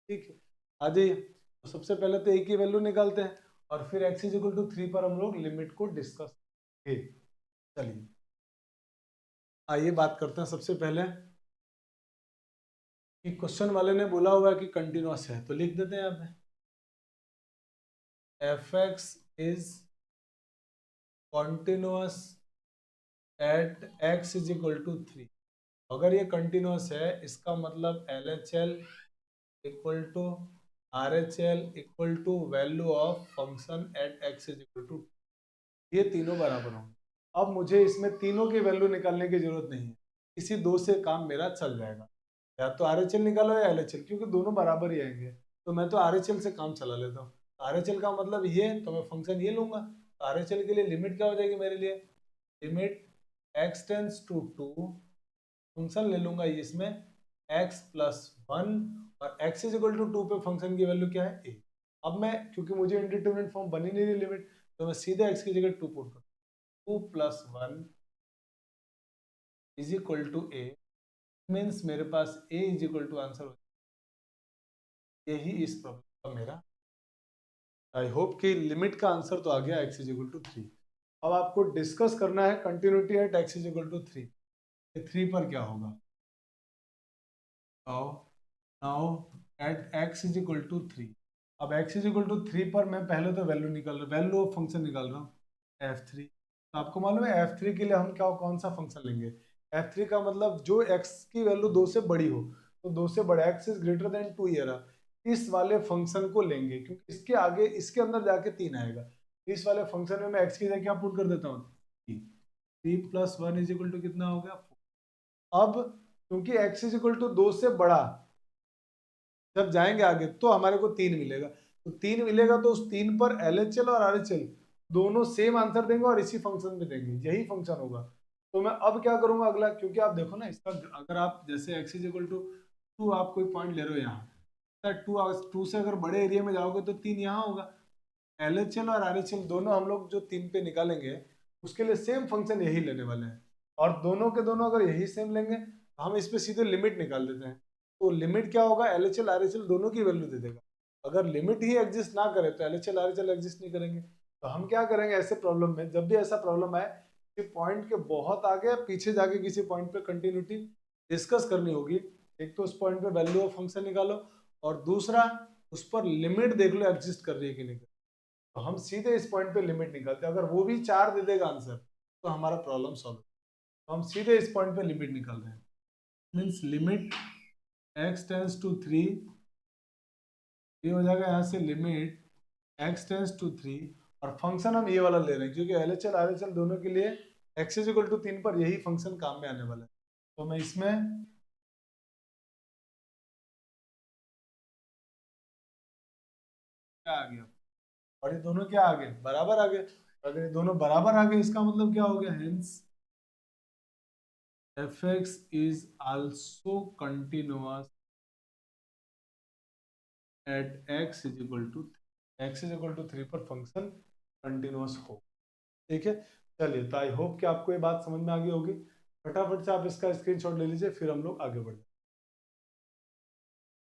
ठीक है। आ जाइए, तो सबसे पहले तो ए की वैल्यू निकालते हैं और फिर x इज इक्वल टू 3 पर हम लोग लिमिट को डिस्कस करेंगे। चलिए आइए बात करते हैं सबसे पहले कि क्वेश्चन वाले ने बोला हुआ है कि कंटिन्यूअस है, तो लिख देते हैं यहाँ पे fx is continuous at x is equal to 3। अगर ये कंटिन्यूअस है इसका मतलब LHL equal to RHL equal to value of function at x is equal to, ये तीनों बराबर होंगे। अब मुझे इसमें तीनों की वैल्यू निकालने की जरूरत नहीं है, इसी दो से काम मेरा चल जाएगा। या तो RHL निकालो या LHL, क्योंकि दोनों बराबर ही आएंगे। तो मैं तो RHL से काम चला लेता हूँ। RHL का मतलब ये, तो मैं फंक्शन ये लूंगा। तो RHL के लिए लिमिट क्या हो जाएगी मेरे लिए, limit x tends to 2, function ले लूंगा इसमें x प्लस 1 और x इज इक्वल टू 2 पे फंक्शन की वैल्यू क्या है a। अब मैं, क्योंकि मुझे इंडिटरमिनेट फॉर्म बनी नहीं रही लिमिट, तो मैं सीधे x की जगह 2 पुट करूँ, 2 plus 1 is equal to a, means मेरे पास a is equal to answer हो, यही इस प्रॉब्लम का मेरा। आई होप कि लिमिट का आंसर तो आ गया x इज इक्वल टू 3। अब आपको डिस्कस करना है continuity at x is equal to 3, 3 पर क्या होगा। Now at x is equal to 3, अब x इज इक्वल टू 3 पर मैं पहले तो वैल्यू निकाल रहा हूँ, वैल्यू ऑफ फंक्शन निकाल रहा हूँ f3। तो आपको मालूम है f3 के लिए हम क्या, कौन सा फंक्शन लेंगे। f3 का मतलब जो x की वैल्यू 2 से बड़ी हो, तो 2 से बड़ा x इज ग्रेटर देन 2 ये रहा, इस वाले फंक्शन को लेंगे, क्योंकि इसके आगे इसके अंदर जाके 3 आएगा। इस वाले फंक्शन में मैं x की जगह क्या पुट कर देता हूँ, 3 प्लस 1 इज इक्वल टू कितना हो गया 4। अब क्योंकि x इज इक्वल टू 2 से बड़ा, जब जाएंगे आगे तो हमारे को 3 मिलेगा, तो 3 मिलेगा तो उस 3 पर LHL और RHL दोनों सेम आंसर देंगे और इसी फंक्शन पे देंगे, यही फंक्शन होगा। तो मैं अब क्या करूंगा अगला, क्योंकि आप देखो ना इसका, अगर आप जैसे x इज इक्वल टू 2 आप कोई पॉइंट ले रहे हो यहाँ, 2 से अगर बड़े एरिया में जाओगे तो 3 यहाँ होगा। LHL और RHL दोनों हम लोग जो 3 पे निकालेंगे उसके लिए सेम फंक्शन यही लेने वाले हैं, और दोनों के दोनों अगर यही सेम लेंगे तो हम इस पे सीधे लिमिट निकाल देते हैं। तो लिमिट क्या होगा, LHL RHL दोनों की वैल्यू दे देगा। अगर लिमिट ही एग्जिस्ट ना करे तो LHL RHL एग्जिस्ट नहीं करेंगे। तो हम क्या करेंगे ऐसे प्रॉब्लम में, जब भी ऐसा प्रॉब्लम आए कि पॉइंट के बहुत आगे पीछे जाके किसी पॉइंट पे कंटिन्यूटी डिस्कस करनी होगी, एक तो उस पॉइंट पे वैल्यू ऑफ फंक्शन निकालो और दूसरा उस पर लिमिट देख लो एग्जिस्ट कर रही है कि नहीं। तो हम सीधे इस पॉइंट पे लिमिट निकालते हैं, अगर वो भी 4 दे देगा आंसर तो हमारा प्रॉब्लम सॉल्व है। तो हम सीधे इस पॉइंट पे लिमिट निकाल रहे हैं, means limit x tends to 3, ये हो जाएगा यहाँ से लिमिट x टेंस टू 3, और फंक्शन हम ये वाला ले रहे हैं क्योंकि LHL RHL दोनों के लिए x इज इक्वल टू 3 पर यही फंक्शन काम में आने वाला है। तो मैं इसमें क्या आ गया, और ये दोनों क्या आ गए, बराबर आ गए। अगर ये दोनों बराबर आ गए इसका मतलब क्या हो गया, hence fx is also continuous at x is equal to 3 पर फंक्शन कंटिन्यूअस हो। ठीक है, चलिए तो आई होप कि आपको ये बात समझ में आ गई होगी। फटाफट से आप इसका स्क्रीनशॉट ले लीजिए, फिर हम लोग आगे बढ़ जाए।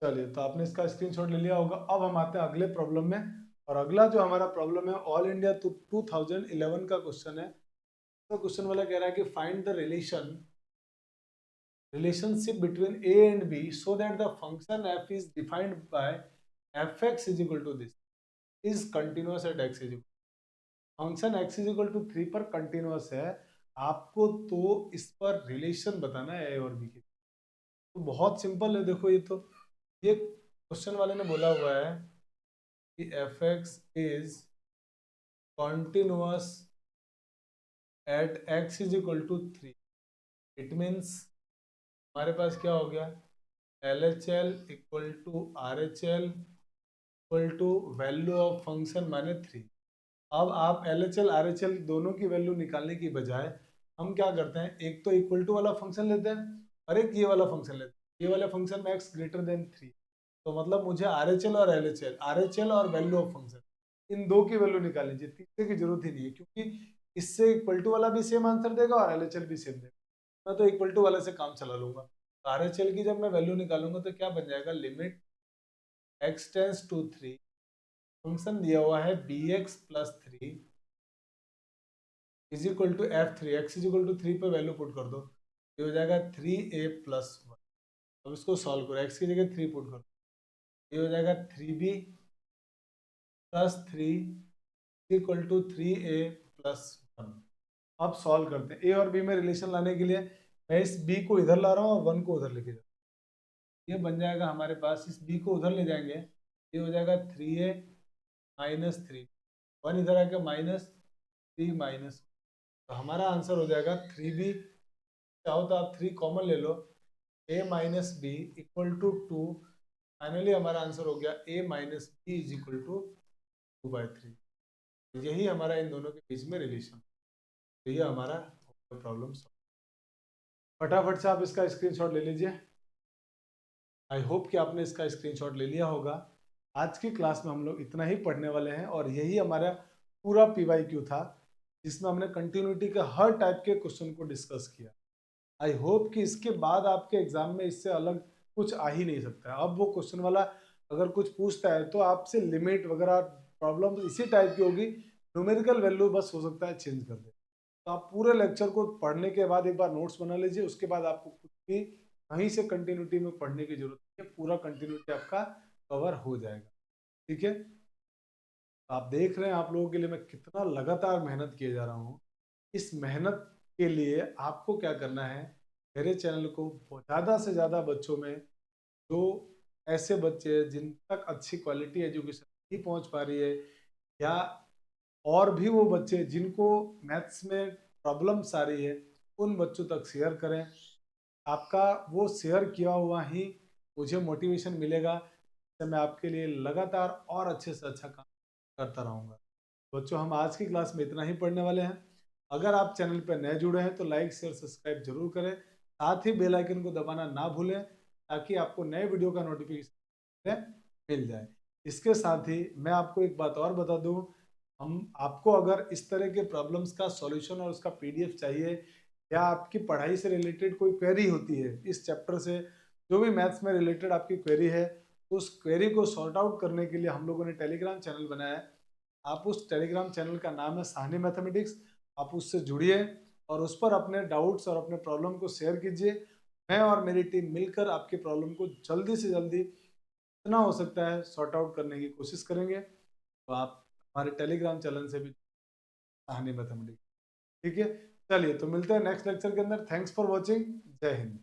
चलिए तो आपने इसका स्क्रीनशॉट ले लिया होगा। अब हम आते हैं अगले प्रॉब्लम में, और अगला जो हमारा प्रॉब्लम है ऑल इंडिया 2011 का क्वेश्चन है। तो क्वेश्चन वाला कह रहा है कि find the relationship between a and b so that the function f is defined by fx is equal to this is continuous at x is equal, function x is equal to 3 पर कंटिन्यूअस है। आपको तो इस पर रिलेशन बताना है a और b के। तो बहुत सिंपल है, देखो ये क्वेश्चन वाले ने बोला हुआ है कि fx is continuous at x is equal to 3, it means हमारे पास क्या हो गया, LHL equal to RHL equal to value of function माने 3। अब आप LHL RHL दोनों की वैल्यू निकालने की बजाय हम क्या करते हैं, एक तो इक्वल टू वाला फंक्शन लेते हैं और एक ये वाला फंक्शन लेते हैं। ये वाले फंक्शन में x ग्रेटर देन 3, तो मतलब मुझे RHL और LHL, RHL और वैल्यू ऑफ फंक्शन, इन दो की वैल्यू निकालनी चाहिए, तीसरे की जरूरत ही नहीं है, क्योंकि इससे इक्वल टू वाला भी सेम आंसर देगा और LHL भी सेम देगा। मैं तो इक्वल टू वाले से काम चला लूंगा। RHL की जब मैं वैल्यू निकालूंगा तो क्या बन जाएगा, limit x tends to 3 function दिया हुआ है bx plus 3 is equal to f3, x is equal to 3 पे वैल्यू पुट कर दो, ये हो जाएगा 3a प्लस 1। अब इसको सॉल्व करो, x की जगह 3 पुट करो, ये हो जाएगा 3b plus 3 equal to 3a plus 1। अब सॉल्व करते हैं। ए और बी में रिलेशन लाने के लिए मैं इस बी को इधर ला रहा हूँ और 1 को उधर लेके जा रहा हूँ। ये बन जाएगा हमारे पास, इस बी को उधर ले जाएंगे, ये हो जाएगा 3a माइनस 3, 1 इधर आके माइनस 3 माइनस, तो हमारा आंसर हो जाएगा 3b। चाहो तो आप 3 कॉमन ले लो, a minus b equal to 2। Finally हमारा आंसर हो गया a minus b is equal to 2/3। यही हमारा इन दोनों के बीच में रिलेशन, तो ये हमारा प्रॉब्लम। फटाफट से आप इसका स्क्रीनशॉट ले लीजिए। आई होप कि आपने इसका स्क्रीनशॉट ले लिया होगा। आज की क्लास में हम लोग इतना ही पढ़ने वाले हैं और यही हमारा पूरा PYQ था, जिसमें हमने कंटिन्यूटी के हर टाइप के क्वेश्चन को डिस्कस किया। आई होप कि इसके बाद आपके एग्जाम में इससे अलग कुछ आ ही नहीं सकता है। अब वो क्वेश्चन वाला अगर कुछ पूछता है तो आपसे लिमिट वगैरह प्रॉब्लम इसी टाइप की होगी, न्यूमेरिकल वैल्यू बस हो सकता है चेंज कर दे। तो आप पूरे लेक्चर को पढ़ने के बाद एक बार नोट्स बना लीजिए, उसके बाद आपको कुछ भी कहीं से कंटिन्यूटी में पढ़ने की जरूरत नहीं है, पूरा कंटिन्यूटी आपका कवर हो जाएगा। ठीक है, आप देख रहे हैं आप लोगों के लिए मैं कितना लगातार मेहनत किए जा रहा हूँ। इस मेहनत के लिए आपको क्या करना है, मेरे चैनल को ज़्यादा से ज़्यादा बच्चों में, जो ऐसे बच्चे जिन तक अच्छी क्वालिटी एजुकेशन नहीं पहुंच पा रही है, या और भी वो बच्चे जिनको मैथ्स में प्रॉब्लम्स आ रही है, उन बच्चों तक शेयर करें। आपका वो शेयर किया हुआ ही मुझे मोटिवेशन मिलेगा, तो मैं आपके लिए लगातार और अच्छे से अच्छा काम करता रहूँगा। बच्चों, हम आज की क्लास में इतना ही पढ़ने वाले हैं। अगर आप चैनल पर नए जुड़े हैं तो लाइक शेयर सब्सक्राइब जरूर करें, साथ ही बेल आइकन को दबाना ना भूलें, ताकि आपको नए वीडियो का नोटिफिकेशन मिल जाए। इसके साथ ही मैं आपको एक बात और बता दूं, हम आपको अगर इस तरह के प्रॉब्लम्स का सॉल्यूशन और उसका PDF चाहिए, या आपकी पढ़ाई से रिलेटेड कोई क्वेरी होती है इस चैप्टर से, जो भी मैथ्स में रिलेटेड आपकी क्वेरी है, तो उस क्वेरी को सॉर्ट आउट करने के लिए हम लोगों ने टेलीग्राम चैनल बनाया है। आप उस टेलीग्राम चैनल का नाम है साहनी मैथमेटिक्स, आप उससे जुड़िए और उस पर अपने डाउट्स और अपने प्रॉब्लम को शेयर कीजिए। मैं और मेरी टीम मिलकर आपके प्रॉब्लम को जल्दी से जल्दी जितना हो सकता है सॉर्ट आउट करने की कोशिश करेंगे। तो आप हमारे टेलीग्राम चैनल से भी साहनी मैथमेटिक्स। ठीक है, चलिए तो मिलते हैं नेक्स्ट लेक्चर के अंदर। Thanks for watching. जय हिंद।